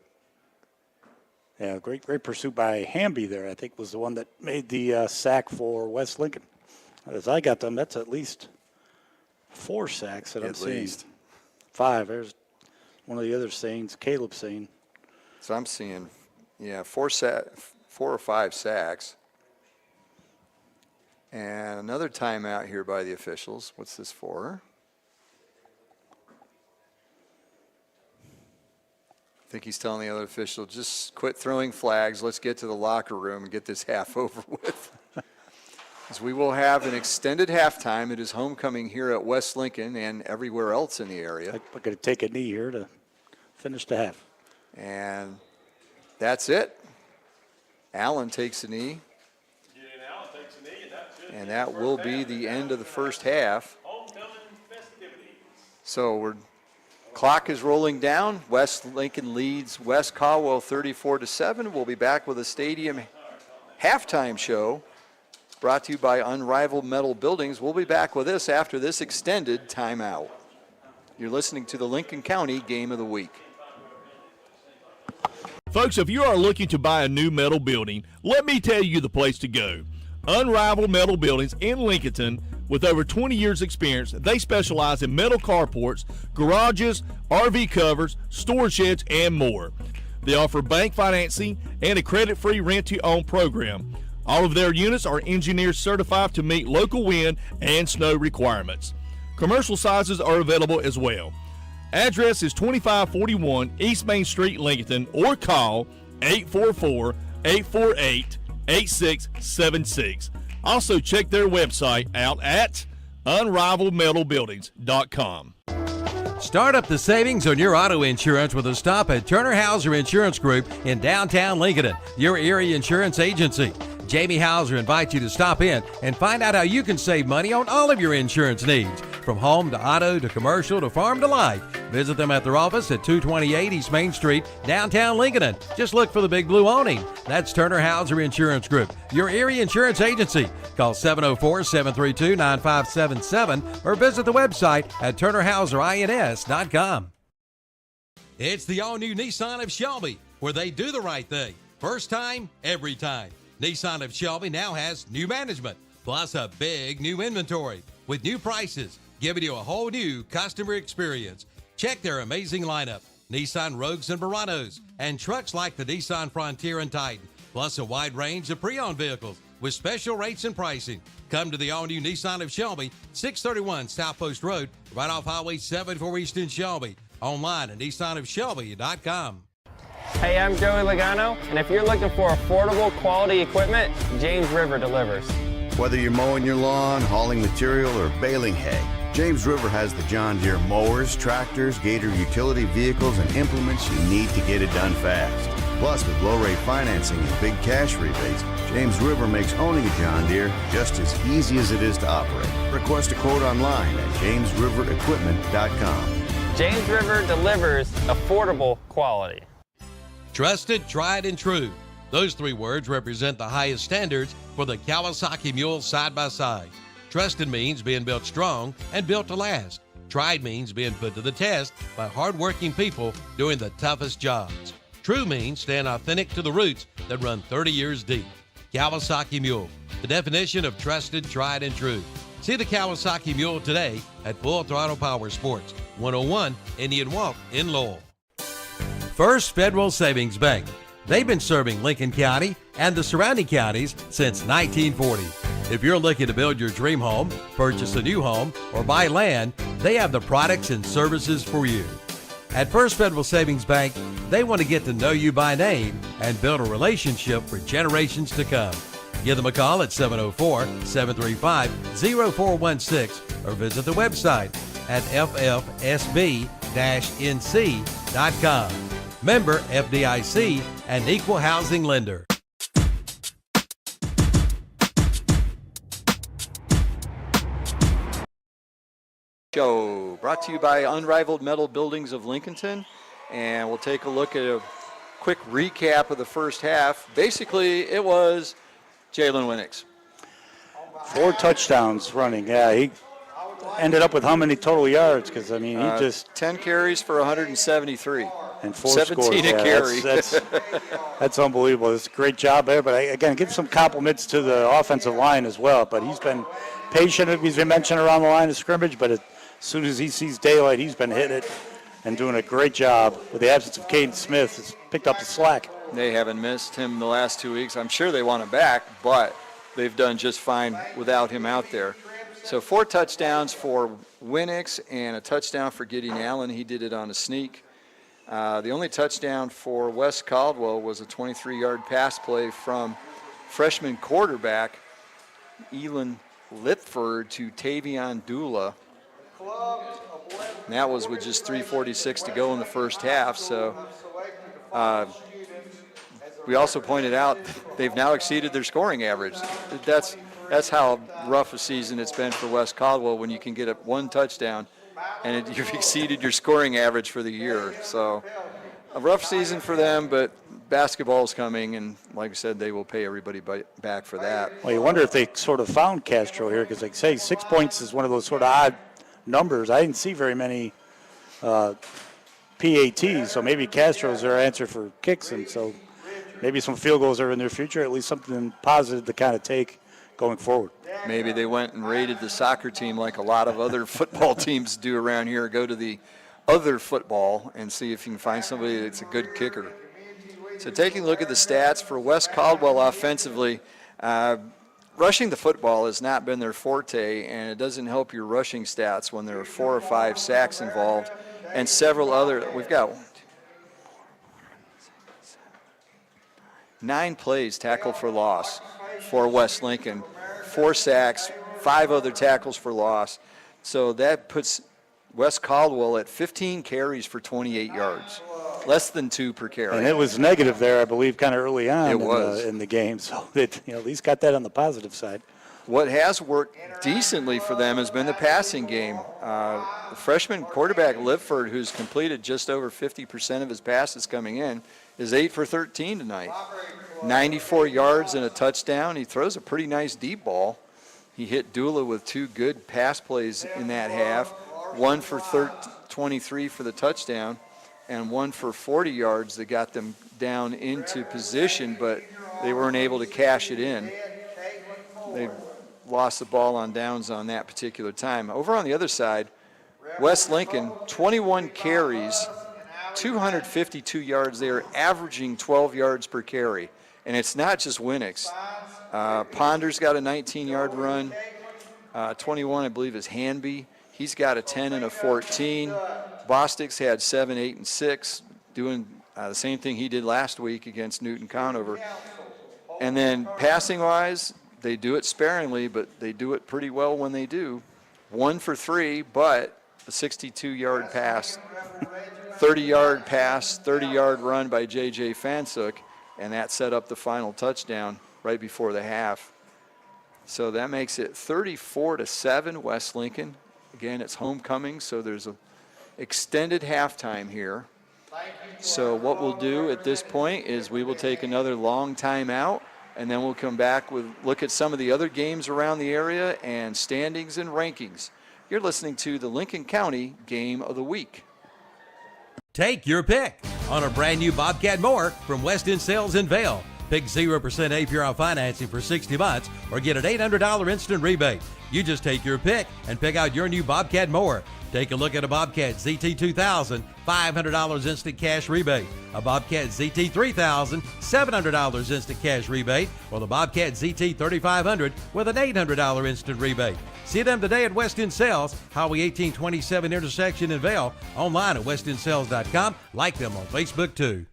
Yeah, great pursuit by Hamby there, I think, was the one that made the sack for West Lincoln. As I got them, that's at least 4 sacks that I'm seeing. At least 5. There's one of the other scenes, Caleb's scene. So I'm seeing, 4 or 5 sacks. And another timeout here by the officials. What's this for? I think he's telling the other official, just quit throwing flags. Let's get to the locker room and get this half over with. As we will have an extended halftime. It is homecoming here at West Lincoln and everywhere else in the area. We're going to take a knee here to finish the half. And that's it. Allen takes a knee. And that will be the end of the first half. So clock is rolling down. West Lincoln leads West Caldwell 34-7. We'll be back with a stadium halftime show brought to you by Unrivaled Metal Buildings. We'll be back with this after this extended timeout. You're listening to the Lincoln County Game of the Week. Folks, if you are looking to buy a new metal building, let me tell you the place to go. Unrivaled Metal Buildings in Lincolnton. With over 20 years experience, they specialize in metal carports, garages, RV covers, storage sheds, and more. They offer bank financing and a credit-free rent-to-own program. All of their units are engineer certified to meet local wind and snow requirements. Commercial sizes are available as well. Address is 2541 East Main Street, Lincolnton, or call 844-848-8676. Also, check their website out at unrivalledmetalbuildings.com. Start up the savings on your auto insurance with a stop at Turner Hauser Insurance Group in downtown Lincoln, your area insurance agency. Jamie Hauser invites you to stop in and find out how you can save money on all of your insurance needs, from home to auto to commercial to farm to life. Visit them at their office at 228 East Main Street, downtown Lincoln. Just look for the big blue awning. That's Turner Hauser Insurance Group, your area insurance agency. Call 704-732-9577 or visit the website at turnerhauserins.com. It's the all-new Nissan of Shelby, where they do the right thing. First time, every time. Nissan of Shelby now has new management, plus a big new inventory with new prices, giving you a whole new customer experience. Check their amazing lineup, Nissan Rogues and Muranos, and trucks like the Nissan Frontier and Titan, plus a wide range of pre-owned vehicles with special rates and pricing. Come to the all-new Nissan of Shelby, 631 South Post Road, right off Highway 74 East in Shelby. Online at nissanofshelby.com. Hey, I'm Joey Logano, and if you're looking for affordable quality equipment, James River delivers. Whether you're mowing your lawn, hauling material, or baling hay, James River has the John Deere mowers, tractors, Gator utility vehicles, and implements you need to get it done fast. Plus, with low-rate financing and big cash rebates, James River makes owning a John Deere just as easy as it is to operate. Request a quote online at jamesriverequipment.com. James River delivers affordable quality. Trusted, tried, and true. Those 3 words represent the highest standards for the Kawasaki Mule side-by-side. Trusted means being built strong and built to last. Tried means being put to the test by hard-working people doing the toughest jobs. True means staying authentic to the roots that run 30 years deep. Kawasaki Mule, the definition of trusted, tried, and true. See the Kawasaki Mule today at Full Throttle Power Sports, 101 Indian Walk in Lowell. First Federal Savings Bank, They've been serving Lincoln County and the surrounding counties since 1940. If you're looking to build your dream home, purchase a new home, or buy land, they have the products and services for you. At First Federal Savings Bank, they want to get to know you by name and build a relationship for generations to come. Give them a call at 704-735-0416 or visit the website at ffsb-nc.com. Member FDIC, an equal housing lender. Show brought to you by Unrivaled Metal Buildings of Lincolnton, and we'll take a look at a quick recap of the first half. Basically, it was Jalen Winnix. 4 touchdowns running. Yeah, he ended up with how many total yards? Because, I mean, he just 10 carries for 173. And 4 17 scores. a carry. That's unbelievable. It's a great job there. But, again, give some compliments to the offensive line as well. But he's been patient. He's been mentioned around the line of scrimmage. But as soon as he sees daylight, he's been hitting it and doing a great job. With the absence of Caden Smith, has picked up the slack. They haven't missed him the last 2 weeks. I'm sure they want him back, but they've done just fine without him out there. So 4 touchdowns for Winnix and a touchdown for Gideon Allen. He did it on a sneak. The only touchdown for Wes Caldwell was a 23-yard pass play from freshman quarterback Elon Lipford to Tavion Dula. And that was with just 3:46 to go in the first half. So we also pointed out they've now exceeded their scoring average. That's how rough a season it's been for Wes Caldwell when you can get up 1 touchdown and you've exceeded your scoring average for the year. So a rough season for them, but basketball's coming, and like I said, they will pay everybody back for that. Well, you wonder if they sort of found Castro here, because, like say, 6 points is one of those sort of odd numbers. I didn't see very many PATs, so maybe Castro's their answer for kicks, and so maybe some field goals are in their future, at least something positive to kind of take going forward. Maybe they went and raided the soccer team like a lot of other football teams do around here. Go to the other football and see if you can find somebody that's a good kicker. So taking a look at the stats for Wes Caldwell offensively, rushing the football has not been their forte, and it doesn't help your rushing stats when there are 4 or 5 sacks involved and several other. We've got 9 plays tackled for loss for West Lincoln, 4 sacks, 5 other tackles for loss. So that puts Wes Caldwell at 15 carries for 28 yards, less than 2 per carry. And it was negative there, I believe, kind of early on in the game. So it, at least got that on the positive side. What has worked decently for them has been the passing game. Freshman quarterback Lipford, who's completed just over 50% of his passes coming in, is 8 for 13 tonight. 94 yards and a touchdown. He throws a pretty nice deep ball. He hit Dula with 2 good pass plays in that half, 1 for 23 for the touchdown, and 1 for 40 yards that got them down into position, but they weren't able to cash it in. They lost the ball on downs on that particular time. Over on the other side, West Lincoln, 21 carries, 252 yards. They are averaging 12 yards per carry. And it's not just Winnix. Ponder's got a 19-yard run. 21, I believe, is Hanby. He's got a 10 and a 14. Bostic's had 7, 8, and 6, doing the same thing he did last week against Newton Conover. And then passing-wise, they do it sparingly, but they do it pretty well when they do. 1 for 3, but a 62-yard pass, 30-yard pass, 30-yard run by J.J. Fansuk, and that set up the final touchdown right before the half. So that makes it 34-7 West Lincoln. Again, it's homecoming, so there's an extended halftime here. So what we'll do at this point is we will take another long time out, and then we'll come back with look at some of the other games around the area and standings and rankings. You're listening to the Lincoln County Game of the Week. Take your pick on a brand new Bobcat mower from West End Sales in Vail. Pick 0% APR on financing for 60 months or get an $800 instant rebate. You just take your pick and pick out your new Bobcat mower. Take a look at a Bobcat ZT2000, $500 instant cash rebate. A Bobcat ZT3000, $700 instant cash rebate. Or the Bobcat ZT3500 with an $800 instant rebate. See them today at West End Sales, Highway 1827 intersection in Vail. Online at westendsales.com. Like them on Facebook too.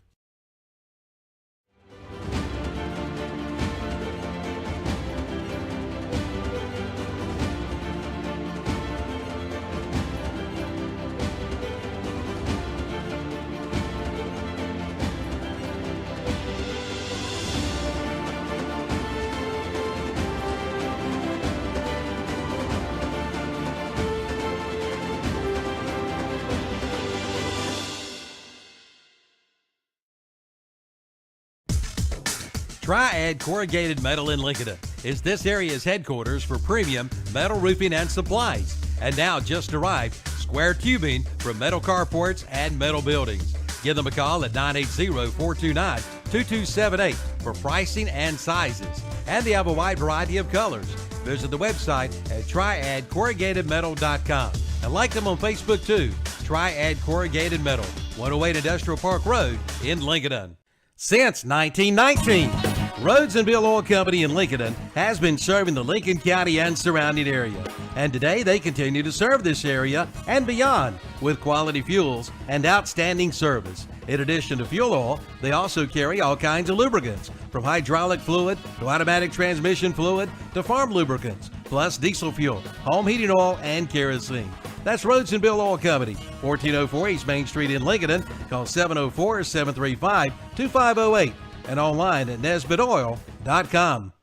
Triad Corrugated Metal in Lincoln is this area's headquarters for premium metal roofing and supplies. And now just arrived, square tubing for metal carports and metal buildings. Give them a call at 980-429-2278 for pricing and sizes. And they have a wide variety of colors. Visit the website at triadcorrugatedmetal.com. And like them on Facebook too, Triad Corrugated Metal, 108 Industrial Park Road in Lincoln. Since 1919, Rhodes and Bill Oil Company in Lincoln has been serving the Lincoln County and surrounding area. And today they continue to serve this area and beyond with quality fuels and outstanding service. In addition to fuel oil, they also carry all kinds of lubricants, from hydraulic fluid to automatic transmission fluid to farm lubricants, plus diesel fuel, home heating oil, and kerosene. That's Rhodes and Bill Oil Company, 1404 East Main Street in Lincoln. Call 704-735-2508 and online at nesbitoil.com.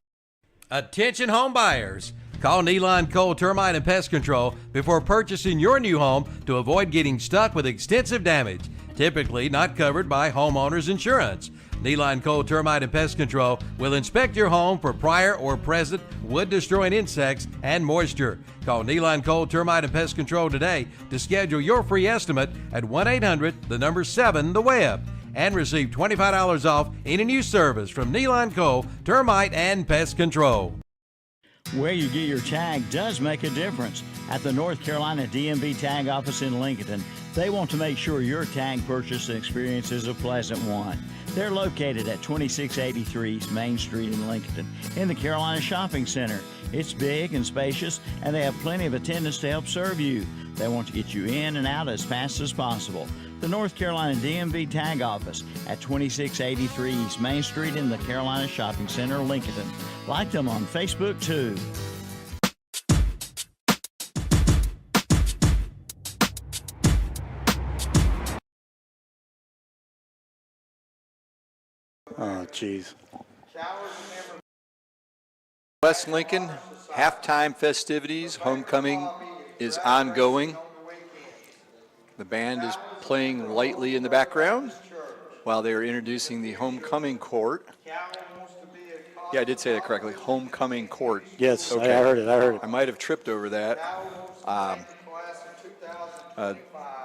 Attention home buyers. Call Neeline Cole Termite and Pest Control before purchasing your new home to avoid getting stuck with extensive damage, typically not covered by homeowners insurance. Neeline Cole Termite and Pest Control will inspect your home for prior or present wood-destroying insects and moisture. Call Neeline Cole Termite and Pest Control today to schedule your free estimate at 1-800-7-THE-WEB and receive $25 off any new service from Neeline Cole Termite and Pest Control. Where you get your tag does make a difference. At the North Carolina DMV Tag Office in Lincoln, they want to make sure your tag purchase experience is a pleasant one. They're located at 2683 East Main Street in Lincoln in the Carolina Shopping Center. It's big and spacious, and they have plenty of attendants to help serve you. They want to get you in and out as fast as possible. The North Carolina DMV Tag Office at 2683 East Main Street in the Carolina Shopping Center, Lincoln. Like them on Facebook too. Oh, jeez. West Lincoln, halftime festivities, homecoming is ongoing. The band is playing lightly in the background while they are introducing the homecoming court. Yeah, I did say that correctly, homecoming court. Yes, okay. I heard it. I might have tripped over that.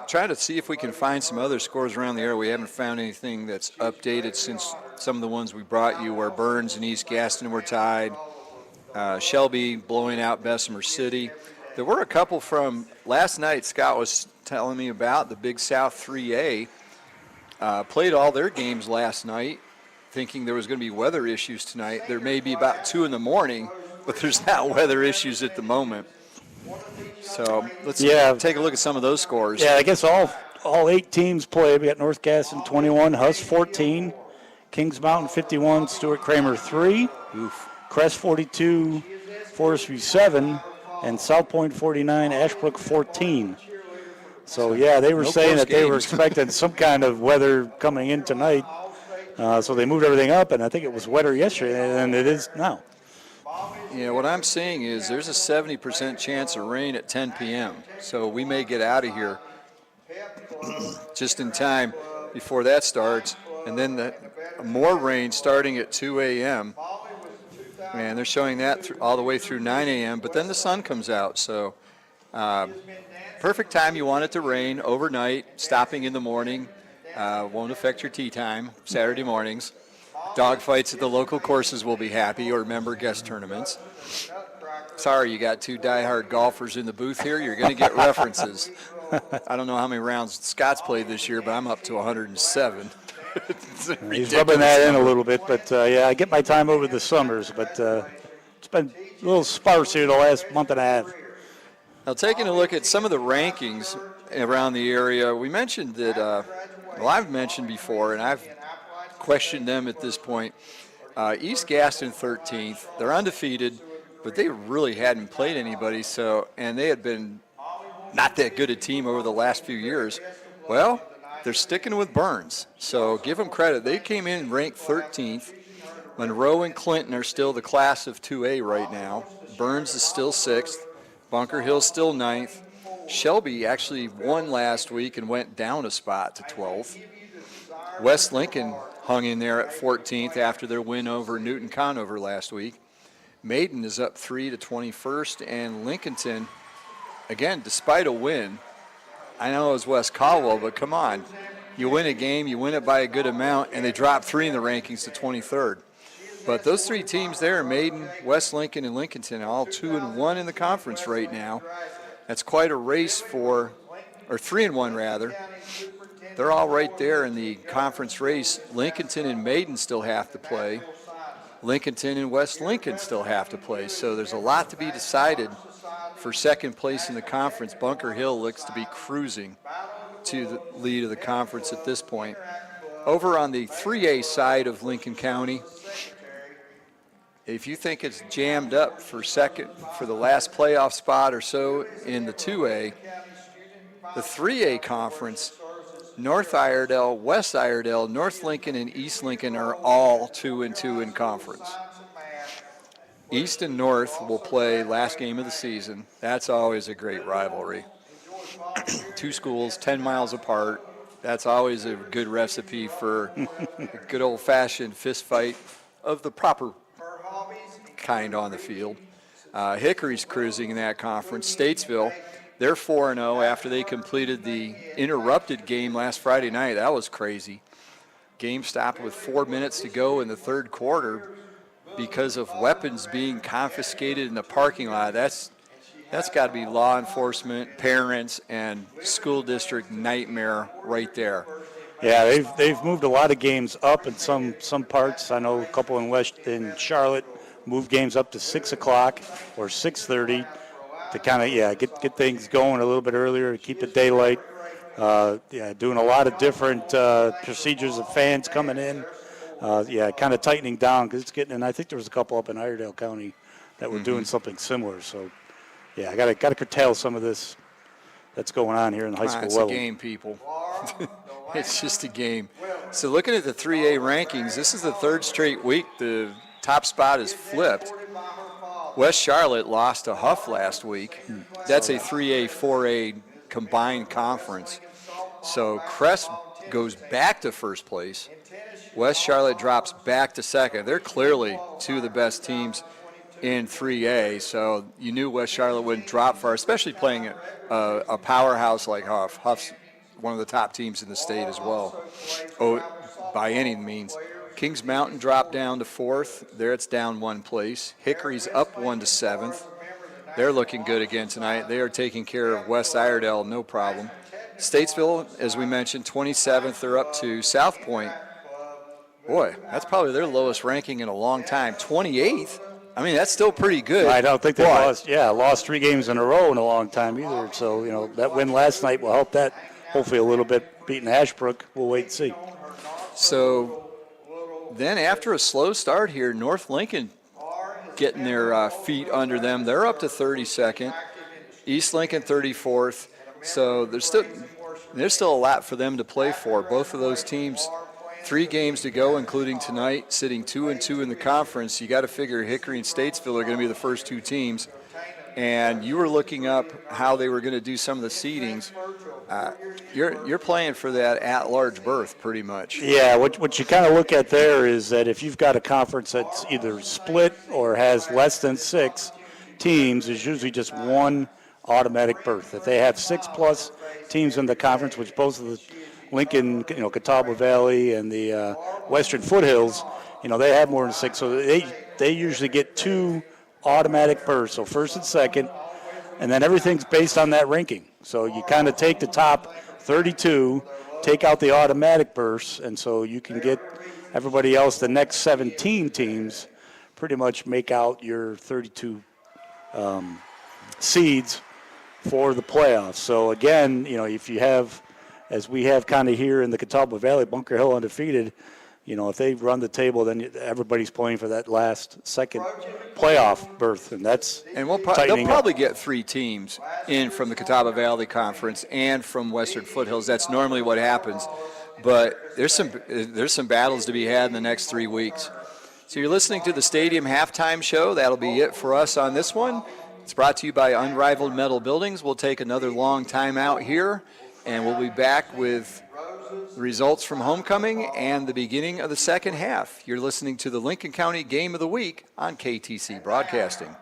Trying to see if we can find some other scores around the area. We haven't found anything that's updated since some of the ones we brought you, where Burns and East Gaston were tied. Shelby blowing out Bessemer City. There were a couple from last night. Scott was telling me about the Big South 3A. Played all their games last night, thinking there was going to be weather issues tonight. There may be about 2 in the morning, but there's not weather issues at the moment. So let's take a look at some of those scores. Yeah, I guess all 8 teams played. We got North Gaston 21, Huss 14, Kings Mountain 51, Stuart Kramer 3, Crest 42, Forestry 7, and South Point 49, Ashbrook 14. So, yeah, they were saying that they were expecting some kind of weather coming in tonight. So they moved everything up, and I think it was wetter yesterday than it is now. Yeah, what I'm seeing is there's a 70% chance of rain at 10 p.m. So we may get out of here just in time before that starts. And then more rain starting at 2 a.m. And they're showing that all the way through 9 a.m. But then the sun comes out. So perfect time. You want it to rain overnight, stopping in the morning. Won't affect your tea time Saturday mornings. Dog fights at the local courses will be happy, or member guest tournaments. Sorry, you got two diehard golfers in the booth here. You're going to get references. I don't know how many rounds Scott's played this year, but I'm up to 107. He's rubbing that in a little bit, but yeah, I get my time over the summers, but it's been a little sparse here the last month and a half. Now, taking a look at some of the rankings around the area, we mentioned that, I've mentioned before, and I've questioned them at this point. East Gaston 13th, they're undefeated, but they really hadn't played anybody, and they had been not that good a team over the last few years. Well, they're sticking with Burns, so give them credit. They came in ranked 13th. Monroe and Clinton are still the class of 2A right now. Burns is still 6th. Bunker Hill's still 9th. Shelby actually won last week and went down a spot to 12th. West Lincoln hung in there at 14th after their win over Newton Conover last week. Maiden is up 3 to 21st, and Lincolnton, again, despite a win, I know it was West Caldwell, but come on. You win a game, you win it by a good amount, and they drop 3 in the rankings to 23rd. But those 3 teams there, Maiden, West Lincoln, and Lincolnton, all 2-1 in the conference right now. That's quite a race or 3-1 rather. They're all right there in the conference race. Lincolnton and Maiden still have to play. Lincolnton and West Lincoln still have to play. So there's a lot to be decided for second place in the conference. Bunker Hill looks to be cruising to the lead of the conference at this point. Over on the 3A side of Lincoln County, if you think it's jammed up for the last playoff spot or so in the 2A, the 3A conference, North Iredell, West Iredell, North Lincoln, and East Lincoln are all 2-2 in conference. East and North will play last game of the season. That's always a great rivalry. 2 schools, 10 miles apart. That's always a good recipe for a good old-fashioned fist fight of the proper kind on the field. Hickory's cruising in that conference. Statesville, they're 4-0 after they completed the interrupted game last Friday night. That was crazy. Game stopped with 4 minutes to go in the third quarter because of weapons being confiscated in the parking lot. That's got to be law enforcement, parents, and school district nightmare right there. Yeah, they've moved a lot of games up in some parts. I know a couple in Charlotte moved games up to 6 o'clock or 6:30 to kind of get things going a little bit earlier to keep the daylight. Doing a lot of different procedures of fans coming in. Kind of tightening down because it's getting. And I think there was a couple up in Iredell County that were doing something similar. So, I got to curtail some of this that's going on here in the high school level. It's a game, people. It's just a game. So looking at the 3A rankings, this is the 3rd straight week the top spot is flipped. West Charlotte lost to Huff last week. That's a 3A, 4A combined conference. So Crest goes back to first place. West Charlotte drops back to second. They're clearly 2 of the best teams in 3A, so you knew West Charlotte wouldn't drop far, especially playing a powerhouse like Huff. Huff's one of the top teams in the state as well, by any means. Kings Mountain dropped down to 4th. There it's down 1 place. Hickory's up 1 to 7th. They're looking good again tonight. They are taking care of West Iredell, no problem. Statesville, as we mentioned, 27th. They're up to South Point. Boy, that's probably their lowest ranking in a long time. 28th. I mean, that's still pretty good. I don't think they lost 3 games in a row in a long time either. So, that win last night will help that hopefully a little bit. Beating Ashbrook, we'll wait and see. So then after a slow start here, North Lincoln getting their feet under them. They're up to 32nd. East Lincoln 34th. So there's still a lot for them to play for. Both of those teams, 3 games to go, including tonight, sitting 2-2 in the conference. You got to figure Hickory and Statesville are going to be the first 2 teams. And you were looking up how they were going to do some of the seedings. You're playing for that at-large berth pretty much. Yeah, what you kind of look at there is that if you've got a conference that's either split or has less than 6 teams, there's usually just 1 automatic berth. If they have 6+ teams in the conference, which both of the Lincoln, Catawba Valley and the Western Foothills, they have more than 6, so they usually get 2 automatic berth, so first and second, and then everything's based on that ranking. So you kind of take the top 32, take out the automatic berths, and so you can get everybody else, the next 17 teams, pretty much make out your 32 seeds for the playoffs. So again, if you have, as we have kind of here in the Catawba Valley, Bunker Hill undefeated, if they run the table, then everybody's playing for that last second playoff berth, and that's they'll probably get 3 teams in from the Catawba Valley Conference and from Western Foothills. That's normally what happens, but there's some battles to be had in the next 3 weeks. So you're listening to the Stadium Halftime Show. That'll be it for us on this one. It's brought to you by Unrivaled Metal Buildings. We'll take another long time out here, and we'll be back with the results from homecoming and the beginning of the second half. You're listening to the Lincoln County Game of the Week on KTC Broadcasting.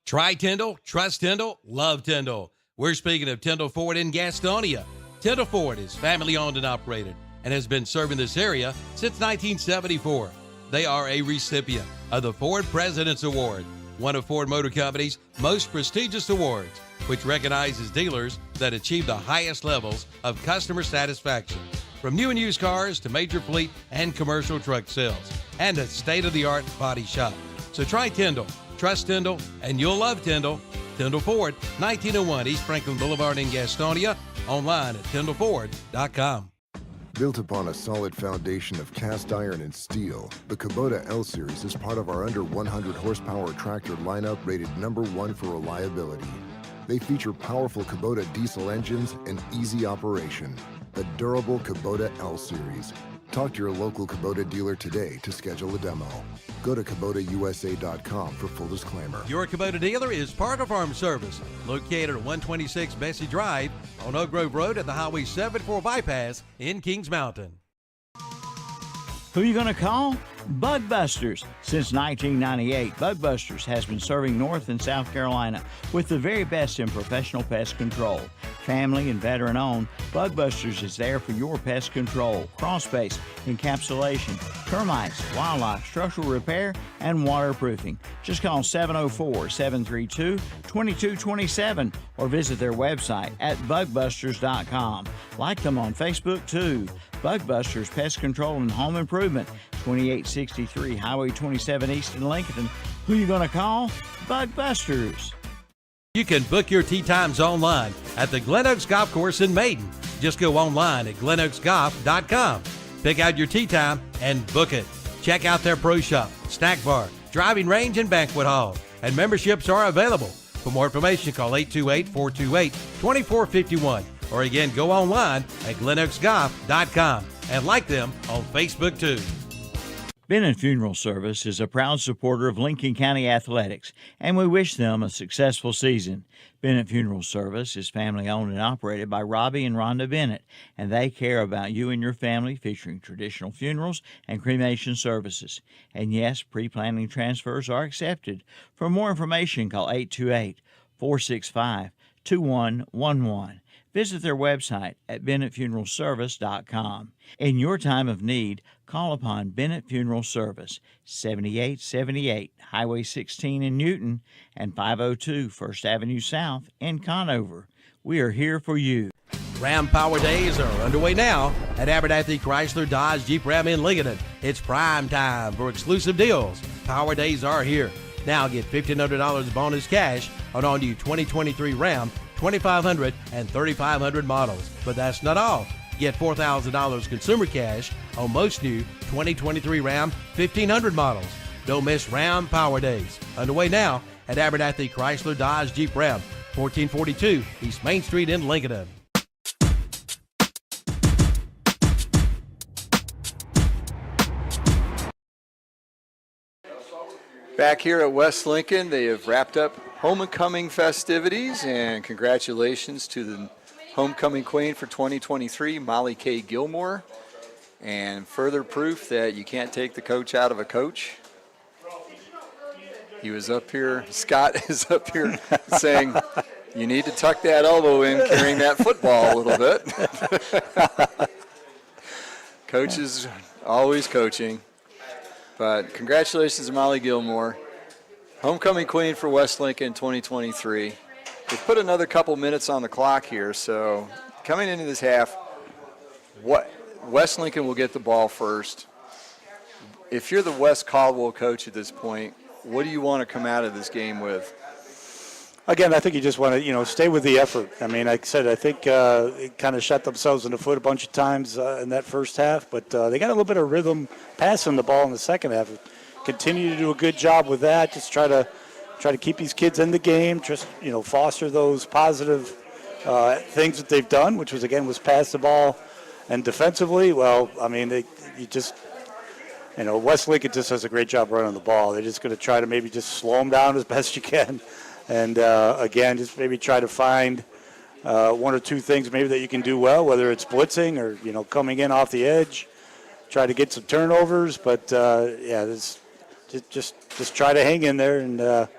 Try Tyndall, trust Tyndall, love Tyndall. We're speaking of Tyndall Ford in Gastonia. Tyndall Ford is family owned and operated and has been serving this area since 1974. They are a recipient of the Ford President's Award, one of Ford Motor Company's most prestigious awards, which recognizes dealers that achieve the highest levels of customer satisfaction. From new and used cars to major fleet and commercial truck sales, and a state-of-the-art body shop. So try Tyndall, trust Tyndall, and you'll love Tyndall. Tyndall Ford, 1901 East Franklin Boulevard in Gastonia, online at tyndallford.com. Built upon a solid foundation of cast iron and steel, the Kubota L Series is part of our under 100 horsepower tractor lineup rated #1 for reliability. They feature powerful Kubota diesel engines and easy operation. The durable Kubota L Series. Talk to your local Kubota dealer today to schedule a demo. Go to KubotaUSA.com for full disclaimer. Your Kubota dealer is Parker Farm Service, located at 126 Bessie Drive on Oak Grove Road at the Highway 74 bypass in Kings Mountain. Who are you going to call? Bug Busters. Since 1998, Bug Busters has been serving North and South Carolina with the very best in professional pest control. Family and veteran owned, Bug Busters is there for your pest control, crawl space, encapsulation, termites, wildlife, structural repair, and waterproofing. Just call 704-732-2227 or visit their website at bugbusters.com. Like them on Facebook too. Bug Busters Pest Control and Home Improvement, 2863 Highway 27 East in Lincoln. Who you gonna call? Bug Busters. You can book your tee times online at the Glen Oaks Golf Course in Maiden. Just go online at glenoaksgolf.com. Pick out your tee time and book it. Check out their pro shop, snack bar, driving range, and banquet hall. And memberships are available. For more information, call 828-428-2451. Or again, go online at glenoaksgolf.com and like them on Facebook too. Bennett Funeral Service is a proud supporter of Lincoln County Athletics, and we wish them a successful season. Bennett Funeral Service is family owned and operated by Robbie and Rhonda Bennett, and they care about you and your family, featuring traditional funerals and cremation services. And yes, pre-planning transfers are accepted. For more information, call 828-465-2111. Visit their website at bennettfuneralservice.com. In your time of need, call upon Bennett Funeral Service, 7878 Highway 16 in Newton and 502 First Avenue South in Conover. We are here for you. Ram Power Days are underway now at Abernathy Chrysler Dodge Jeep Ram in Lincoln. It's prime time for exclusive deals. Power Days are here. Now get $1,500 bonus cash on all new 2023 Ram 2500 and 3500 models. But that's not all. Get $4,000 consumer cash on most new 2023 Ram 1500 models. Don't miss Ram Power Days. Underway now at Abernathy Chrysler Dodge Jeep Ram, 1442 East Main Street in Lincoln. Back here at West Lincoln, they have wrapped up homecoming festivities, and congratulations to the homecoming queen for 2023, Molly K. Gilmore. And further proof that you can't take the coach out of a coach. He was up here, Scott is up here saying, you need to tuck that elbow in, carrying that football a little bit. Coach is always coaching. But congratulations to Molly Gilmore. Homecoming queen for West Lincoln 2023. We've put another couple minutes on the clock here, so coming into this half, West Lincoln will get the ball first. If you're the West Caldwell coach at this point, what do you want to come out of this game with? Again, I think you just want to, stay with the effort. I mean, like I said, I think it kind of shot themselves in the foot a bunch of times in that first half, but they got a little bit of rhythm passing the ball in the second half. Continue to do a good job with that. Just try to keep these kids in the game. Just foster those positive things that they've done, which was pass the ball. And defensively, well, I mean, West Lincoln just does a great job running the ball. They're just going to try to maybe just slow them down as best you can. And, again, just maybe try to find one or two things maybe that you can do well, whether it's blitzing or, coming in off the edge. Try to get some turnovers. But, just try to hang in there and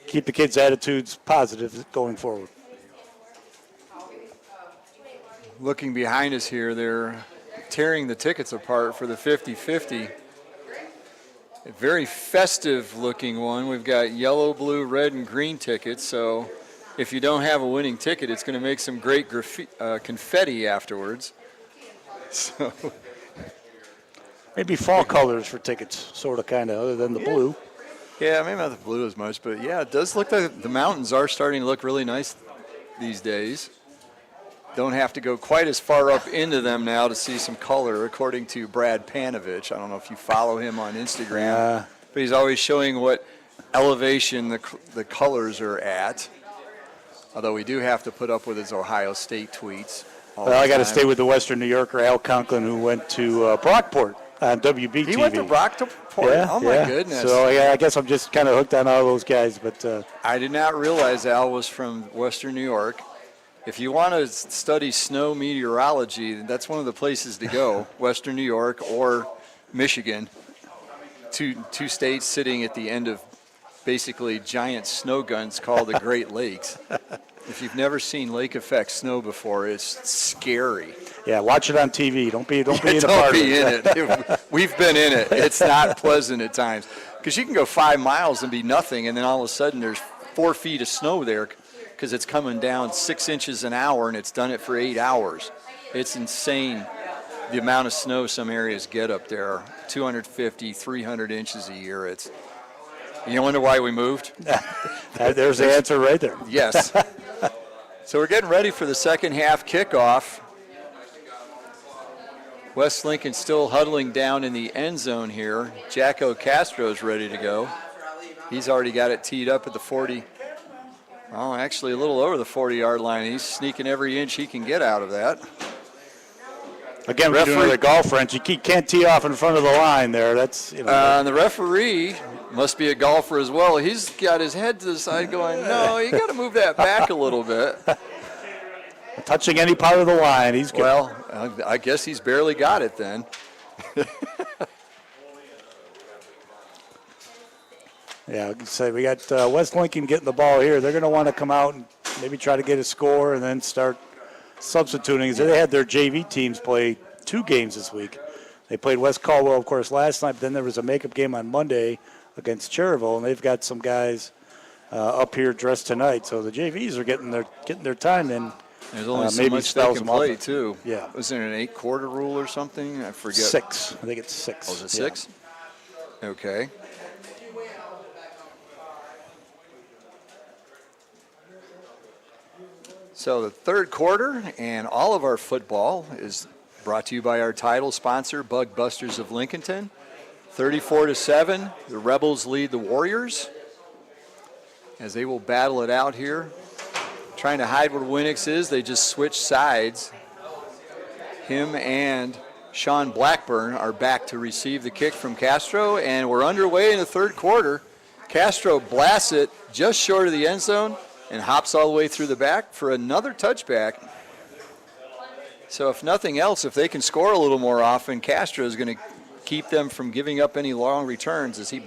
keep the kids' attitudes positive going forward. Looking behind us here, they're tearing the tickets apart for the 50-50. A very festive-looking one. We've got yellow, blue, red, and green tickets. So if you don't have a winning ticket, it's going to make some great confetti afterwards. So maybe fall colors for tickets, sort of, kind of, other than the blue. Yeah, maybe not the blue as much, but yeah, it does look like the mountains are starting to look really nice these days. Don't have to go quite as far up into them now to see some color, according to Brad Panovich. I don't know if you follow him on Instagram, but he's always showing what elevation the colors are at. Although we do have to put up with his Ohio State tweets. Well, I got to stay with the Western New Yorker, Al Conklin, who went to Brockport on WBTV. He went to Brockport? Yeah, oh, my goodness. So I guess I'm just kind of hooked on all those guys. But I did not realize Al was from Western New York. If you want to study snow meteorology, that's one of the places to go, Western New York or Michigan. Two states sitting at the end of basically giant snow guns called the Great Lakes. If you've never seen lake effect snow before, it's scary. Yeah, watch it on TV. Don't be in a part of it. Don't be in it. We've been in it. It's not pleasant at times. Because you can go 5 miles and be nothing, and then all of a sudden there's 4 feet of snow there because it's coming down 6 inches an hour, and it's done it for 8 hours. It's insane the amount of snow some areas get up there, 250, 300 inches a year. You wonder why we moved? There's the answer right there. Yes. So we're getting ready for the second half kickoff. West Lincoln still huddling down in the end zone here. Jacko Castro's ready to go. He's already got it teed up at the 40. Oh, actually a little over the 40-yard line. He's sneaking every inch he can get out of that. Again, we're doing the golf French. You can't tee off in front of the line there. That's and the referee must be a golfer as well. He's got his head to the side going, no, you got to move that back a little bit. Touching any part of the line, he's good. Well, I guess he's barely got it then. Yeah, I can say we got West Lincoln getting the ball here. They're going to want to come out and maybe try to get a score and then start substituting. They had their JV teams play 2 games this week. They played West Caldwell, of course, last night. But then there was a makeup game on Monday against Cherryville, and they've got some guys up here dressed tonight. So the JVs are getting their time in. There's only so maybe much they can play, off. too. Yeah. Was there an 8-quarter rule or something? I forget. 6. I think it's 6. Oh, is it 6? Yeah. Okay. So the third quarter and all of our football is brought to you by our title sponsor, Bug Busters of Lincolnton. 34-7, the Rebels lead the Warriors as they will battle it out here. Trying to hide what Winix is, they just switched sides. Him and Sean Blackburn are back to receive the kick from Castro, and we're underway in the third quarter. Castro blasts it just short of the end zone and hops all the way through the back for another touchback. So if nothing else, if they can score a little more often, Castro is going to keep them from giving up any long returns as he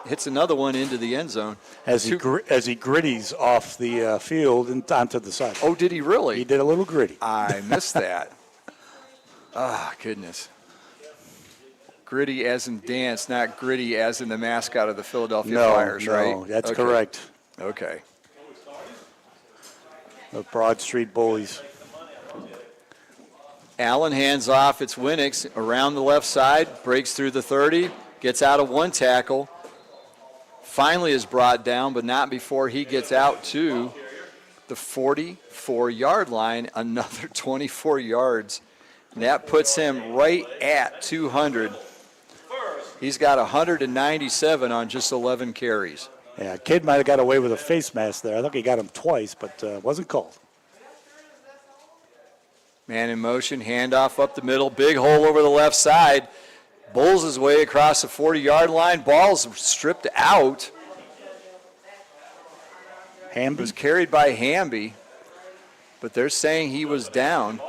hits another one into the end zone. As he gritties off the field and onto the side. Oh, did he really? He did a little gritty. I missed that. Ah, goodness. Gritty as in dance, not Gritty as in the mascot of the Philadelphia No, Flyers, right? no, that's Okay. correct. Okay. The Broad Street Bullies. Allen hands off. It's Winix around the left side, breaks through the 30, gets out of one tackle, finally is brought down, but not before he gets out to the 44-yard line, another 24 yards. And that puts him right at 200. He's got 197 on just 11 carries. Yeah, kid might have got away with a face mask there. I think he got him twice, but wasn't called. Man in motion, handoff up the middle, big hole over the left side. Bowls his way across the 40-yard line. Ball's stripped out. Hamby was carried by Hamby, but they're saying he was down.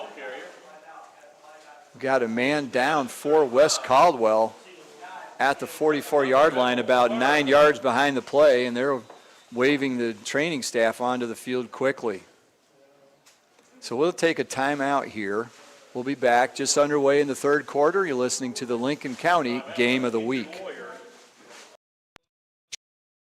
Got a man down for West Caldwell at the 44-yard line, about 9 yards behind the play, and they're waving the training staff onto the field quickly. So we'll take a timeout here. We'll be back just underway in the third quarter. You're listening to the Lincoln County Game of the Week.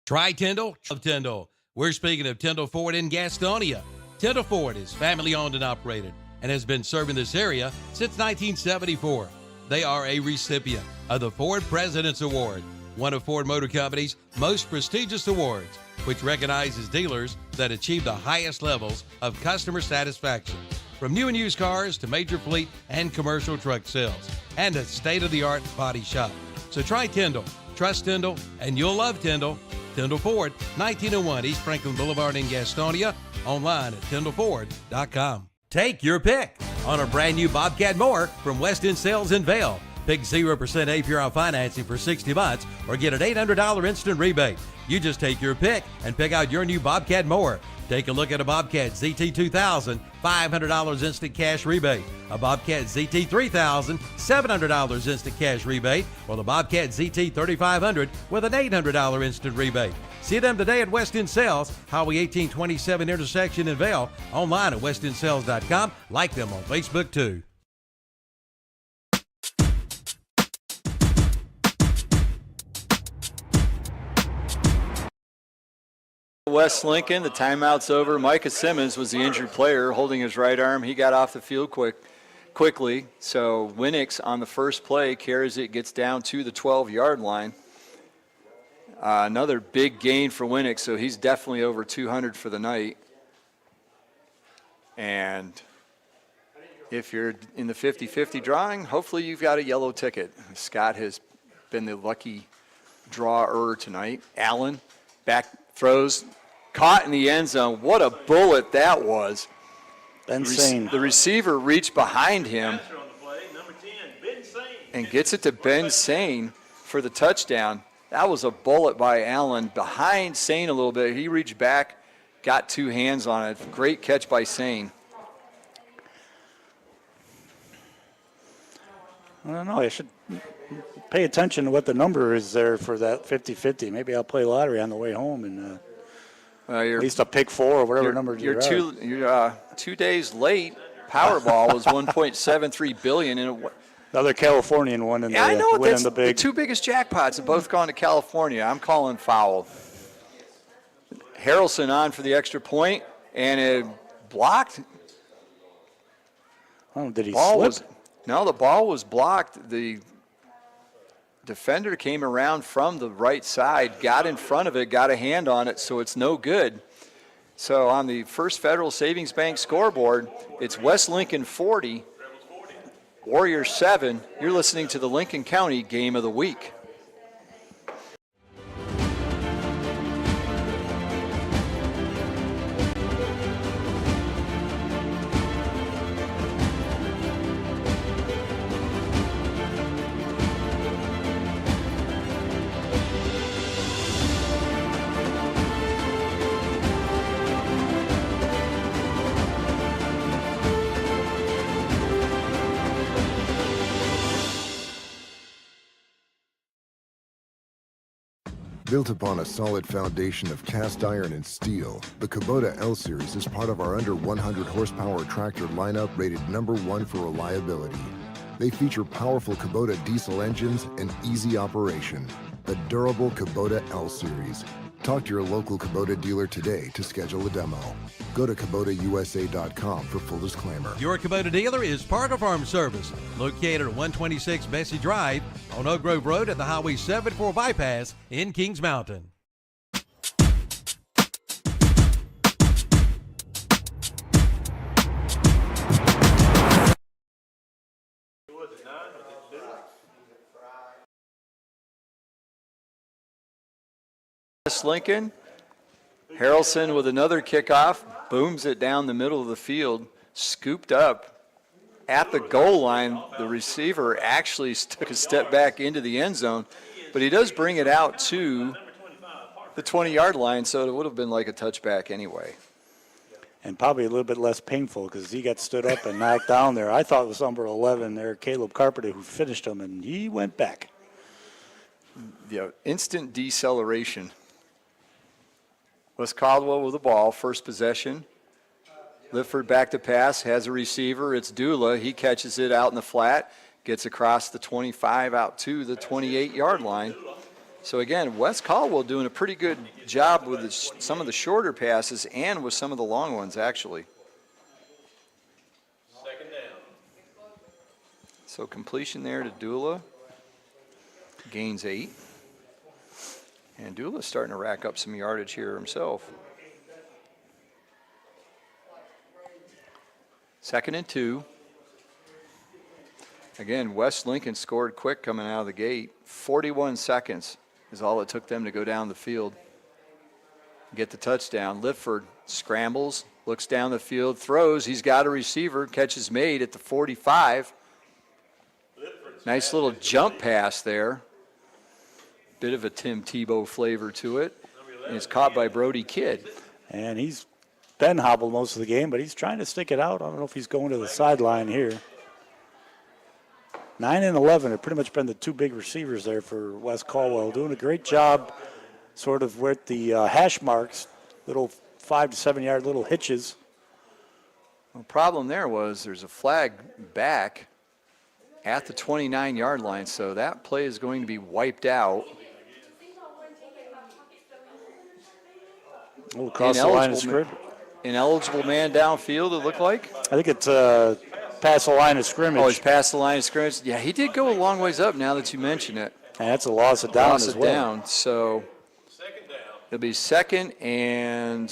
Try Tyndall, love Tyndall. We're speaking of Tyndall Ford in Gastonia. Tyndall Ford is family owned and operated and has been serving this area since 1974. They are a recipient of the Ford President's Award, one of Ford Motor Company's most prestigious awards, which recognizes dealers that achieve the highest levels of customer satisfaction. From new and used cars to major fleet and commercial truck sales, and a state-of-the-art body shop. So try Tyndall, trust Tyndall, and you'll love Tyndall. Tyndall Ford, 1901 East Franklin Boulevard in Gastonia, online at tyndallford.com. Take your pick on a brand new Bobcat mower from West End Sales in Vail. Pick 0% APR on financing for 60 months or get an $800 instant rebate. You just take your pick and pick out your new Bobcat mower. Take a look at a Bobcat ZT2000, $500 instant cash rebate. A Bobcat ZT3000, $700 instant cash rebate. Or the Bobcat ZT3500 with an $800 instant rebate. See them today at West End Sales, Highway 1827 intersection in Vail. Online at westensales.com. Like them on Facebook too. West Lincoln, the timeout's over. Micah Simmons was the injured player holding his right arm. He got off the field quickly. So Winix on the first play carries it, gets down to the 12-yard line. Another big gain for Winix, so he's definitely over 200 for the night. And if you're in the 50-50 drawing, hopefully you've got a yellow ticket. Scott has been the lucky drawer tonight. Allen back throws, caught in the end zone. What a bullet that was. Insane. The receiver reached behind him and gets it to Ben Sane for the touchdown. That was a bullet by Allen behind Sane a little bit. He reached back, got two hands on it. Great catch by Sane. I don't know. I should pay attention to what the number is there for that 50-50. Maybe I'll play lottery on the way home and at least a pick 4 or whatever number you're 2 days late. Powerball was $1.73 billion in another Californian one. Yeah, I know. That's the big. The two biggest jackpots have both gone to California. I'm calling foul. Harrelson on for the extra point, and it blocked. Oh, did he slip? No, the ball was blocked. The defender came around from the right side, got in front of it, got a hand on it, so it's no good. So on the First Federal Savings Bank scoreboard, it's West Lincoln 40, Warriors 7. You're listening to the Lincoln County Game of the Week. Built upon a solid foundation of cast iron and steel, the Kubota L-Series is part of our under 100 horsepower tractor lineup rated #1 for reliability. They feature powerful Kubota diesel engines and easy operation. The durable Kubota L Series. Talk to your local Kubota dealer today to schedule a demo. Go to KubotaUSA.com for full disclaimer. Your Kubota dealer is Parker Farm Service, located at 126 Bessie Drive on Oak Grove Road at the Highway 74 bypass in Kings Mountain. West Lincoln, Harrelson with another kickoff, booms it down the middle of the field, scooped up at the goal line. The receiver actually took a step back into the end zone, but he does bring it out to the 20-yard line, so it would have been like a touchback anyway. And probably a little bit less painful because he got stood up and knocked down there. I thought it was number 11 there, Caleb Carpenter, who finished him, and he went back. Yeah, instant deceleration. West Caldwell with the ball, first possession. Lifford back to pass, has a receiver. It's Dula. He catches it out in the flat, gets across the 25 out to the 28-yard line. So, again, West Caldwell doing a pretty good job with some of the shorter passes and with some of the long ones, actually. Second down. So, completion there to Dula. Gains 8. And Dula's starting to rack up some yardage here himself. 2nd and 2. Again, West Lincoln scored quick coming out of the gate. 41 seconds is all it took them to go down the field. Get the touchdown. Lifford scrambles, looks down the field, throws. He's got a receiver. Catch is made at the 45. Nice little jump pass there. Bit of a Tim Tebow flavor to it. And it's caught by Brody Kidd. And he's been hobbled most of the game, but he's trying to stick it out. I don't know if he's going to the sideline here. 9 and 11 have pretty much been the two big receivers there for West Caldwell, doing a great job sort of with the hash marks, little 5 to 7 yard little hitches. The problem there was there's a flag back at the 29-yard line, so that play is going to be wiped out. Across the line of scrimmage. Ineligible man downfield, it looked like. I think it's past the line of scrimmage. Oh, it's past the line of scrimmage. Yeah, he did go a long ways up now that you mention it. And that's a loss of down loss as of well. Down, so it'll be 2nd and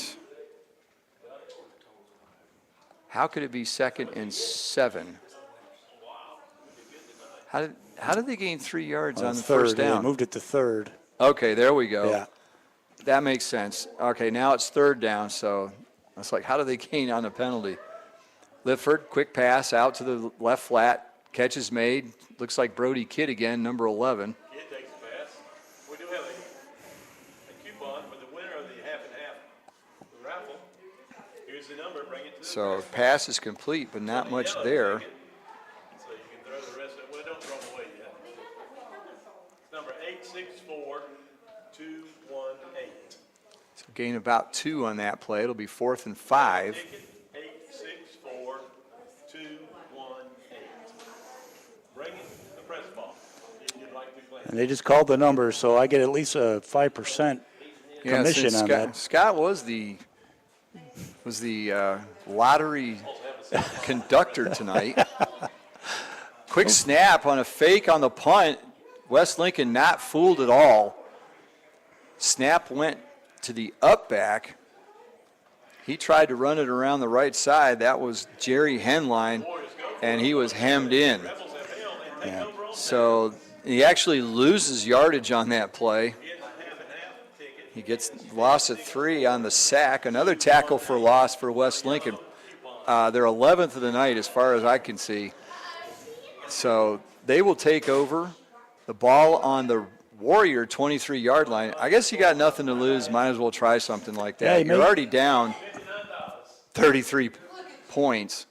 how could it be 2nd and 7? How did they gain 3 yards on the third, first down? They moved it to 3rd. Okay, there we go. Yeah. That makes sense. Okay, now it's 3rd down, so it's like, how do they gain on a penalty? Lifford, quick pass out to the left flat. Catch is made. Looks like Brody Kidd again, number 11. Kidd takes the pass. We do have a coupon for the winner of the half and half raffle. Here's the number. Bring it to the So pass is complete, but not much there. So you can throw the rest of it. Well, don't throw them away yet. It's number 864218. So gain about 2 on that play. It'll be 4th and 5. 864218. Bring it the press ball if you'd like to claim. And they just called the number, so I get at least a 5% commission since on that. Scott was the lottery conductor tonight. Quick snap on a fake on the punt. West Lincoln not fooled at all. Snap went to the up back. He tried to run it around the right side. That was Jerry Henline, and he was hemmed in. Yeah. So he actually loses yardage on that play. He gets loss of 3 on the sack. Another tackle for loss for West Lincoln. They're 11th of the night as far as I can see. So they will take over. The ball on the Warrior 23-yard line. I guess you got nothing to lose. Might as well try something like that. Yeah, You're already down 33 points.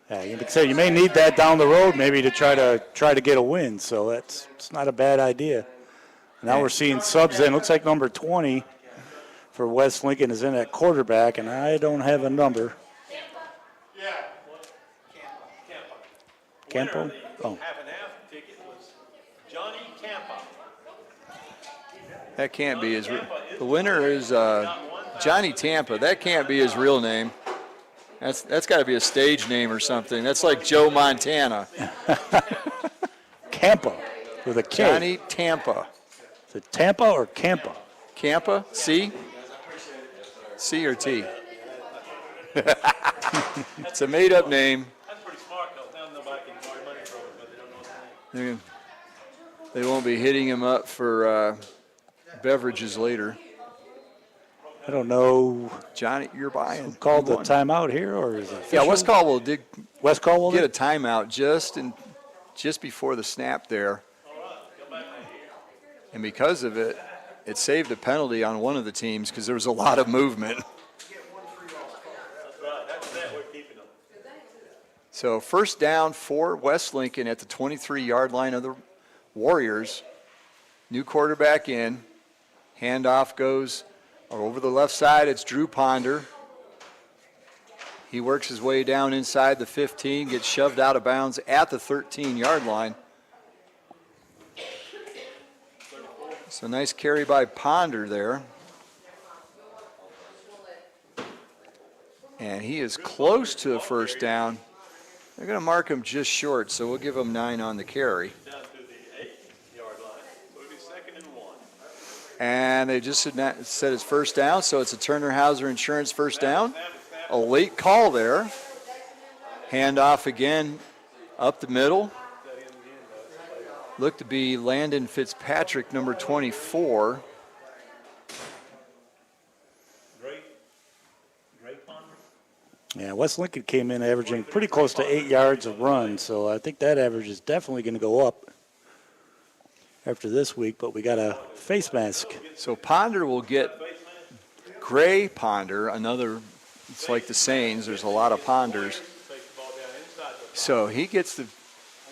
Yeah, you may need that down the road maybe to try to get a win. So it's not a bad idea. Now we're seeing subs in. Looks like number 20 for West Lincoln is in at quarterback, and I don't have a number. Campo? Oh. Half and half ticket was Johnny Campa. That can't be his. The winner is Johnny Tampa. That can't be his real name. That's got to be a stage name or something. That's like Joe Montana. Campa with a K. Johnny Tampa. Is it Tampa or Campa? Campa? C? C or T? It's a made-up name. That's pretty smart, because now nobody can borrow money from him, but they don't know his name. They won't be hitting him up for beverages later. I don't know. Johnny, you're buying. Who called the timeout here, or is it official? Yeah, Wes Caldwell did Wes Caldwell get a timeout just before the snap there. And because of it, it saved a penalty on one of the teams because there was a lot of movement. So first down for West Lincoln at the 23-yard line of the Warriors. New quarterback in. Handoff goes over the left side. It's Drew Ponder. He works his way down inside the 15, gets shoved out of bounds at the 13-yard line. So nice carry by Ponder there. And he is close to a first down. They're going to mark him just short, so we'll give him 9 on the carry. Down to the 8-yard line. So it'll be 2nd and 1. And they just said it's first down, so it's a Turner Hauser Insurance first down. A late call there. Handoff again up the middle. Looked to be Landon Fitzpatrick, number 24. Yeah, West Lincoln came in averaging pretty close to 8 yards a run, so I think that average is definitely going to go up after this week, but we got a face mask. So Ponder will get Gray Ponder, another, it's like the Saints, there's a lot of Ponders. So he gets the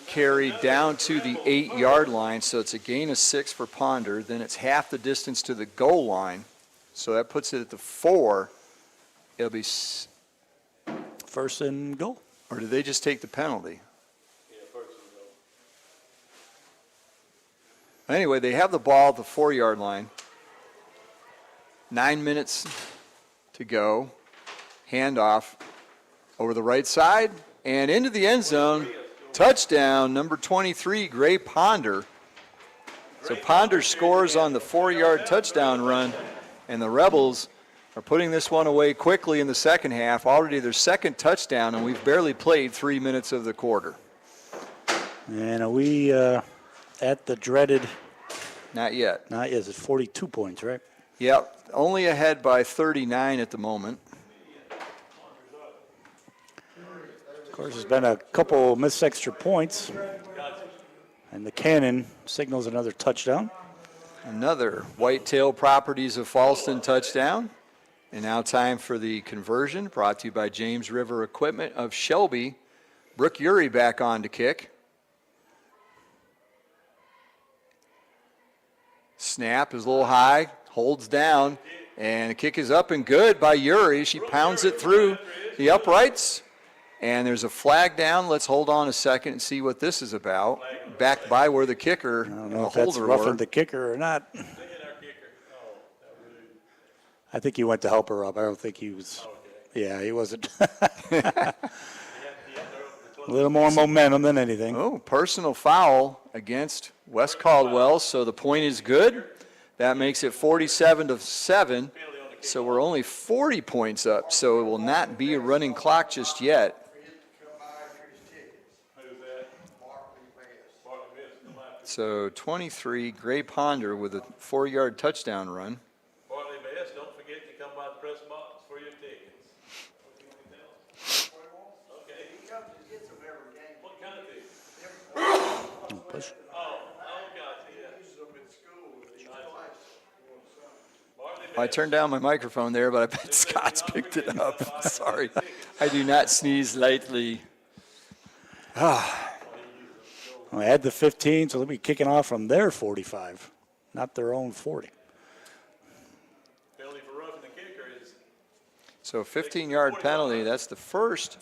carry down to the 8-yard line, so it's a gain of 6 for Ponder. Then it's half the distance to the goal line, so that puts it at the 4. It'll be first and goal. Or did they just take the penalty? Yeah, first and goal. Anyway, they have the ball at the 4-yard line. 9 minutes to go. Handoff over the right side and into the end zone. Touchdown, number 23, Gray Ponder. So Ponder scores on the 4-yard touchdown run, and the Rebels are putting this one away quickly in the second half. Already their second touchdown, and we've barely played 3 minutes of the quarter. And are we at the dreaded? Not yet. Not yet. It's 42 points, right? Yep, only ahead by 39 at the moment. Of course, there's been a couple missed extra points. And the cannon signals another touchdown. Another Whitetail Properties of Falston touchdown. And now time for the conversion, brought to you by James River Equipment of Shelby. Brooke Urey back on to kick. Snap is a little high, holds down, and the kick is up and good by Urey. She pounds it through the uprights, and there's a flag down. Let's hold on a second and see what this is about. Back by where the kicker and the If that's holder roughing were. the kicker or not. I think he went to help her up. I don't think he was. Yeah, he wasn't. A little more momentum than anything. Oh, personal foul against Wes Caldwell, so the point is good. That makes it 47-7, so we're only 40 points up, so it will not be a running clock just yet. So 23, Gray Ponder with a 4-yard touchdown run. Bartley Bass, don't forget to come by the press box for your tickets. Okay. What kind of tickets? I turned down my microphone there, but I bet Scott's picked it up. Sorry. I do not sneeze lightly. I had the 15, so they'll be kicking off from their 45, not their own 40. Penalty for roughing the kicker is So 15-yard penalty. That's the first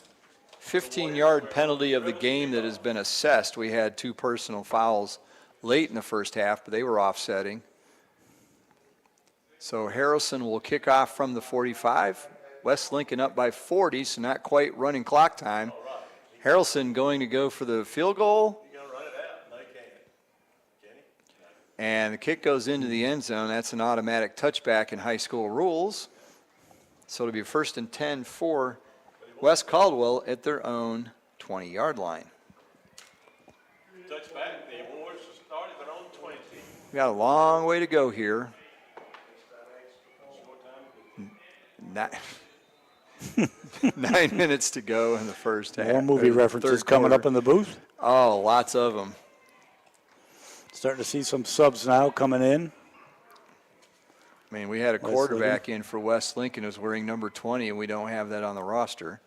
15-yard penalty of the game that has been assessed. We had 2 personal fouls late in the first half, but they were offsetting. So Harrelson will kick off from the 45. West Lincoln up by 40, so not quite running clock time. Harrelson going to go for the field goal. And the kick goes into the end zone. That's an automatic touchback in high school rules. So it'll be 1st and 10 for West Caldwell at their own 20-yard line. Touchback. The Warriors started their own 20. We got a long way to go here. Nine 9 minutes to go in the first half. More movie references coming up in the booth. Oh, lots of them. Starting to see some subs now coming in. I mean, we had a quarterback in for West Lincoln who's wearing number 20, and we don't have that on the roster.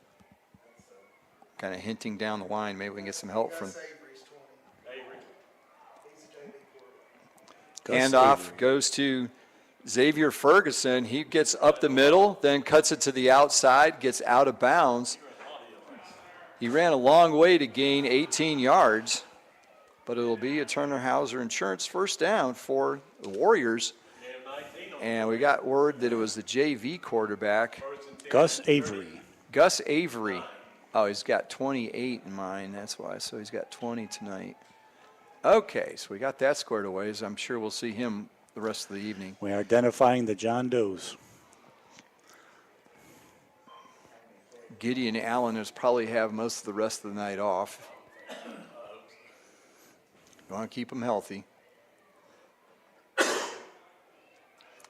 Kind of hinting down the line. Maybe we can get some help from. Handoff goes to Xavier Ferguson. He gets up the middle, then cuts it to the outside, gets out of bounds. He ran a long way to gain 18 yards, but it'll be a Turner Hauser Insurance first down for the Warriors. And we got word that it was the JV quarterback. Gus Avery. Gus Avery. Oh, he's got 28 in mind. That's why. So he's got 20 tonight. Okay, so we got that squared away. So I'm sure we'll see him the rest of the evening. We are identifying the John Does. Gideon Allen is probably have most of the rest of the night off. You want to keep him healthy.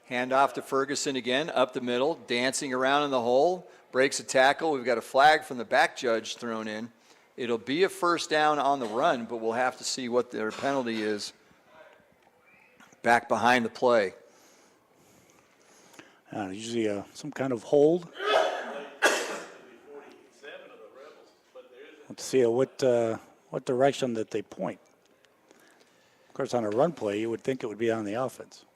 Hand off to Ferguson again, up the middle, dancing around in the hole, breaks a tackle. We've got a flag from the back judge thrown in. It'll be a first down on the run, but we'll have to see what their penalty is back behind the play. Usually some kind of hold. Let's see what direction that they point. Of course, on a run play, you would think it would be on the offense.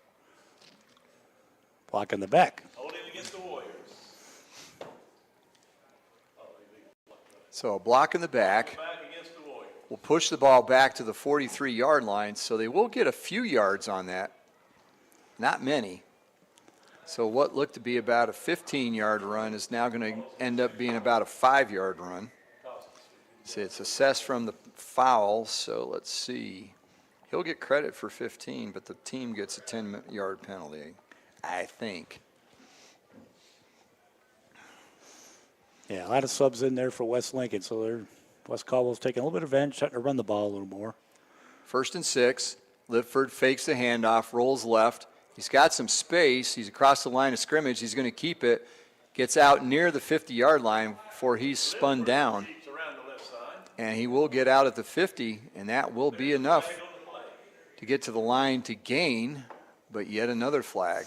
Block in the back. Holding against the Warriors. So a block in the back. We'll push the ball back to the 43-yard line, so they will get a few yards on that. Not many. So what looked to be about a 15-yard run is now going to end up being about a 5-yard run. See, it's assessed from the foul, so let's see. He'll get credit for 15, but the team gets a 10-yard penalty, I think. Yeah, a lot of subs in there for West Lincoln, so West Caldwell's taking a little bit of advantage, trying to run the ball a little more. 1st and 6. Lifford fakes the handoff, rolls left. He's got some space. He's across the line of scrimmage. He's going to keep it. Gets out near the 50-yard line before he's spun down. And he will get out at the 50, and that will be enough to get to the line to gain, but yet another flag.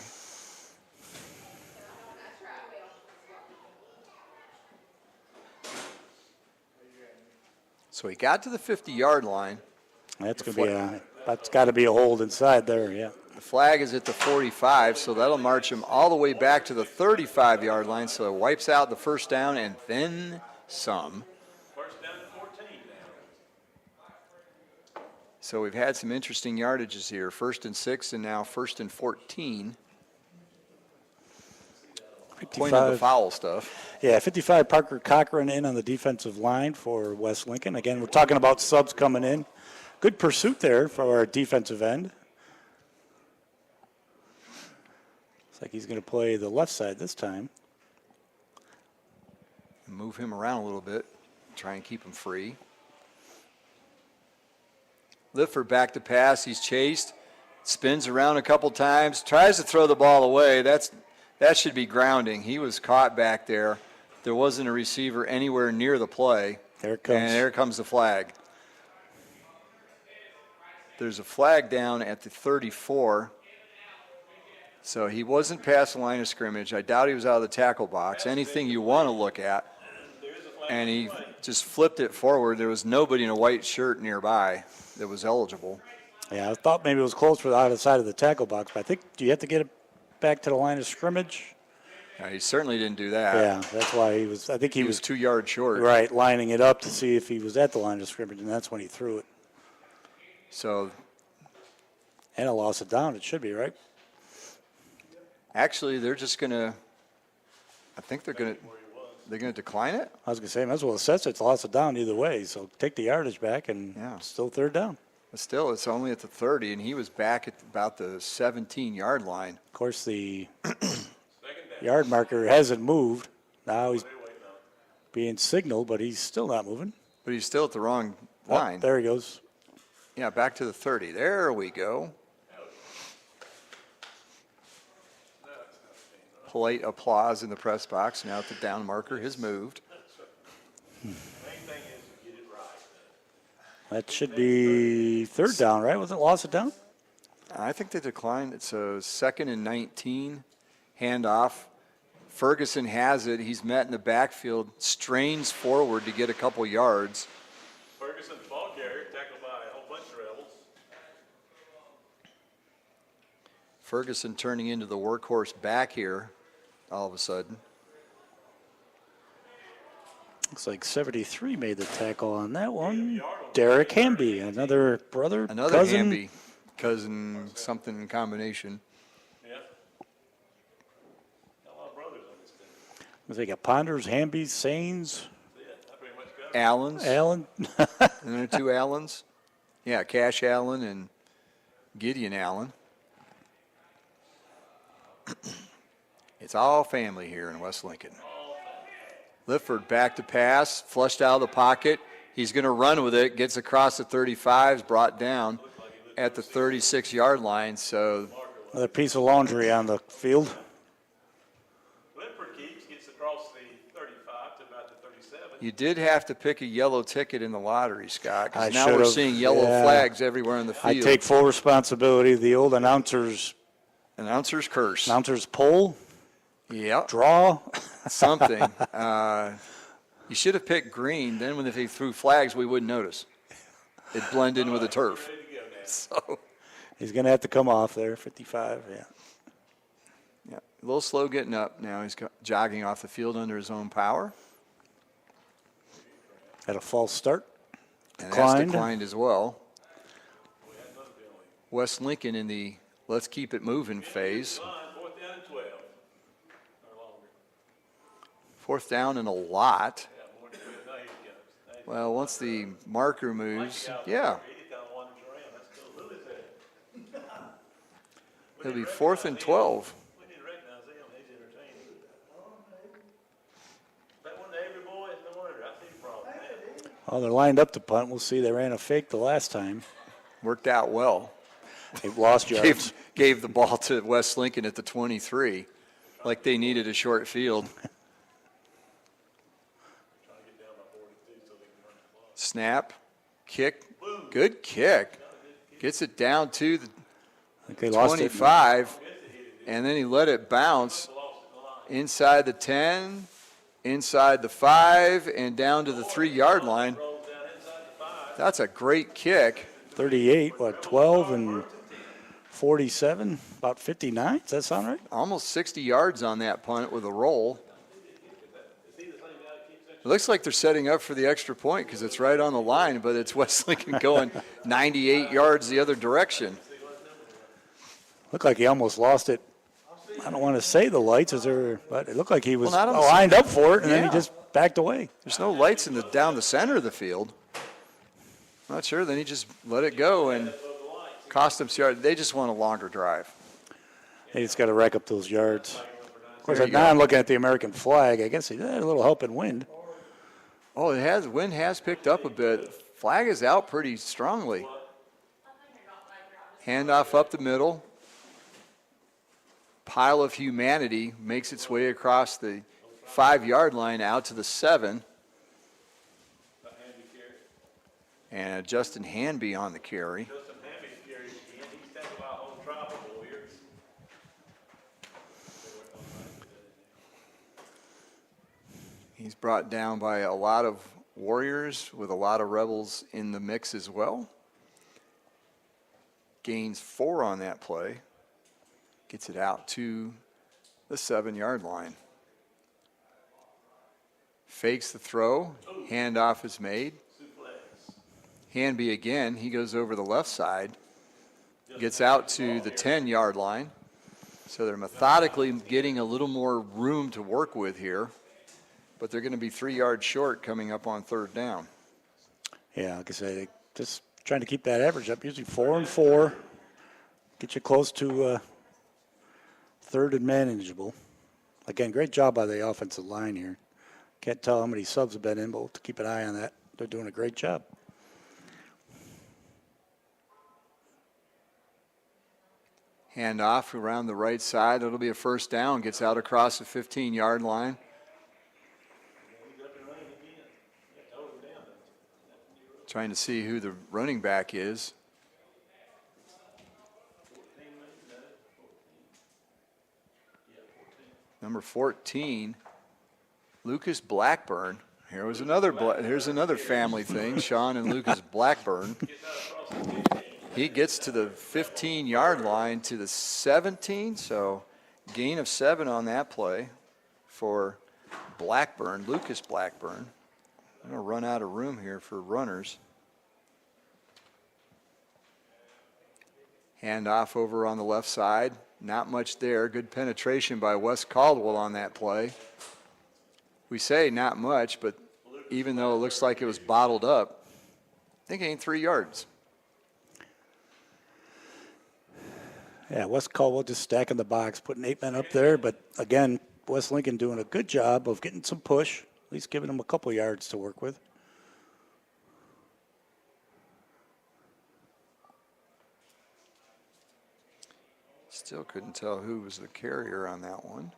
So he got to the 50-yard line. That's going to be that's got to be a hold inside there, yeah. The flag is at the 45, so that'll march him all the way back to the 35-yard line, so it wipes out the first down and then some. First down to 14 now. So we've had some interesting yardages here. 1st and 6 and now 1st and 14. Point of the foul stuff. Yeah, 55, Parker Cochran in on the defensive line for West Lincoln. Again, we're talking about subs coming in. Good pursuit there for our defensive end. Looks like he's going to play the left side this time. Move him around a little bit. Try and keep him free. Lifford back to pass. He's chased. Spins around a couple times. Tries to throw the ball away. That should be grounding. He was caught back there. There wasn't a receiver anywhere near the play. There it comes. And there comes the flag. There's a flag down at the 34. So he wasn't past the line of scrimmage. I doubt he was out of the tackle box. Anything you want to look at. And he just flipped it forward. There was nobody in a white shirt nearby that was eligible. Yeah, I thought maybe it was close for the outside of the tackle box, but I think, do you have to get it back to the line of scrimmage? He certainly didn't do that. Yeah, that's why he was. I think He was 2 yards short. right lining it up to see if he was at the line of scrimmage, and that's when he threw it. So And a loss of down. It should be right. actually, they're just going to. I think they're going to decline it. I was going to say, might as well assess it. It's a loss of down either way. So take the yardage back, and Yeah. still third down. But still, it's only at the 30, and he was back at about the 17-yard line. Of course, the yard marker hasn't moved. Now he's being signaled, but he's still not moving. But he's still at the wrong Oh, line. there he goes. Yeah, back to the 30. There we go. Polite applause in the press box. Now the down marker has moved. That should be third down, right? Was it loss of down? I think they declined. It's a 2nd and 19 handoff. Ferguson has it. He's met in the backfield, strains forward to get a couple yards. Ferguson, the ball carrier, tackled by a whole bunch of Rebels. Ferguson turning into the workhorse back here all of a sudden. Looks like 73 made the tackle on that one. Derek Hamby, another brother, Another cousin. Hamby, cousin, something in combination. Yeah. Got a lot of brothers on this team. They got Ponders, Hambys, Sains, I pretty much got Allens. Allen. And there are 2 Allens. Yeah, Cash Allen and Gideon Allen. It's all family here in West Lincoln. Lifford back to pass, flushed out of the pocket. He's going to run with it, gets across the 35s, brought down at the 36-yard line. So Another piece of laundry on the field. Lifford keeps, gets across the 35 to about the 37. you did have to pick a yellow ticket in the lottery, Scott, I because now we're should've, seeing yellow yeah. flags everywhere in the I field. take full responsibility. The old announcer's Curse. poll, Yep. draw. Something. You should have picked green. Then when they threw flags, we wouldn't notice. It'd blend in with the turf. So, He's going to have to come off there, 55, yeah. yeah, a little slow getting up now. He's jogging off the field under his own power. Had a false start. And that's declined as well. West Lincoln in the let's keep it moving phase. 4th down and 12. Or longer. 4th down and a lot. Yeah, more than 12. Now here he comes. Well, once the marker moves, yeah, He kind of wanders around. That's cool. Who is that? it'll be 4th and 12. We need to recognize him. He's entertaining. That one to every boy, no wonder. I see the problem. Man. Oh, they're lined up to punt. We'll see. They ran a fake the last time. Worked out well. They've lost yards. Gave the ball to West Lincoln at the 23, like they needed a short field. Snap, kick, good kick. Gets it down to the I think they lost 25, and then he let it bounce inside the 10, inside the 5, and down to the 3-yard line. That's a great kick. 38, 12 and 47, about 59. Does that sound right? Almost 60 yards on that punt with a roll. It looks like they're setting up for the extra point because it's right on the line, but it's West Lincoln going 98 yards the other direction. Looked like he almost lost it. I don't want to say the lights, but it looked like he was Well, not on the lined up for it, and then Yeah. he just backed away. There's no lights down the center of the field. Not sure. Then he just let it go and cost them yards. They just want a longer drive. They just got to rack up those yards. Of course, There you now go. I'm looking at the American flag. I guess he had a little help in wind. Oh, wind has picked up a bit. Flag is out pretty strongly. Handoff up the middle. Pile of humanity makes its way across the 5-yard line out to the 7. And Justin Hanby on the carry. Justin Hammond carries again. He's tackled by a whole tribe of warriors. He's brought down by a lot of Warriors with a lot of Rebels in the mix as well. Gains 4 on that play. Gets it out to the 7-yard line. Fakes the throw. Handoff is made. Hanby again. He goes over the left side. Gets out to the 10-yard line. So they're methodically getting a little more room to work with here. But they're going to be 3 yards short coming up on third down. Yeah, like I say, just trying to keep that average up. Usually 4 and 4. Get you close to third and manageable. Again, great job by the offensive line here. Can't tell how many subs have been in, but we'll have to keep an eye on that. They're doing a great job. Handoff around the right side. It'll be a first down. Gets out across the 15-yard line. Trying to see who the running back is. Number 14, Lucas Blackburn. Here's another family thing, Sean and Lucas Blackburn. He gets to the 15-yard line to the 17, so gain of 7 on that play for Blackburn, Lucas Blackburn. I'm going to run out of room here for runners. Handoff over on the left side. Not much there. Good penetration by Wes Caldwell on that play. We say not much, but even though it looks like it was bottled up, I think it ain't 3 yards. Yeah, Wes Caldwell just stacking the box, putting 8 men up there. But again, West Lincoln doing a good job of getting some push, at least giving them a couple yards to work with. Still couldn't tell who was the carrier on that one.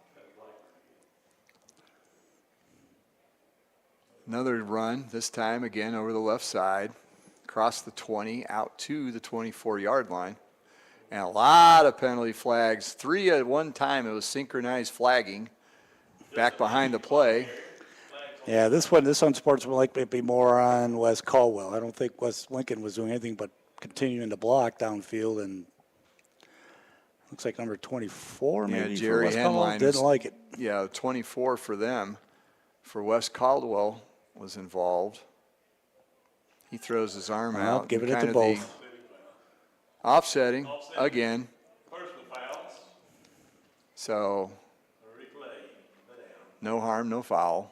Another run, this time again over the left side, across the 20, out to the 24-yard line. And a lot of penalty flags. 3 at one time. It was synchronized flagging back behind the play. Yeah, this unsportsmanlike may be more on Wes Caldwell. I don't think West Lincoln was doing anything but continuing to block downfield, and looks like number 24 maybe. Yeah, Jerry Henline didn't like it. Yeah, 24 for them. For Wes Caldwell was involved. He throws his arm out. Giving it to both. Offsetting again. So no harm, no foul.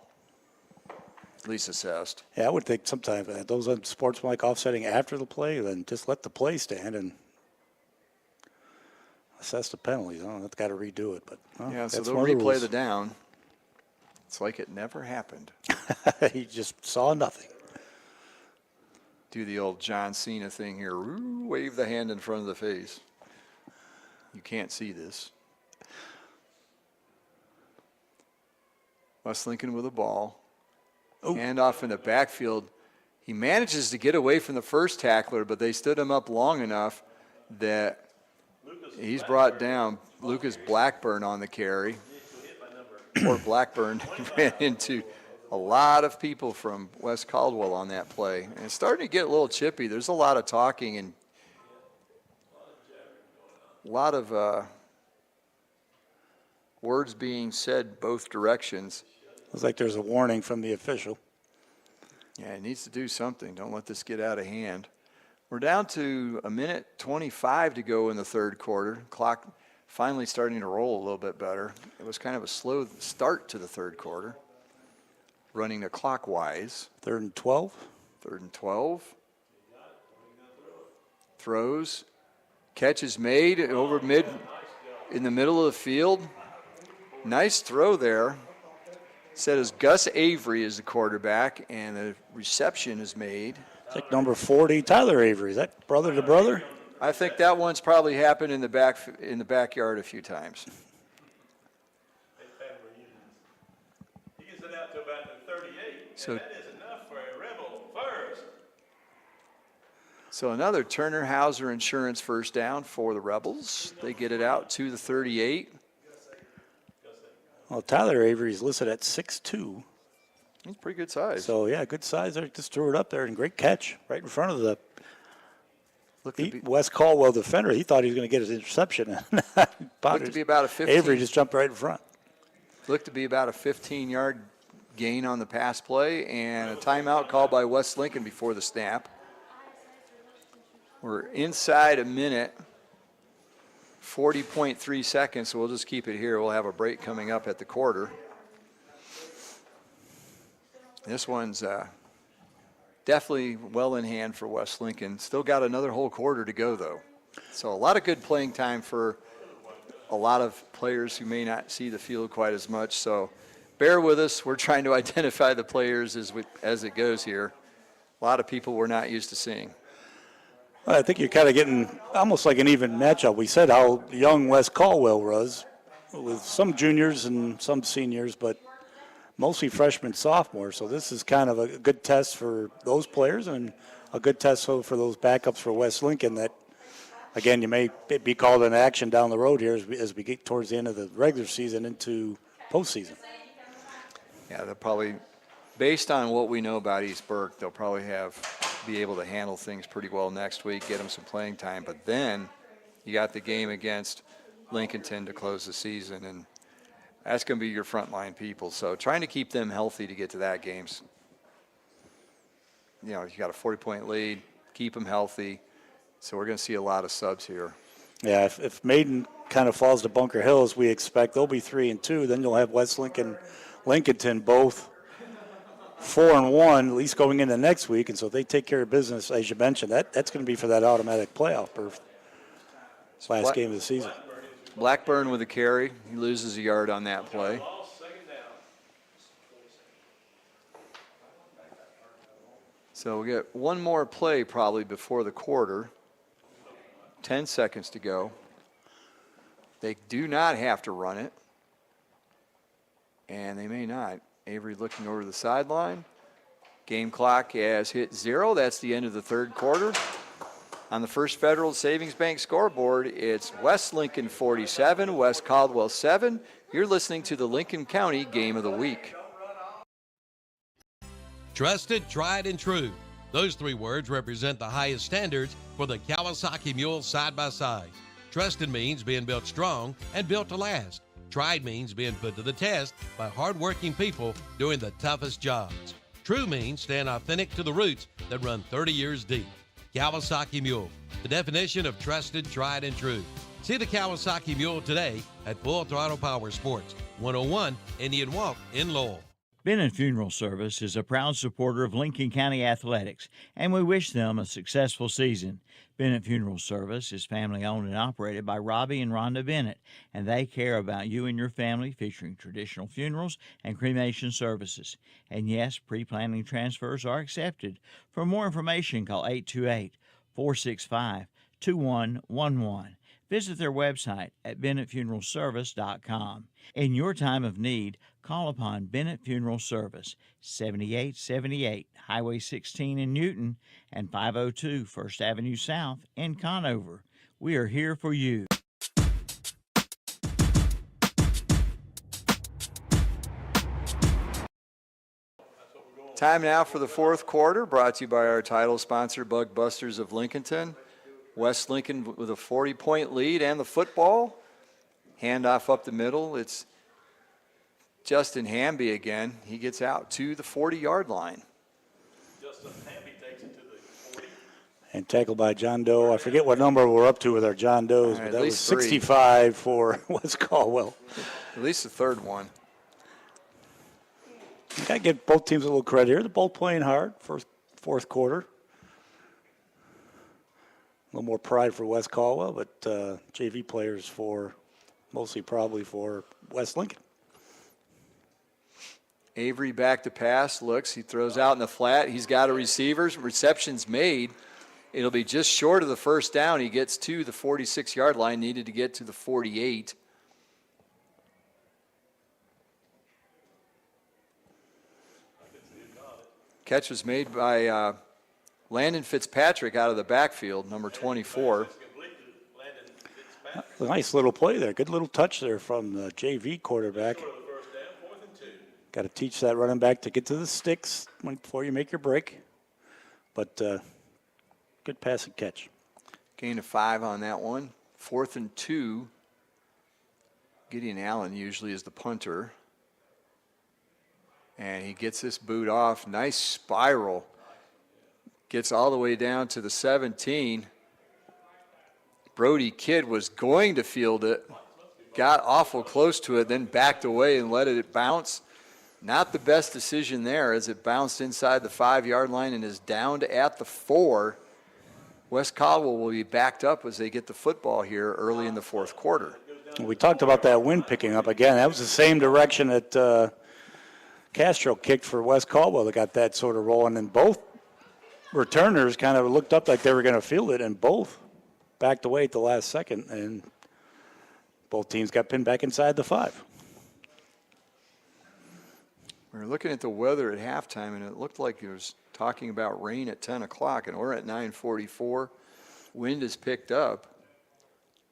At least assessed. Yeah, I would think sometimes those unsportsmanlike offsetting after the play, then just let the play stand and assess the penalties. Oh, that's got to redo it, but yeah, so they'll replay the down. It's like it never happened. He just saw nothing. Do the old John Cena thing here. Ooh, wave the hand in front of the face. You can't see this. West Lincoln with a ball. Hand off in the backfield. He manages to get away from the first tackler, but they stood him up long enough that he's brought down. Lucas Blackburn on the carry. Poor Blackburn ran into a lot of people from West Caldwell on that play. And it's starting to get a little chippy. There's a lot of talking and a lot of words being said both directions. Looks like there's a warning from the official. Yeah, it needs to do something. Don't let this get out of hand. We're down to 1:25 to go in the third quarter. Clock finally starting to roll a little bit better. It was kind of a slow start to the third quarter. Running the clockwise. 3rd and 12. 3rd and 12. Throws. Catch is made over in the middle of the field. Nice throw there. Said as Gus Avery is the quarterback, and the reception is made. It's like number 40, Tyler Avery. Is that brother to brother? I think that one's probably happened in the backyard a few times. He gets it out to about the 38, so, and that is enough for a Rebel first. So another Turner Hauser Insurance first down for the Rebels. They get it out to the 38. Well, Tyler Avery's listed at 6'2". He's pretty good size. So, yeah, good size there. Just threw it up there, and great catch right in front of the Wes Caldwell defender. He thought he was going to get his interception. Looked to be about a 15. Avery just jumped right in front. Looked to be about a 15-yard gain on the pass play, and a timeout called by West Lincoln before the snap. We're inside a minute, 40.3 seconds, so we'll just keep it here. We'll have a break coming up at the quarter. This one's definitely well in hand for West Lincoln. Still got another whole quarter to go, though. So a lot of good playing time for a lot of players who may not see the field quite as much. So bear with us. We're trying to identify the players as it goes here. A lot of people we're not used to seeing. Well, I think you're kind of getting almost like an even matchup. We said how young West Caldwell was, with some juniors and some seniors, but mostly freshmen, sophomores. So this is kind of a good test for those players and a good test for those backups for West Lincoln that, again, you may be called in action down the road here as we get towards the end of the regular season into postseason. Yeah, they'll probably, based on what we know about East Burke, they'll probably be able to handle things pretty well next week, get them some playing time. But then you got the game against Lincolnton to close the season, and that's going to be your frontline people. So trying to keep them healthy to get to that games. You know, you got a 40-point lead, keep them healthy. So we're going to see a lot of subs here. Yeah, if Maiden kind of falls to Bunker Hill as we expect, they'll be 3-2. Then you'll have West Lincoln, Lincolnton both 4-1, at least going into next week. And so if they take care of business, as you mentioned, that's going to be for that automatic playoff berth. Last game of the season. Blackburn with a carry. He loses a yard on that play. So we'll get one more play probably before the quarter. 10 seconds to go. They do not have to run it. And they may not. Avery looking over the sideline. Game clock has hit 0. That's the end of the third quarter. On the First Federal Savings Bank scoreboard, it's West Lincoln 47, West Caldwell 7. You're listening to the Lincoln County Game of the Week. Trusted, tried, and true. Those three words represent the highest standards for the Kawasaki Mule side-by-side. Trusted means being built strong and built to last. Tried means being put to the test by hardworking people doing the toughest jobs. True means staying authentic to the roots that run 30 years deep. Kawasaki Mule, the definition of trusted, tried, and true. See the Kawasaki Mule today at Full Throttle Power Sports, 101 Indian Walk in Lowell. Bennett Funeral Service is a proud supporter of Lincoln County Athletics, and we wish them a successful season. Bennett Funeral Service is family-owned and operated by Robbie and Rhonda Bennett, and they care about you and your family, featuring traditional funerals and cremation services. And yes, pre-planning transfers are accepted. For more information, call 828-465-2111. Visit their website at bennettfuneralservice.com. In your time of need, call upon Bennett Funeral Service, 7878 Highway 16 in Newton and 502 First Avenue South in Conover. We are here for you. Time now for the fourth quarter, brought to you by our title sponsor, Bug Busters of Lincolnton. West Lincoln with a 40-point lead and the football. Handoff up the middle. It's Justin Hamby again. He gets out to the 40-yard line. Justin Hamby takes it to the 40. And tackled by John Doe. I forget what number we're up to with our John Does, but that was 65 for West Caldwell. At least the third one. You got to give both teams a little credit here. They're both playing hard for fourth quarter. A little more pride for West Caldwell, but JV players mostly probably for West Lincoln. Avery back to pass, looks, he throws out in the flat. He's got a receiver. Reception's made. It'll be just short of the first down. He gets to the 46-yard line, needed to get to the 48. Catch was made by Landon Fitzpatrick out of the backfield, number 24. A nice little play there. Good little touch there from the JV quarterback. Got to teach that running back to get to the sticks before you make your break. But good pass and catch. Gain of 5 on that one. 4th and 2. Gideon Allen usually is the punter. And he gets this boot off. Nice spiral. Gets all the way down to the 17. Brody Kidd was going to field it. Got awful close to it, then backed away and let it bounce. Not the best decision there as it bounced inside the 5-yard line and is down to at the 4. West Caldwell will be backed up as they get the football here early in the fourth quarter. We talked about that wind picking up again. That was the same direction that Castro kicked for West Caldwell that got that sort of rolling. And both returners kind of looked up like they were going to field it, and both backed away at the last second. And both teams got pinned back inside the 5. We were looking at the weather at halftime, and it looked like it was talking about rain at 10 o'clock, and we're at 9:44. Wind has picked up.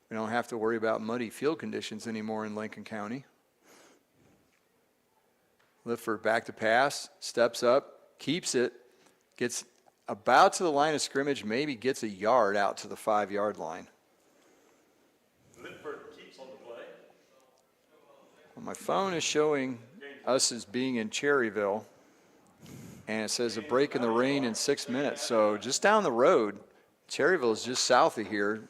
We don't have to worry about muddy field conditions anymore in Lincoln County. Lifford back to pass, steps up, keeps it, gets about to the line of scrimmage, maybe gets a yard out to the 5-yard line. Lifford keeps on the play. Well, my phone is showing us as being in Cherryville, and it says a break in the rain in 6 minutes. So just down the road, Cherryville is just south of here.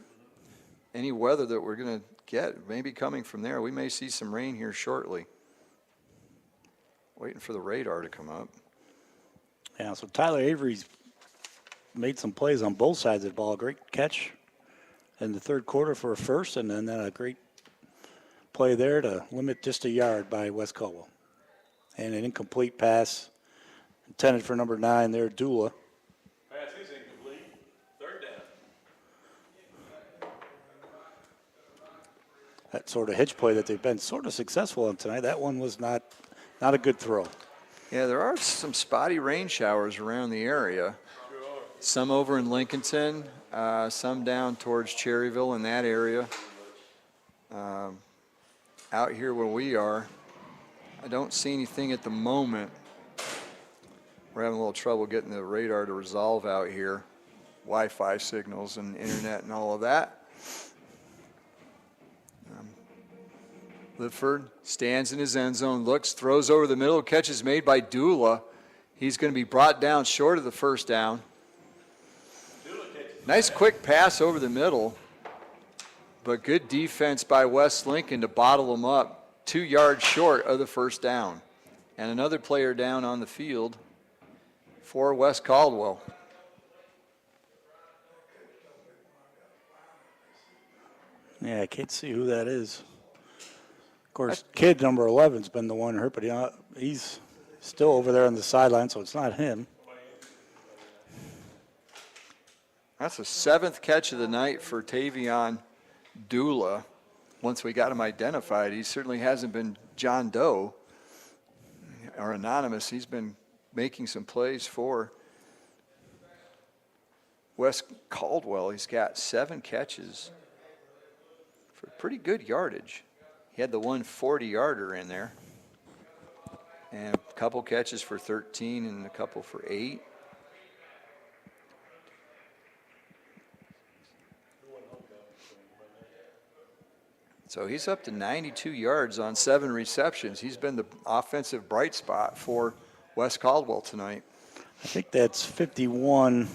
Any weather that we're going to get may be coming from there. We may see some rain here shortly. Waiting for the radar to come up. Yeah, so Tyler Avery's made some plays on both sides of the ball. Great catch in the third quarter for a first, and then a great play there to limit just a yard by West Caldwell. And an incomplete pass intended for number 9 there, Dula. Pass is incomplete. Third down. That sort of hitch play that they've been sort of successful on tonight, that one was not a good throw. Yeah, there are some spotty rain showers around the area. Some over in Lincolnton, some down towards Cherryville in that area. Out here where we are, I don't see anything at the moment. We're having a little trouble getting the radar to resolve out here. Wi-Fi signals and internet and all of that. Lifford stands in his end zone, looks, throws over the middle, catch is made by Dula. He's going to be brought down short of the first down. Nice quick pass over the middle, but good defense by West Lincoln to bottle him up 2 yards short of the first down. And another player down on the field for West Caldwell. Yeah, I can't see who that is. Of course, kid number 11's been the one hurt, but he's still over there on the sideline, so it's not him. That's the 7th catch of the night for Tavion Dula. Once we got him identified, he certainly hasn't been John Doe or anonymous. He's been making some plays for West Caldwell. He's got 7 catches for pretty good yardage. He had the 140-yarder in there. And a couple catches for 13 and a couple for 8. So he's up to 92 yards on 7 receptions. He's been the offensive bright spot for West Caldwell tonight. I think that's 51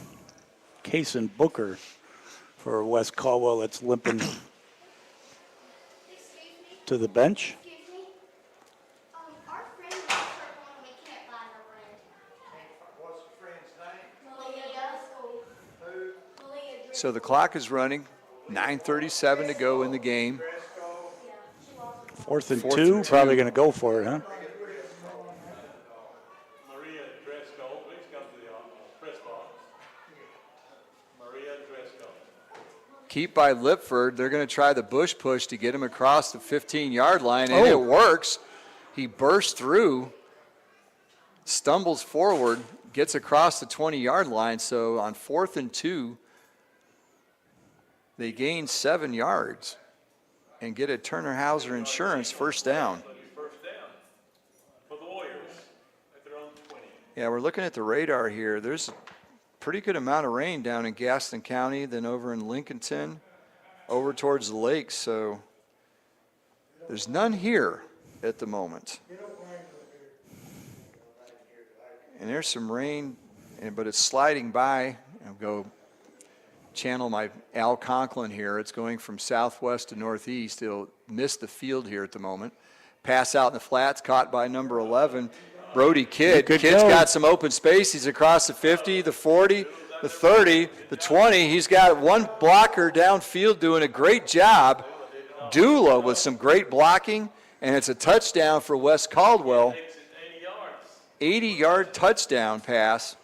Cason Booker for West Caldwell that's limping to the bench. So the clock is running, 9:37 to go in the game. Fourth and two, probably going to go for it, huh? Maria Dresco, please come to the press box. Maria Dresco. Keep by Lipford. They're going to try the bush push to get him across the 15-yard line, and it works. He bursts through, stumbles forward, gets across the 20-yard line. So on 4th and 2, they gain 7 yards and get a Turner Hauser Insurance first down. First down for the Warriors at their own 20. Yeah, we're looking at the radar here. There's a pretty good amount of rain down in Gaston County, then over in Lincolnton, over towards the lakes. So there's none here at the moment. And there's some rain, but it's sliding by. I'll go channel my Al Conklin here. It's going from southwest to northeast. It'll miss the field here at the moment. Pass out in the flats, caught by number 11, Brody Kidd. Kidd's got some open space. He's across the 50, the 40, the 30, the 20. He's got one blocker downfield doing a great job. Dula with some great blocking, and it's a touchdown for Wes Caldwell. 80-yard touchdown pass.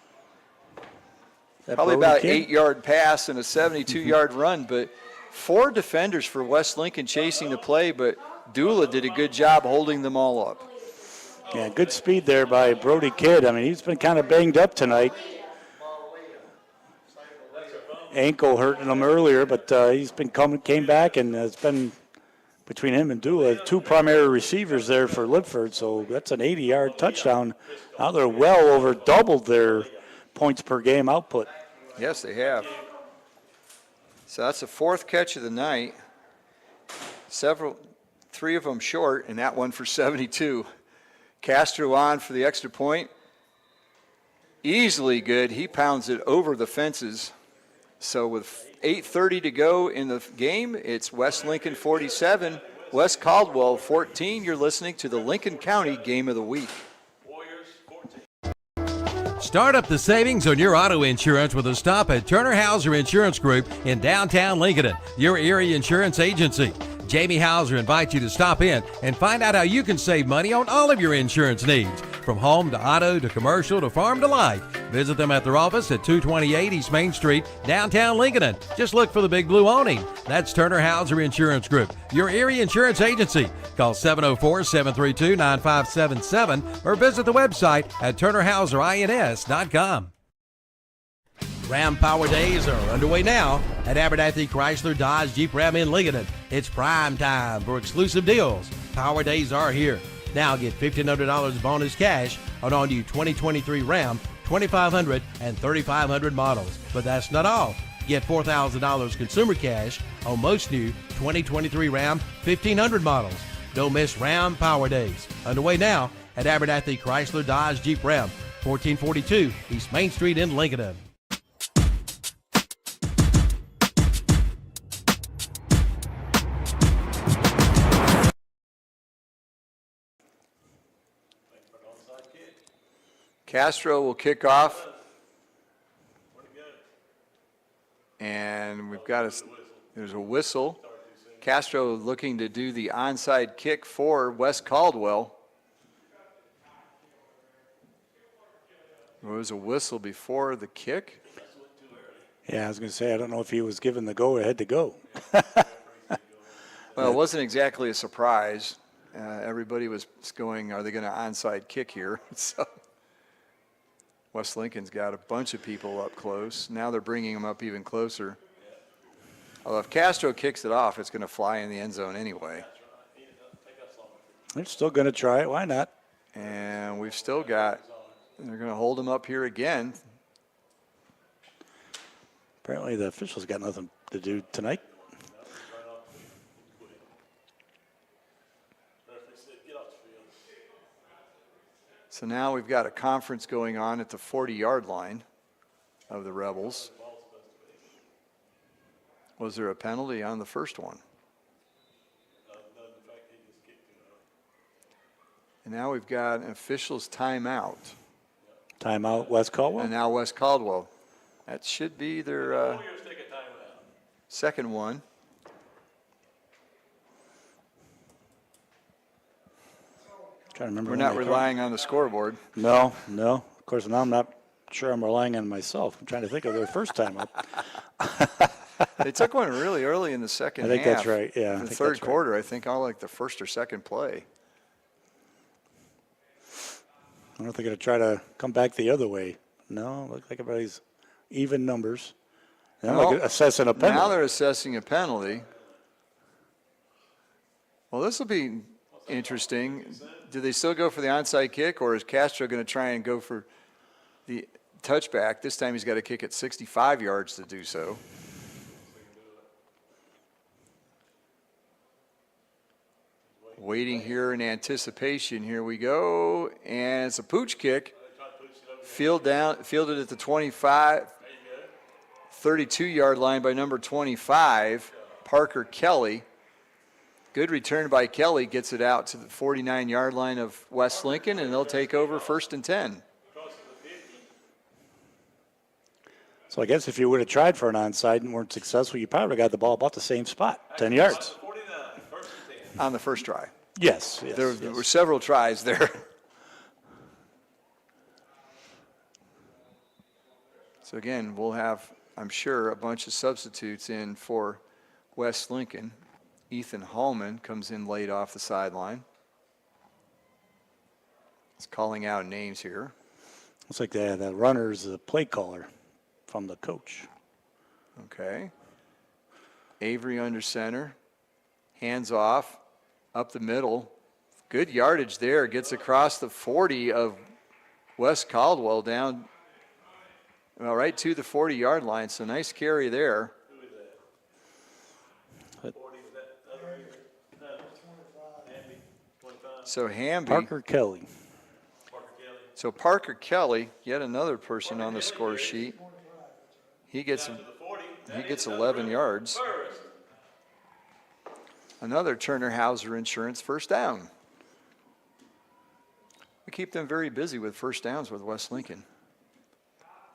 Probably about an 8-yard pass and a 72-yard run, but 4 defenders for West Lincoln chasing the play, but Dula did a good job holding them all up. Yeah, good speed there by Brody Kidd. I mean, he's been kind of banged up tonight. Ankle hurting him earlier, but he's been came back, and it's been between him and Dula, 2 primary receivers there for Lipford, so that's an 80-yard touchdown. Now they're well over doubled their points per game output. Yes, they have. So that's the 4th catch of the night. 3 of them short, and that one for 72. Castro on for the extra point. Easily good. He pounds it over the fences. So with 8:30 to go in the game, it's West Lincoln 47, West Caldwell 14. You're listening to the Lincoln County Game of the Week. Start up the savings on your auto insurance with a stop at Turner Hauser Insurance Group in downtown Lincoln, your area insurance agency. Jamie Hauser invites you to stop in and find out how you can save money on all of your insurance needs, from home to auto to commercial to farm to life. Visit them at their office at 228 East Main Street, downtown Lincoln. Just look for the big blue awning. That's Turner Hauser Insurance Group, your area insurance agency. Call 704-732-9577 or visit the website at turnerhauserins.com. Ram Power Days are underway now at Abernathy Chrysler Dodge Jeep Ram in Lincoln. It's prime time for exclusive deals. Power Days are here. Now get $1,500 bonus cash on all new 2023 Ram 2500 and 3500 models. But that's not all. Get $4,000 consumer cash on most new 2023 Ram 1500 models. Don't miss Ram Power Days. Underway now at Abernathy Chrysler Dodge Jeep Ram, 1442 East Main Street in Lincoln. Castro will kick off. And we've got there's a whistle. Castro looking to do the onside kick for West Caldwell. There was a whistle before the kick. Yeah, I was going to say, I don't know if he was given the go-ahead to go. Well, it wasn't exactly a surprise. Everybody was going, are they going to onside kick here? So West Lincoln's got a bunch of people up close. Now they're bringing them up even closer. Although if Castro kicks it off, it's going to fly in the end zone anyway. They're still going to try it. Why not? And we've still got, they're going to hold him up here again. Apparently the officials got nothing to do tonight. So now we've got a conference going on at the 40-yard line of the Rebels. Was there a penalty on the first one? And now we've got an official's timeout. Timeout, West Caldwell? And now West Caldwell. That should be their second one. We're not relying on the scoreboard. No. Of course, now I'm not sure I'm relying on myself. I'm trying to think of their first time up. They took one really early in the second half. I think that's right, yeah. The third quarter, I think, all like the first or second play. I don't know if they're going to try to come back the other way. No, looks like everybody's even numbers. Now they're assessing a penalty. Now they're assessing a penalty. Well, this will be interesting. Do they still go for the onside kick, or is Castro going to try and go for the touchback? This time he's got to kick it 65 yards to do so. Waiting here in anticipation. Here we go. And it's a pooch kick. Fielded at the 25, 32-yard line by number 25, Parker Kelly. Good return by Kelly, gets it out to the 49-yard line of West Lincoln, and they'll take over 1st and 10. So I guess if you would have tried for an onside and weren't successful, you probably got the ball about the same spot, 10 yards. On the first try. Yes. There were several tries there. So again, we'll have, I'm sure, a bunch of substitutes in for West Lincoln. Ethan Hallman comes in late off the sideline. He's calling out names here. Looks like the runner's the play caller from the coach. Okay. Avery under center. Hands off. Up the middle. Good yardage there. Gets across the 40 of West Caldwell down, well, right to the 40-yard line. So nice carry there. So Hamby. Parker Kelly. So Parker Kelly, yet another person on the score sheet. He gets 11 yards. Another Turner Hauser Insurance first down. We keep them very busy with first downs with West Lincoln.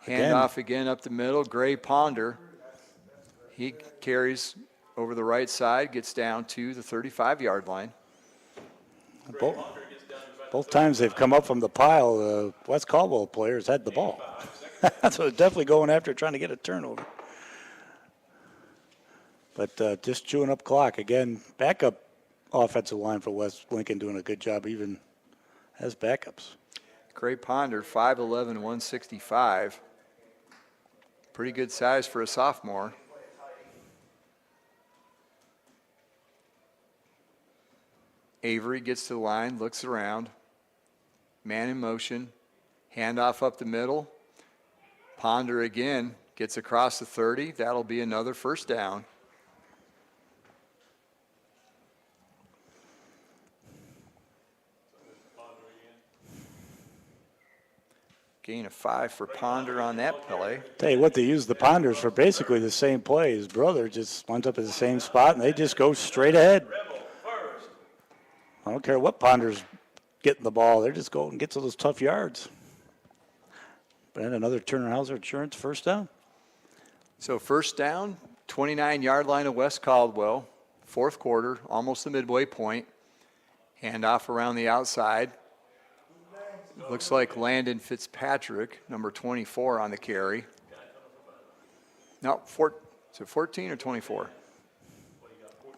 Handoff again up the middle. Gray Ponder. He carries over the right side, gets down to the 35-yard line. Both times they've come up from the pile, the West Caldwell players had the ball. So they're definitely going after trying to get a turnover. But just chewing up clock. Again, backup offensive line for West Lincoln doing a good job even as backups. Gray Ponder, 5'11", 165. Pretty good size for a sophomore. Avery gets to the line, looks around. Man in motion. Handoff up the middle. Ponder again gets across the 30. That'll be another first down. Gain of 5 for Ponder on that play. Tell you what, they use the Ponders for basically the same play. His brother just winds up at the same spot, and they just go straight ahead. I don't care what Ponder's getting the ball. They're just going and get to those tough yards. And another Turner Hauser Insurance first down. So first down, 29-yard line of West Caldwell. Fourth quarter, almost the midway point. Handoff around the outside. Looks like Landon Fitzpatrick, number 24 on the carry. No, is it 14 or 24?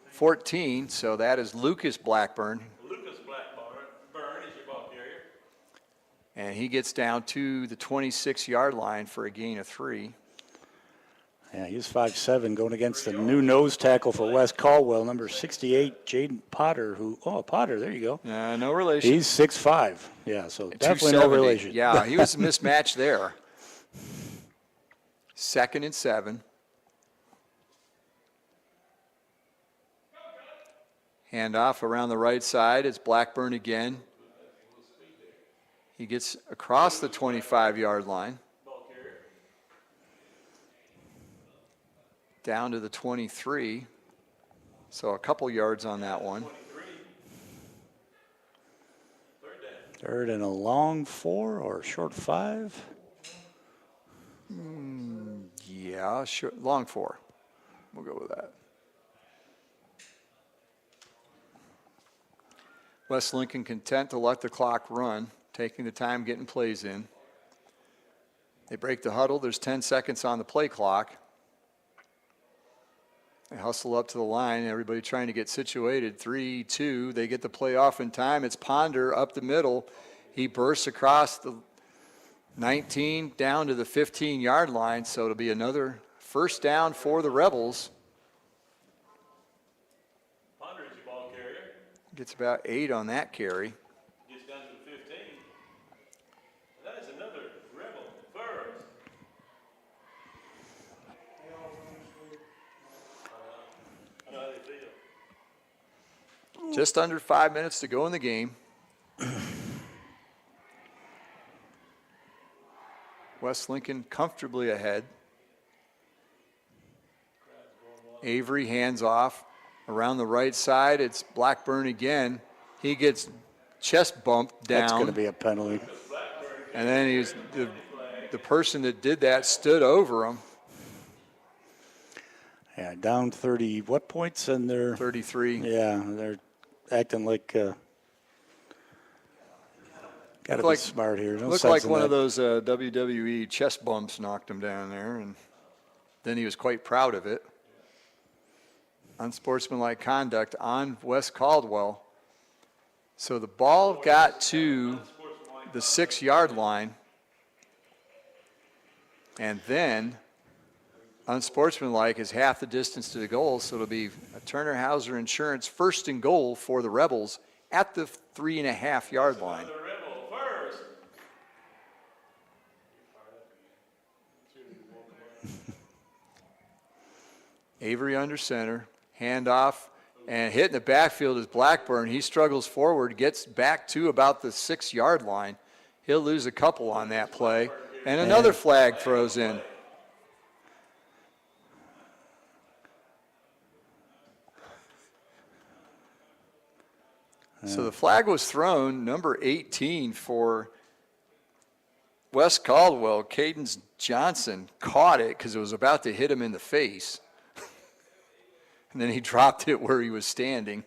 14, so that is Lucas Blackburn. Lucas Blackburn is your ball carrier. And he gets down to the 26-yard line for a gain of 3. Yeah, he's 5'7", going against the new nose tackle for West Caldwell, number 68, Jaden Potter, Potter, there you go. No relation. He's 6'5", yeah, so definitely no relation. Yeah, he was mismatched there. 2nd and 7. Handoff around the right side. It's Blackburn again. He gets across the 25-yard line. Down to the 23. So a couple yards on that one. Third and a long 4 or short 5? Yeah, long 4. We'll go with that. West Lincoln content to let the clock run, taking the time getting plays in. They break the huddle. There's 10 seconds on the play clock. They hustle up to the line, everybody trying to get situated. 3-2, they get the play off in time. It's Ponder up the middle. He bursts across the 19 down to the 15-yard line, so it'll be another first down for the Rebels. Ponder is your ball carrier. Gets about 8 on that carry. Gets down to the 15. That is another Rebel first. I know how they feel. Just under 5 minutes to go in the game. West Lincoln comfortably ahead. Avery hands off around the right side. It's Blackburn again. He gets chest bumped down. That's going to be a penalty. And then the person that did that stood over him. Yeah, down 30. What points? And they're 33. Yeah, they're acting like got to be smart here. No Looked sense like in one that. of those WWE chest bumps knocked him down there, and then he was quite proud of it. Unsportsmanlike conduct on Wes Caldwell. So the ball got to the 6-yard line, and then unsportsmanlike is half the distance to the goal, so it'll be a Turner Hauser Insurance 1st and goal for the Rebels at the 3.5-yard line. Avery under center, handoff, and hit in the backfield is Blackburn. He struggles forward, gets back to about the 6-yard line. He'll lose a couple on that play, and another flag throws in. So the flag was thrown, number 18 for Wes Caldwell. Caden Johnson caught it because it was about to hit him in the face. And then he dropped it where he was standing.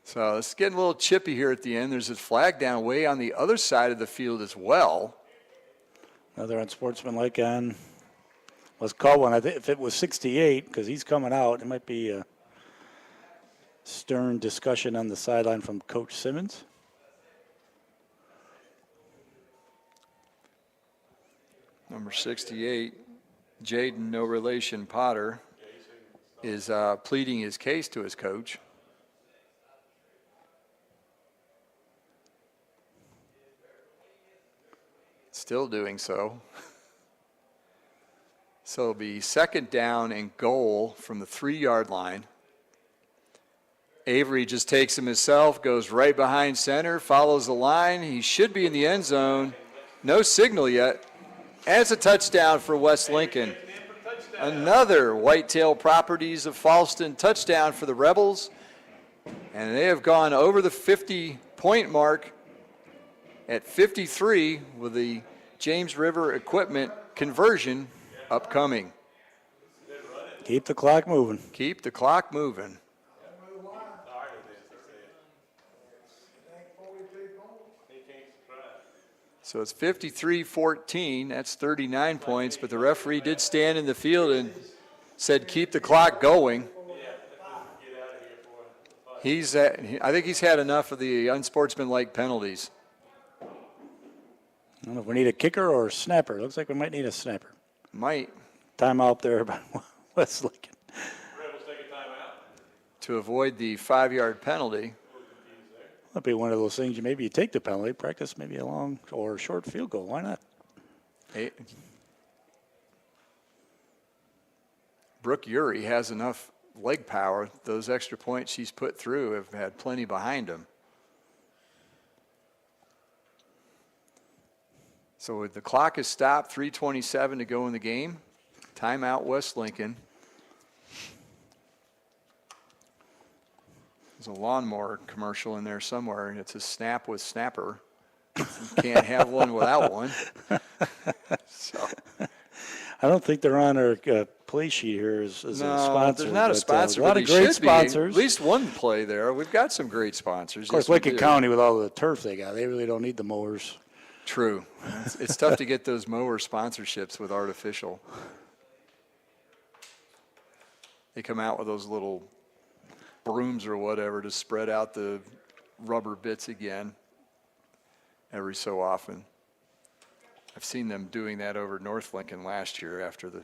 So it's getting a little chippy here at the end. There's a flag down way on the other side of the field as well. Another unsportsmanlike on Wes Caldwell. I think if it was 68, because he's coming out, it might be a stern discussion on the sideline from Coach Simmons. Number 68, Jaden, no relation Potter, is pleading his case to his coach. Still doing so. So it'll be 2nd down and goal from the 3-yard line. Avery just takes him himself, goes right behind center, follows the line. He should be in the end zone. No signal yet. And it's a touchdown for West Lincoln. Another Whitetail Properties of Falston touchdown for the Rebels. And they have gone over the 50-point mark at 53 with the James River equipment conversion upcoming. Keep the clock moving. Keep the clock moving. So it's 53-14. That's 39 points, but the referee did stand in the field and said keep the clock going. I think he's had enough of the unsportsmanlike penalties. I don't know if we need a kicker or a snapper. Looks like we might need a snapper. Might. Timeout there by West Lincoln. To avoid the 5-yard penalty. That'd be one of those things. Maybe you take the penalty, practice maybe a long or short field goal. Why not? Brooke Urey has enough leg power. Those extra points he's put through have had plenty behind him. So the clock is stopped, 3:27 to go in the game. Timeout, West Lincoln. There's a lawnmower commercial in there somewhere, and it's a snap with snapper. You can't have one without one. So. I don't think they're on our play sheet here as a sponsor. There's not a sponsor. A lot of great sponsors. At least one play there. We've got some great sponsors. Of course, Lincoln County, with all the turf they got, they really don't need the mowers. True. It's tough to get those mower sponsorships with artificial. They come out with those little brooms or whatever to spread out the rubber bits again every so often. I've seen them doing that over North Lincoln last year after the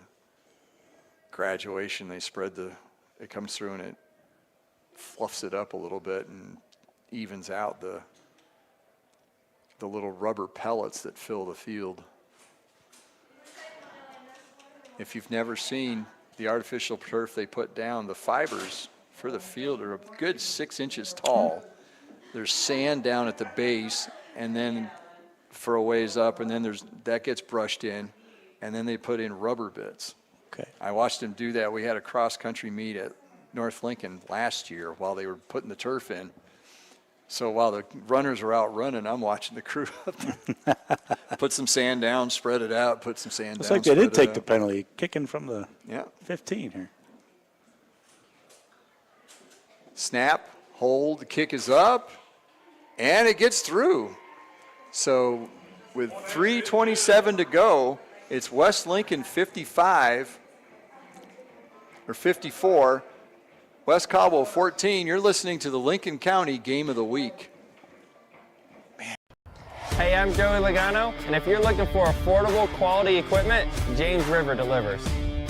graduation. They spread it comes through and it fluffs it up a little bit and evens out the little rubber pellets that fill the field. If you've never seen the artificial turf they put down, the fibers for the field are a good 6 inches tall. There's sand down at the base, and then for a ways up, and then that gets brushed in, and then they put in rubber bits. Okay. I watched them do that. We had a cross-country meet at North Lincoln last year while they were putting the turf in. So while the runners are out running, I'm watching the crew up there. Put some sand down, spread it out, put some sand Looks down. like they did take the out. penalty, kicking from the Yeah. 15 here. Snap, hold, the kick is up, and it gets through. So with 3:27 to go, it's West Lincoln 55 or 54, West Caldwell 14. You're listening to the Lincoln County Game of the Week. Hey, I'm Joey Logano, and if you're looking for affordable quality equipment, James River delivers.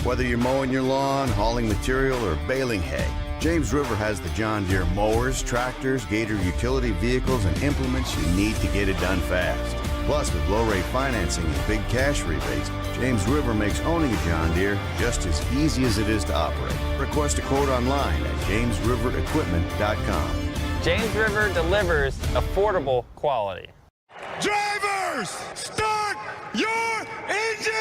Whether you're mowing your lawn, hauling material, or baling hay, James River has the John Deere mowers, tractors, Gator utility vehicles, and implements you need to get it done fast. Plus, with low-rate financing and big cash rebates, James River makes owning a John Deere just as easy as it is to operate. Request a quote online at jamesriverequipment.com. James River delivers affordable quality. Drivers, start your engines!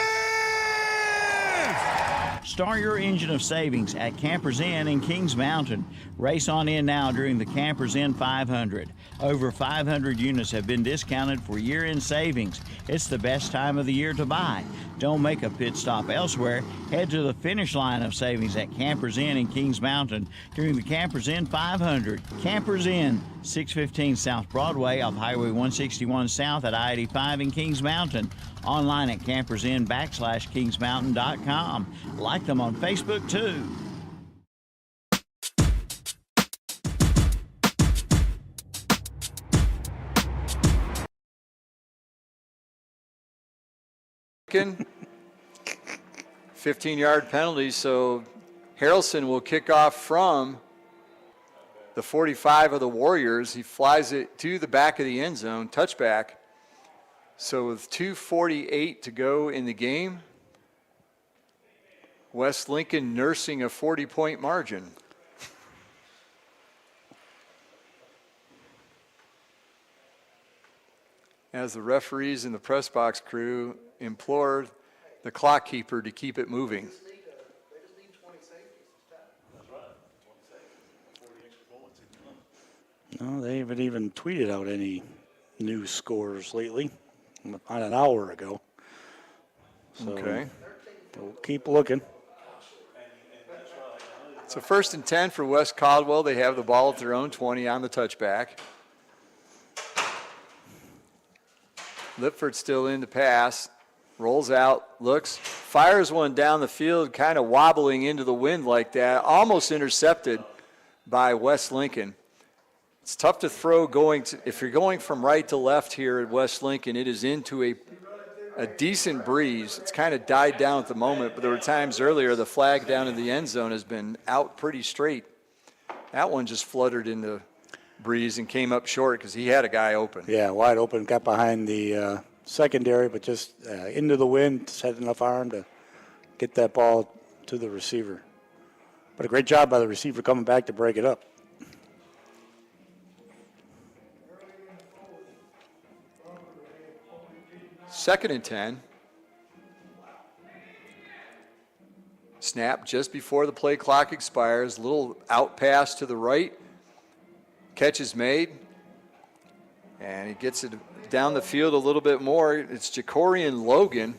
Start your engine of savings at Campers Inn in Kings Mountain. Race on in now during the Campers Inn 500. Over 500 units have been discounted for year-end savings. It's the best time of the year to buy. Don't make a pit stop elsewhere. Head to the finish line of savings at Campers Inn in Kings Mountain during the Campers Inn 500. Campers Inn, 615 South Broadway off Highway 161 South at I-85 in Kings Mountain. Online at campersinn.kingsmountain.com. Like them on Facebook too. Lincoln, 15-yard penalty, so Harrelson will kick off from the 45 of the Warriors. He flies it to the back of the end zone, touchback. So with 2:48 to go in the game, West Lincoln nursing a 40-point margin. As the referees and the press box crew implored the clock keeper to keep it moving. No, they haven't even tweeted out any new scores lately, about an hour ago. So Okay. we'll keep looking. So 1st and 10 for West Caldwell. They have the ball at their own 20 on the touchback. Lipford still in to pass. Rolls out, looks, fires one down the field, kind of wobbling into the wind like that. Almost intercepted by West Lincoln. It's tough to throw if you're going from right to left here at West Lincoln, it is into a decent breeze. It's kind of died down at the moment, but there were times earlier the flag down in the end zone has been out pretty straight. That one just fluttered in the breeze and came up short because he had a guy open. Yeah, wide open, got behind the secondary, but just into the wind, just had enough arm to get that ball to the receiver. But a great job by the receiver coming back to break it up. Second and 10. Snap just before the play clock expires. Little out pass to the right. Catch is made. And he gets it down the field a little bit more. It's Jacorian Logan.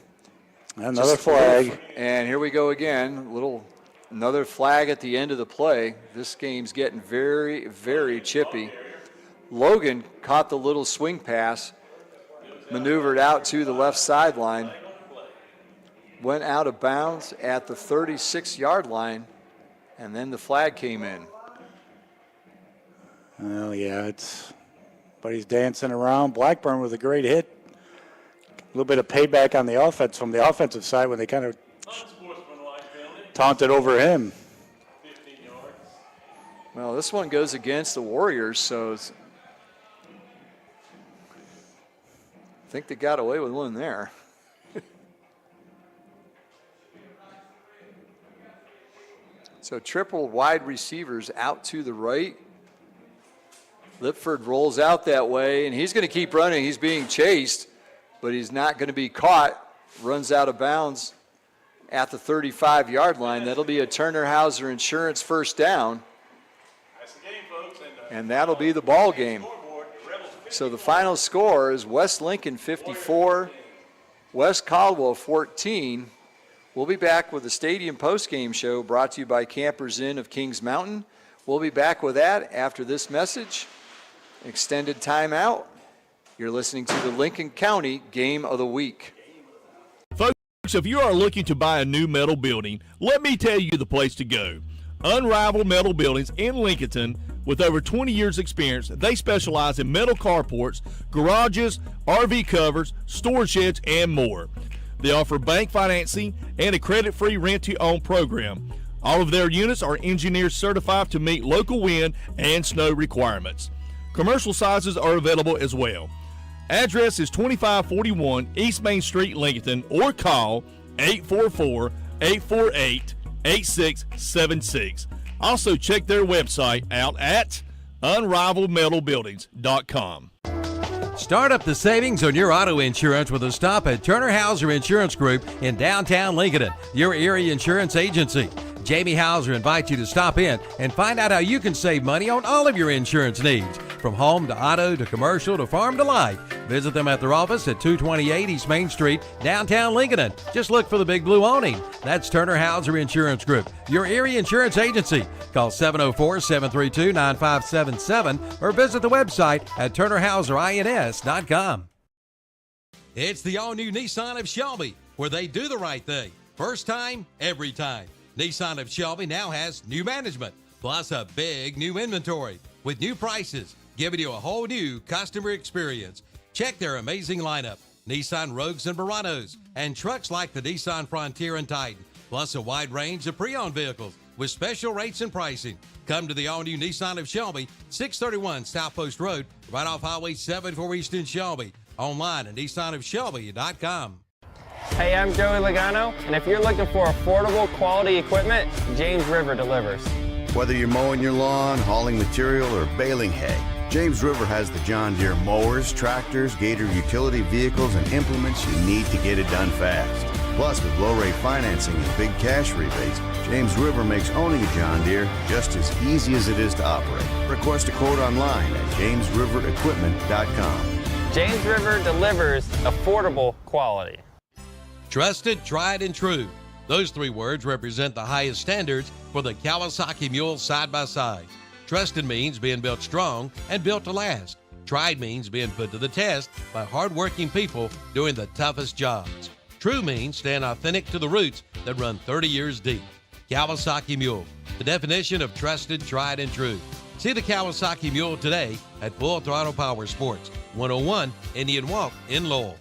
Another flag. And here we go again. Another flag at the end of the play. This game's getting very, very chippy. Logan caught the little swing pass, maneuvered out to the left sideline, went out of bounds at the 36-yard line, and then the flag came in. Oh, yeah, but he's dancing around. Blackburn with a great hit. A little bit of payback on the offense from the offensive side when they kind of taunted over him. Well, this one goes against the Warriors, so I think they got away with one there. So triple wide receivers out to the right. Lipford rolls out that way, and he's going to keep running. He's being chased. but he's not going to be caught. Runs out of bounds at the 35-yard line. That'll be a Turner Hauser Insurance first down. And that'll be the ball game. So the final score is West Lincoln 54, West Caldwell 14. We'll be back with the Stadium Postgame Show brought to you by Campers Inn of Kings Mountain. We'll be back with that after this message. Extended timeout. You're listening to the Lincoln County Game of the Week. Folks, if you are looking to buy a new metal building, let me tell you the place to go. Unrivaled Metal Buildings in Lincolnton. With over 20 years experience, they specialize in metal carports, garages, RV covers, storage sheds, and more. They offer bank financing and a credit-free rent-to-own program. All of their units are engineered certified to meet local wind and snow requirements. Commercial sizes are available as well. Address is 2541 East Main Street, Lincolnton, or call 844-848-8676. Also check their website out at unrivalledmetalbuildings.com. Start up the savings on your auto insurance with a stop at Turner Hauser Insurance Group in downtown Lincoln, your area insurance agency. Jamie Hauser invites you to stop in and find out how you can save money on all of your insurance needs, from home to auto to commercial to farm to life. Visit them at their office at 228 East Main Street, downtown Lincoln. Just look for the big blue awning. That's Turner Hauser Insurance Group, your area insurance agency. Call 704-732-9577 or visit the website at turnerhauserins.com. It's the all-new Nissan of Shelby, where they do the right thing. First time, every time. Nissan of Shelby now has new management, plus a big new inventory with new prices, giving you a whole new customer experience. Check their amazing lineup, Nissan Rogues and Muranos, and trucks like the Nissan Frontier and Titan, plus a wide range of pre-owned vehicles with special rates and pricing. Come to the all-new Nissan of Shelby, 631 South Post Road, right off Highway 74 East in Shelby. Online at nissanofshelby.com. Hey, I'm Joey Logano, and if you're looking for affordable quality equipment, James River delivers. Whether you're mowing your lawn, hauling material, or baling hay, James River has the John Deere mowers, tractors, Gator utility vehicles, and implements you need to get it done fast. Plus, with low-rate financing and big cash rebates, James River makes owning a John Deere just as easy as it is to operate. Request a quote online at jamesriverequipment.com. James River delivers affordable quality. Trusted, tried, and true. Those three words represent the highest standards for the Kawasaki Mule side-by-side. Trusted means being built strong and built to last. Tried means being put to the test by hard-working people doing the toughest jobs. True means staying authentic to the roots that run 30 years deep. Kawasaki Mule, the definition of trusted, tried, and true. See the Kawasaki Mule today at Full Throttle Power Sports, 101 Indian Walk in Lowell.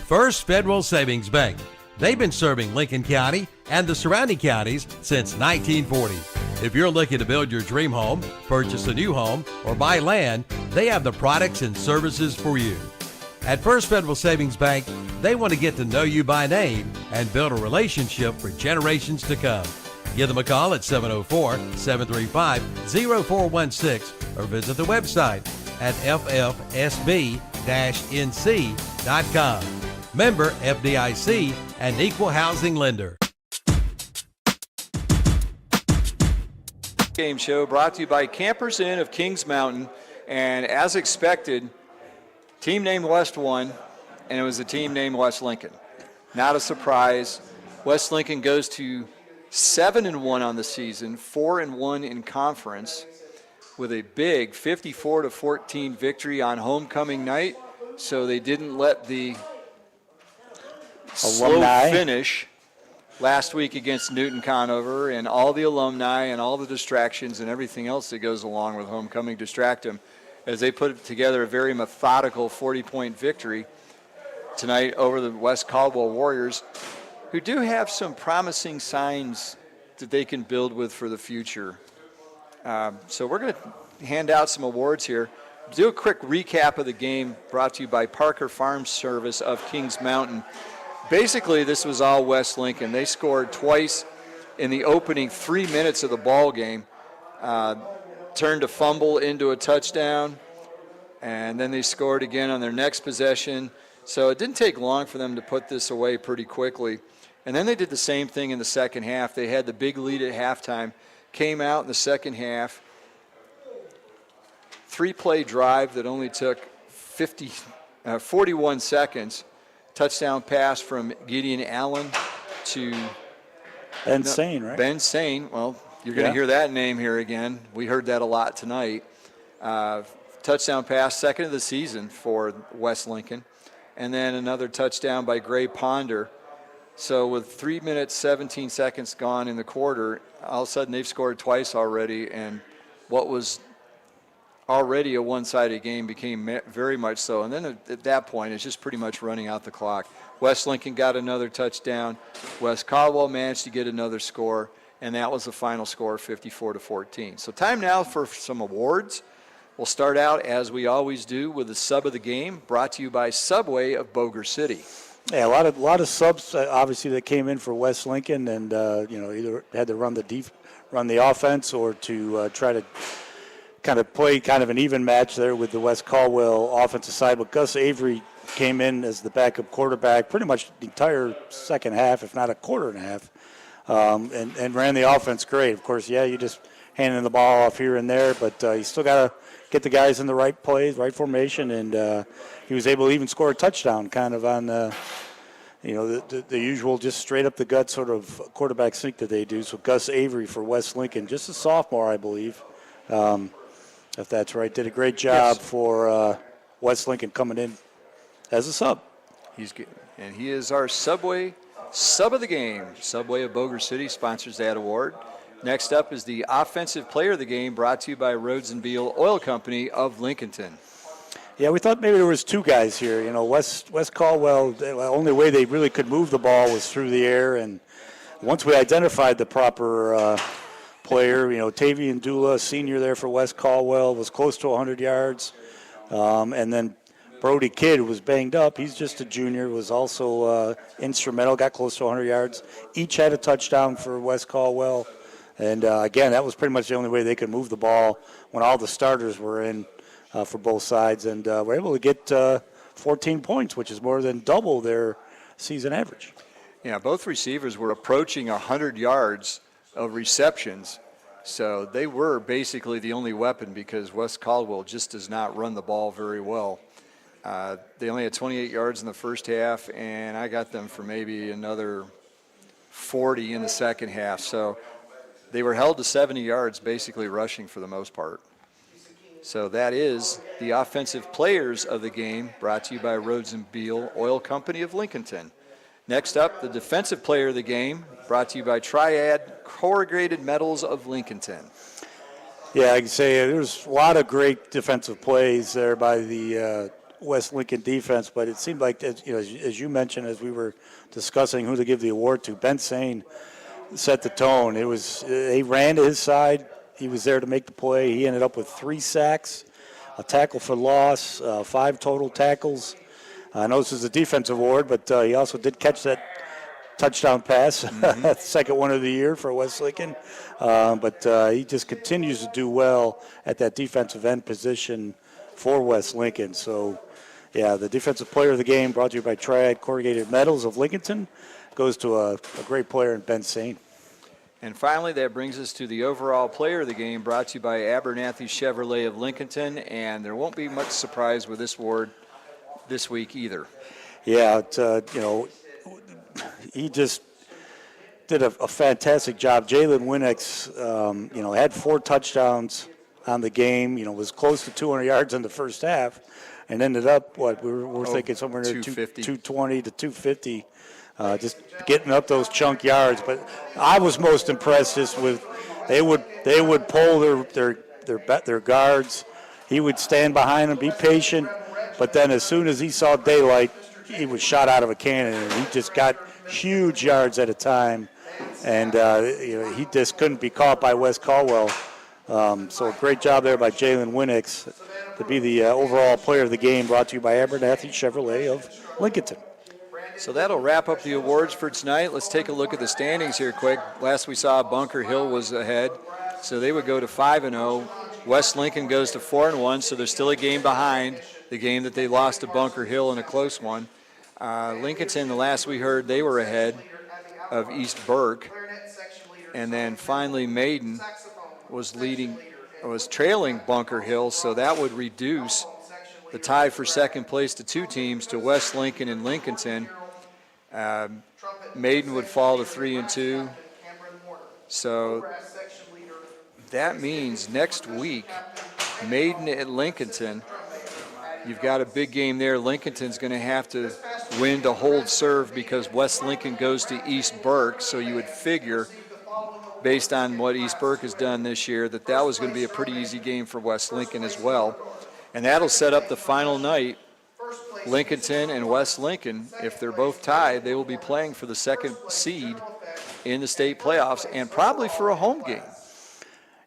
First Federal Savings Bank. They've been serving Lincoln County and the surrounding counties since 1940. If you're looking to build your dream home, purchase a new home, or buy land, they have the products and services for you. At First Federal Savings Bank, they want to get to know you by name and build a relationship for generations to come. Give them a call at 704-735-0416 or visit the website at ffsb-nc.com. Member FDIC and equal housing lender. Game show brought to you by Campers Inn of Kings Mountain. And as expected, team named West won, and it was the team named West Lincoln. Not a surprise. West Lincoln goes to 7-1 on the season, 4-1 in conference, with a big 54-14 victory on homecoming night. So they didn't let the slow finish last week against Newton Conover and all the alumni and all the distractions and everything else that goes along with homecoming distract them as they put together a very methodical 40-point victory tonight over the West Caldwell Warriors, who do have some promising signs that they can build with for the future. So we're going to hand out some awards here. Do a quick recap of the game brought to you by Parker Farm Service of Kings Mountain. Basically, this was all West Lincoln. They scored twice in the opening 3 minutes of the ball game, turned a fumble into a touchdown, and then they scored again on their next possession So it didn't take long for them to put this away pretty quickly. And then they did the same thing in the second half. They had the big lead at halftime, came out in the second half, 3-play drive that only took 41 seconds, touchdown pass from Gideon Allen to Ben Sane, right? Ben Sane. Well, you're going to hear that name here again. We heard that a lot tonight. Touchdown pass, second of the season for West Lincoln. And then another touchdown by Gray Ponder. So with 3 minutes, 17 seconds gone in the quarter, all of a sudden they've scored twice already, and what was already a one-sided game became very much so. And then at that point, it's just pretty much running out the clock. West Lincoln got another touchdown. West Caldwell managed to get another score, and that was the final score, 54-14. So time now for some awards. We'll start out, as we always do, with the sub of the game, brought to you by Subway of Boger City. Yeah, a lot of subs, obviously, that came in for West Lincoln, and either had to run the offense or to try to kind of play kind of an even match there with the West Caldwell offensive side. But Gus Avery came in as the backup quarterback pretty much the entire second half, if not a quarter and a half, and ran the offense great. Of course, you just handing the ball off here and there, but you still got to get the guys in the right plays, right formation, and he was able to even score a touchdown kind of on the usual just straight up the gut sort of quarterback sneak that they do. So Gus Avery for West Lincoln, just a sophomore, I believe, if that's right, did a great job for West Lincoln coming in as a sub. He's good, and he is our Subway sub of the game. Subway of Boger City sponsors that award. Next up is the Offensive Player of the Game, brought to you by Rhodes and Beal Oil Company of Lincolnton. Yeah, we thought maybe there was two guys here. West Caldwell, the only way they really could move the ball was through the air, and once we identified the proper player, Tavian Dula, senior there for West Caldwell, was close to 100 yards, and then Brody Kidd was banged up. He's just a junior, was also instrumental, got close to 100 yards. Each had a touchdown for West Caldwell. And, again, that was pretty much the only way they could move the ball when all the starters were in for both sides. And we're able to get 14 points, which is more than double their season average. Yeah, both receivers were approaching 100 yards of receptions. So they were basically the only weapon because West Caldwell just does not run the ball very well. They only had 28 yards in the first half, and I got them for maybe another 40 in the second half. So they were held to 70 yards, basically rushing for the most part. So that is the Offensive Players of the Game, brought to you by Rhodes and Beal Oil Company of Lincolnton. Next up, the Defensive Player of the Game, brought to you by Triad Corrugated Metals of Lincolnton. Yeah, I can say there's a lot of great defensive plays there by the West Lincoln defense, but it seemed like, as you mentioned, as we were discussing who to give the award to, Ben Sane set the tone. They ran to his side. He was there to make the play. He ended up with 3 sacks, a tackle for loss, 5 total tackles. I know this is a defensive award, but he also did catch that touchdown pass, second one of the year for West Lincoln. But he just continues to do well at that defensive end position for West Lincoln. So, yeah, the Defensive Player of the Game, brought to you by Triad Corrugated Metals of Lincolnton, goes to a great player in Ben Sane. And finally, that brings us to the overall player of the game, brought to you by Abernathy Chevrolet of Lincolnton. And there won't be much surprise with this award this week either. Yeah, he just did a fantastic job. Jalen Winnick, had 4 touchdowns on the game. Was close to 200 yards in the first half, and ended up we're thinking somewhere near 220 to 250. Just getting up those chunk yards. But I was most impressed just with they would pull their guards. He would stand behind them, be patient, but then as soon as he saw daylight, he was shot out of a cannon, and he just got huge yards at a time. And he just couldn't be caught by West Caldwell. So a great job there by Jalen Winnick to be the overall player of the game, brought to you by Abernathy Chevrolet of Lincolnton. So that'll wrap up the awards for tonight. Let's take a look at the standings here quick. Last we saw, Bunker Hill was ahead, so they would go to 5-0. West Lincoln goes to 4-1, so they're still a game behind. the game that they lost to Bunker Hill in a close one. Lincolnton, the last we heard, they were ahead of East Burke. And then finally Maiden was trailing Bunker Hill, so that would reduce the tie for second place to 2 teams, to West Lincoln and Lincolnton. Maiden would fall to 3 and 2. So that means next week, Maiden at Lincolnton, you've got a big game there. Lincolnton's going to have to win to hold serve because West Lincoln goes to East Burke, so you would figure, based on what East Burke has done this year, that was going to be a pretty easy game for West Lincoln as well. And that'll set up the final night. Lincolnton and West Lincoln, if they're both tied, they will be playing for the second seed in the state playoffs and probably for a home game.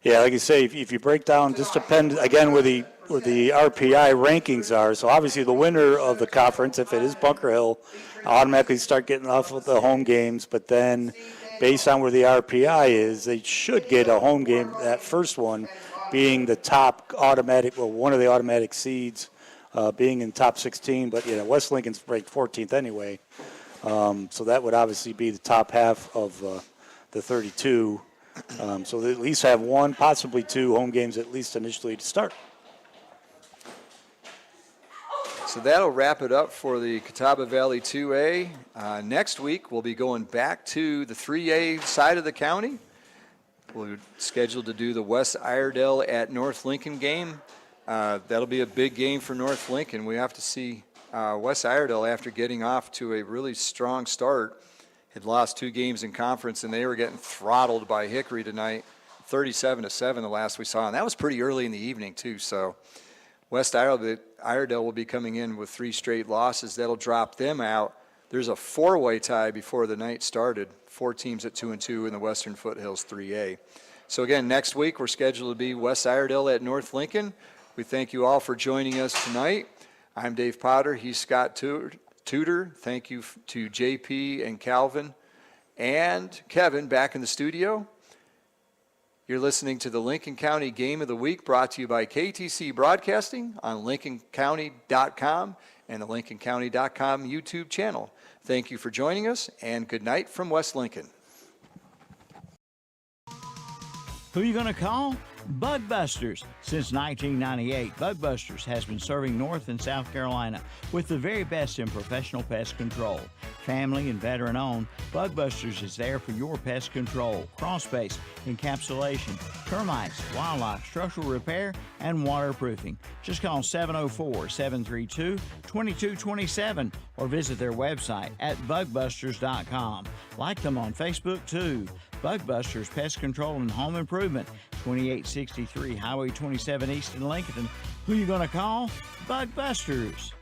Yeah, like you say, if you break down, just depends, again, where the RPI rankings are. So obviously the winner of the conference, if it is Bunker Hill, automatically start getting off of the home games. But then based on where the RPI is, they should get a home game, that first one being the top automatic, well, one of the automatic seeds, being in top 16. But, West Lincoln's ranked 14th anyway. So that would obviously be the top half of the 32. So they at least have 1, possibly 2 home games at least initially to start. So that'll wrap it up for the Catawba Valley 2A. Next week, we'll be going back to the 3A side of the county. We're scheduled to do the West Iredell at North Lincoln game. That'll be a big game for North Lincoln. We have to see West Iredell, after getting off to a really strong start, had lost 2 games in conference, and they were getting throttled by Hickory tonight, 37-7 the last we saw. And that was pretty early in the evening, too. So West Iredell will be coming in with 3 straight losses. That'll drop them out. There's a 4-way tie before the night started, 4 teams at 2 and 2 in the Western Foothills 3A. So again, next week we're scheduled to be West Iredell at North Lincoln. We thank you all for joining us tonight. I'm Dave Potter. He's Scott Tudor. Thank you to JP and Calvin and Kevin back in the studio. You're listening to the Lincoln County Game of the Week, brought to you by KTC Broadcasting on LincolnCounty.com and the LincolnCounty.com YouTube channel. Thank you for joining us, and good night from West Lincoln. Who are you going to call? Bug Busters. Since 1998, Bug Busters has been serving North and South Carolina with the very best in professional pest control. Family and veteran owned, Bug Busters is there for your pest control, crawl space, encapsulation, termites, wildlife, structural repair, and waterproofing. Just call 704-732-2227 or visit their website at bugbusters.com. Like them on Facebook too. Bug Busters Pest Control and Home Improvement, 2863 Highway 27 East in Lincoln. Who you going to call? Bug Busters.